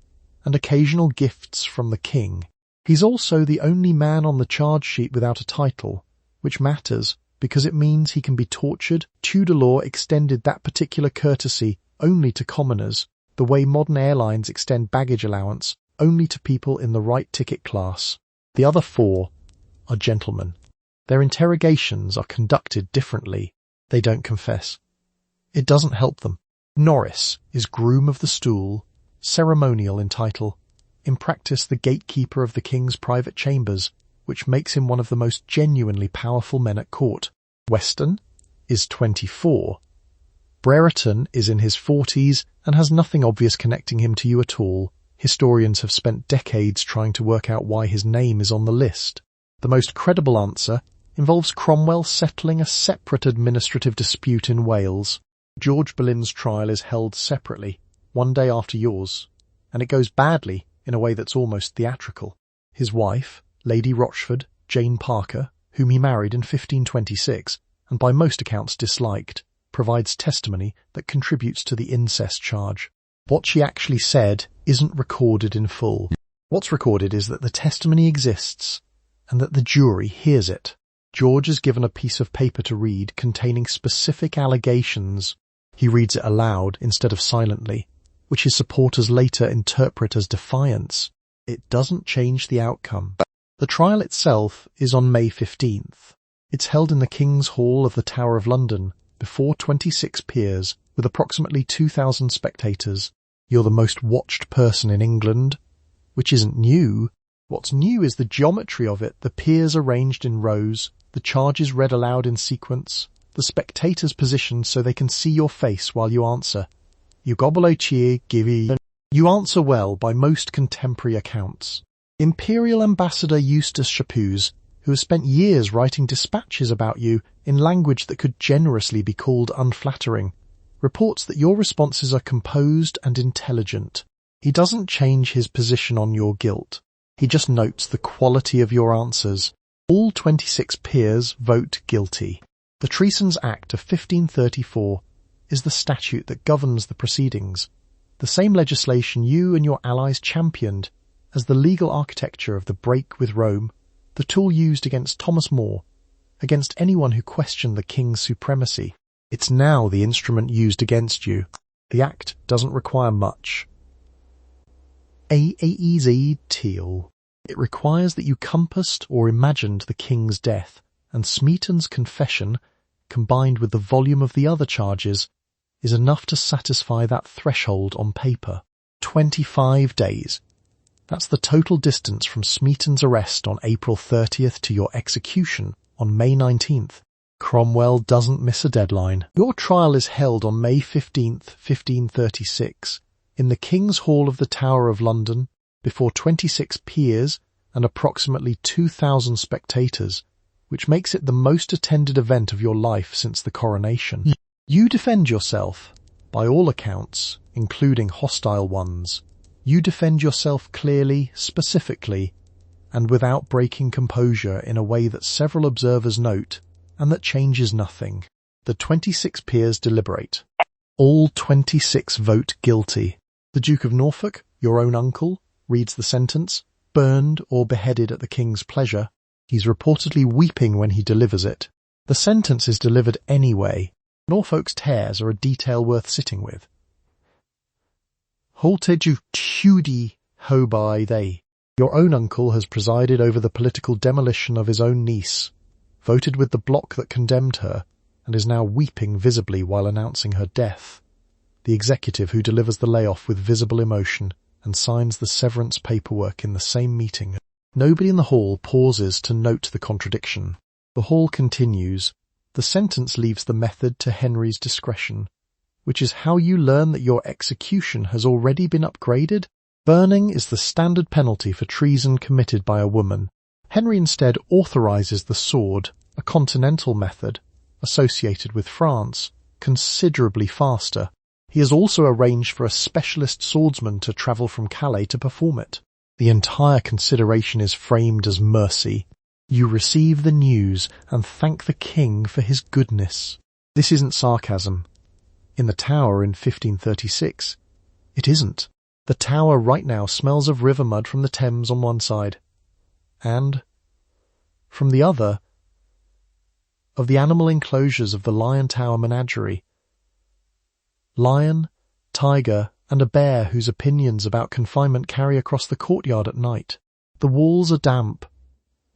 [SPEAKER 1] and occasional gifts from the king. He's also the only man on the charge sheet without a title, which matters because it means he can be tortured. Tudor law extended that particular courtesy only to commoners, the way modern airlines extend baggage allowance only to people in the right ticket class. The other 4 are gentlemen. Their interrogations are conducted differently. They don't confess. It doesn't help them. Norris is groom of the stool, ceremonial in title, in practice the gatekeeper of the king's private chambers, which makes him one of the most genuinely powerful men at court. Weston is 24. Brereton is in his 40s and has nothing obvious connecting him to you at all. Historians have spent decades trying to work out why his name is on the list. The most credible answer involves Cromwell settling a separate administrative dispute in Wales. George Boleyn's trial is held separately, one day after yours, and it goes badly in a way that's almost theatrical. His wife, Lady Rochford, Jane Parker, whom he married in 1526, and by most accounts disliked, provides testimony that contributes to the incest charge. What she actually said isn't recorded in full. What's recorded is that the testimony exists, and that the jury hears it. George is given a piece of paper to read containing specific allegations. He reads it aloud instead of silently, which his supporters later interpret as defiance. It doesn't change the outcome. The trial itself is on May 15th. It's held in the King's Hall of the Tower of London, before 26 peers, with approximately 2,000 spectators. You're the most watched person in England, which isn't new. What's new is the geometry of it, the peers arranged in rows, the charges read aloud in sequence, the spectators positioned so they can see your face while you answer. You gobble o cheer, givey. You answer well by most contemporary accounts. Imperial Ambassador Eustace Chapuis, who has spent years writing dispatches about you in language that could generously be called unflattering, reports that your responses are composed and intelligent. He doesn't change his position on your guilt. He just notes the quality of your answers. All 26 peers vote guilty. The Treasons Act of 1534 is the statute that governs the proceedings, the same legislation you and your allies championed as the legal architecture of the break with Rome, the tool used against Thomas More, against anyone who questioned the king's supremacy. It's now the instrument used against you. The act doesn't require much. Aez Teal. It requires that you compassed or imagined the king's death, and Smeaton's confession, combined with the volume of the other charges, is enough to satisfy that threshold on paper. 25 days. That's the total distance from Smeaton's arrest on April 30th to your execution on May 19th. Cromwell doesn't miss a deadline. Your trial is held on May 15th, 1536, in the King's Hall of the Tower of London, before 26 peers and approximately 2,000 spectators, which makes it the most attended event of your life since the coronation. You defend yourself, by all accounts, including hostile ones. You defend yourself clearly, specifically, and without breaking composure in a way that several observers note, and that changes nothing. The 26 peers deliberate. All 26 vote guilty. The Duke of Norfolk, your own uncle, reads the sentence, burned or beheaded at the king's pleasure. He's reportedly weeping when he delivers it. The sentence is delivered anyway, Norfolk's tears are a detail worth sitting with. Halte du tudi ho by they. Your own uncle has presided over the political demolition of his own niece, voted with the bloc that condemned her, and is now weeping visibly while announcing her death. The executive who delivers the layoff with visible emotion and signs the severance paperwork in the same meeting. Nobody in the hall pauses to note the contradiction. The hall continues. The sentence leaves the method to Henry's discretion, which is how you learn that your execution has already been upgraded. Burning is the standard penalty for treason committed by a woman. Henry instead authorizes the sword, a continental method, associated with France, considerably faster. He has also arranged for a specialist swordsman to travel from Calais to perform it. The entire consideration is framed as mercy. You receive the news and thank the king for his goodness. This isn't sarcasm. In the Tower in 1536, it isn't. The Tower right now smells of river mud from the Thames on one side, and, from the other, of the animal enclosures of the Lion Tower menagerie. Lion, tiger, and a bear whose opinions about confinement carry across the courtyard at night. The walls are damp.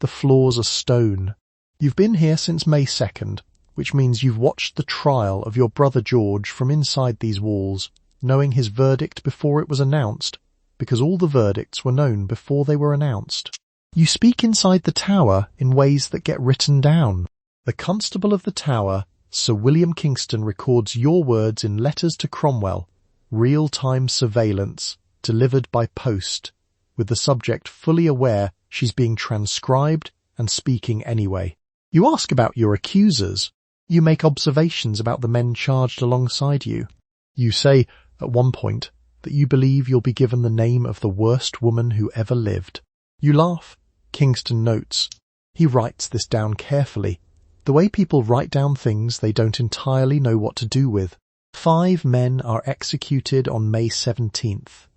[SPEAKER 1] The floors are stone. You've been here since May 2nd, which means you've watched the trial of your brother George from inside these walls, knowing his verdict before it was announced, because all the verdicts were known before they were announced. You speak inside the Tower in ways that get written down. The Constable of the Tower, Sir William Kingston, records your words in letters to Cromwell, real-time surveillance, delivered by post, with the subject fully aware she's being transcribed and speaking anyway. You ask about your accusers. You make observations about the men charged alongside you. You say, at one point, that you believe you'll be given the name of the worst woman who ever lived. You laugh. Kingston notes. He writes this down carefully, the way people write down things they don't entirely know what to do with. 5 men are executed on May 17th,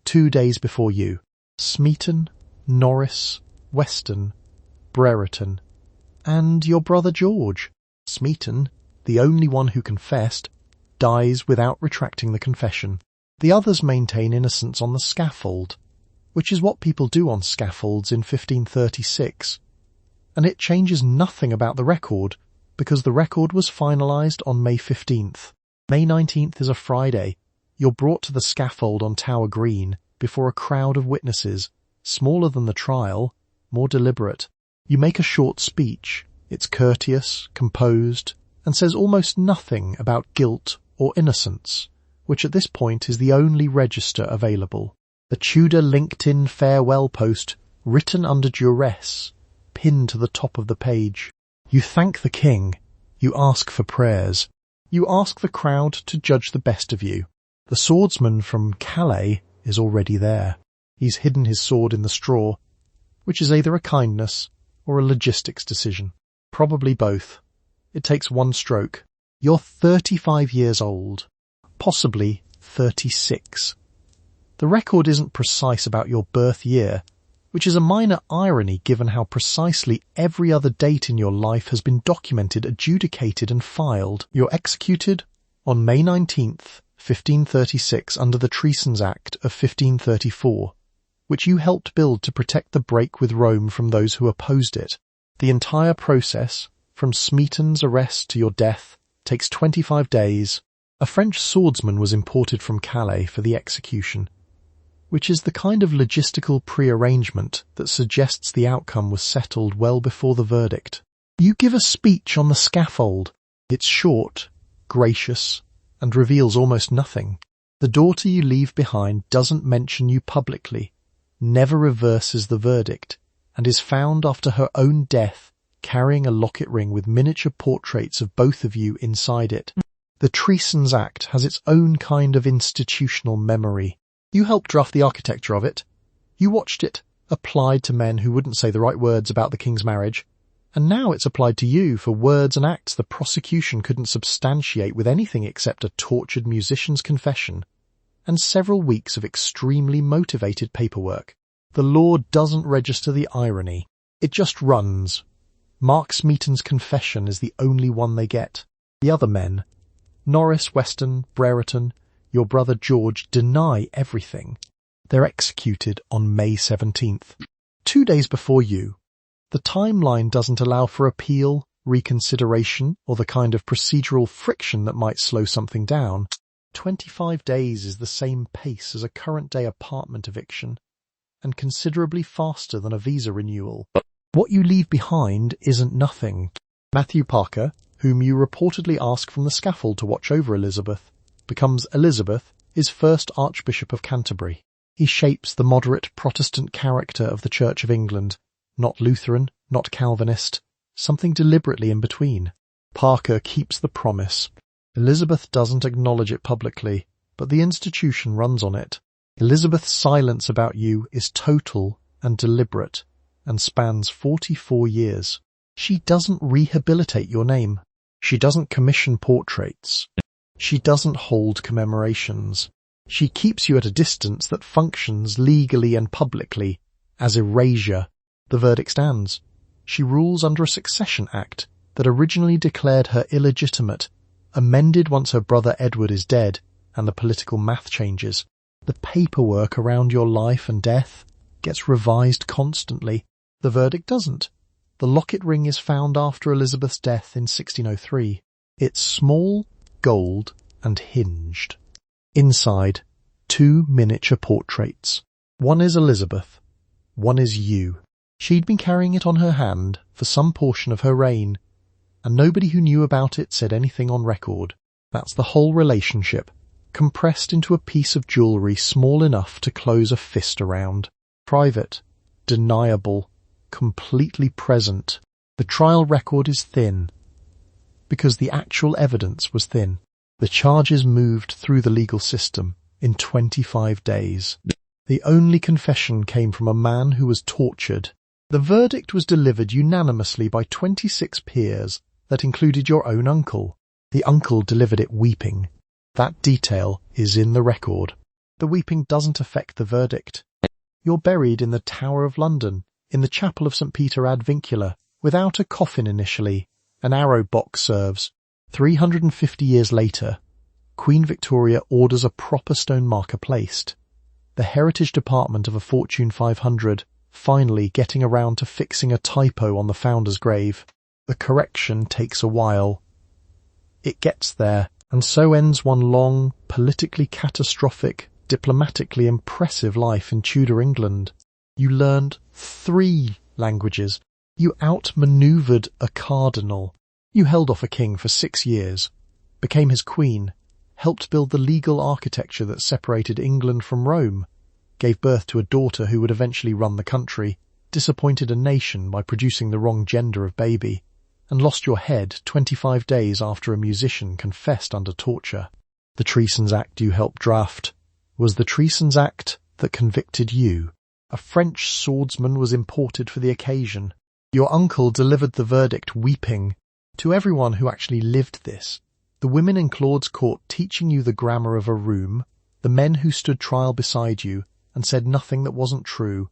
[SPEAKER 1] 2 days before you. Smeaton, Norris, Weston, Brereton, and your brother George. Smeaton, the only one who confessed, dies without retracting the confession. The others maintain innocence on the scaffold, which is what people do on scaffolds in 1536, and it changes nothing about the record, because the record was finalised on May 15th. May 19th is a Friday. You're brought to the scaffold on Tower Green before a crowd of witnesses, smaller than the trial, more deliberate. You make a short speech. It's courteous, composed, and says almost nothing about guilt or innocence, which at this point is the only register available. The Tudor LinkedIn farewell post, written under duress, pinned to the top of the page. You thank the king. You ask for prayers. You ask the crowd to judge the best of you. The swordsman from Calais is already there. He's hidden his sword in the straw, which is either a kindness or a logistics decision. Probably both. It takes one stroke. You're 35 years old, possibly 36. The record isn't precise about your birth year, which is a minor irony given how precisely every other date in your life has been documented, adjudicated and filed. You're executed on May 19th, 1536 under the Treasons Act of 1534, which you helped build to protect the break with Rome from those who opposed it. The entire process, from Smeaton's arrest to your death, takes 25 days. A French swordsman was imported from Calais for the execution, which is the kind of logistical pre-arrangement that suggests the outcome was settled well before the verdict. You give a speech on the scaffold. It's short, gracious, and reveals almost nothing. The daughter you leave behind doesn't mention you publicly, never reverses the verdict, and is found after her own death carrying a locket ring with miniature portraits of both of you inside it. The Treasons Act has its own kind of institutional memory. You helped draft the architecture of it. You watched it applied to men who wouldn't say the right words about the king's marriage, and now it's applied to you for words and acts the prosecution couldn't substantiate with anything except a tortured musician's confession and several weeks of extremely motivated paperwork. The law doesn't register the irony. It just runs. Mark Smeaton's confession is the only one they get. The other men, Norris, Weston, Brereton, your brother George, deny everything. They're executed on May 17th, 2 days before you. The timeline doesn't allow for appeal, reconsideration, or the kind of procedural friction that might slow something down. 25 days is the same pace as a current-day apartment eviction, and considerably faster than a visa renewal. What you leave behind isn't nothing. Matthew Parker, whom you reportedly ask from the scaffold to watch over Elizabeth, becomes Elizabeth, his first Archbishop of Canterbury. He shapes the moderate Protestant character of the Church of England, not Lutheran, not Calvinist, something deliberately in between. Parker keeps the promise. Elizabeth doesn't acknowledge it publicly, but the institution runs on it. Elizabeth's silence about you is total and deliberate, and spans 44 years. She doesn't rehabilitate your name. She doesn't commission portraits. She doesn't hold commemorations. She keeps you at a distance that functions legally and publicly as erasure. The verdict stands. She rules under a succession act that originally declared her illegitimate, amended once her brother Edward is dead and the political math changes. The paperwork around your life and death gets revised constantly. The verdict doesn't. The locket ring is found after Elizabeth's death in 1603. It's small, gold, and hinged. Inside, 2 miniature portraits. One is Elizabeth, one is you. She'd been carrying it on her hand for some portion of her reign, and nobody who knew about it said anything on record. That's the whole relationship, compressed into a piece of jewellery small enough to close a fist around. Private, deniable, completely present. The trial record is thin, because the actual evidence was thin. The charges moved through the legal system in 25 days. The only confession came from a man who was tortured. The verdict was delivered unanimously by 26 peers that included your own uncle. The uncle delivered it weeping. That detail is in the record. The weeping doesn't affect the verdict. You're buried in the Tower of London, in the chapel of St. Peter ad Vincula, without a coffin initially. An arrow box serves. 350 years later, Queen Victoria orders a proper stone marker placed. The Heritage Department of a Fortune 500 finally getting around to fixing a typo on the founder's grave. The correction takes a while. It gets there, and so ends one long, politically catastrophic, diplomatically impressive life in Tudor England. You learned 3 languages. You outmaneuvered a cardinal. You held off a king for 6 years, became his queen, helped build the legal architecture that separated England from Rome, gave birth to a daughter who would eventually run the country, disappointed a nation by producing the wrong gender of baby, and lost your head 25 days after a musician confessed under torture. The Treasons Act you helped draft was the Treasons Act that convicted you. A French swordsman was imported for the occasion. Your uncle delivered the verdict weeping. To everyone who actually lived this, the women in Claude's court teaching you the grammar of a room, the men who stood trial beside you and said nothing that wasn't true,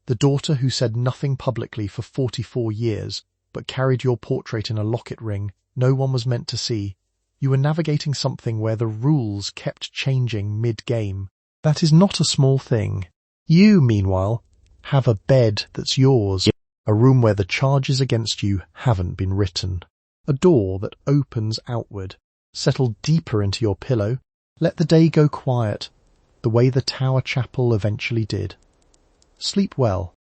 [SPEAKER 1] the daughter who said nothing publicly for 44 years but carried your portrait in a locket ring no one was meant to see. You were navigating something where the rules kept changing mid-game. That is not a small thing. You, meanwhile, have a bed that's yours. A room where the charges against you haven't been written. A door that opens outward. Settle deeper into your pillow. Let the day go quiet, the way the Tower Chapel eventually did. Sleep well.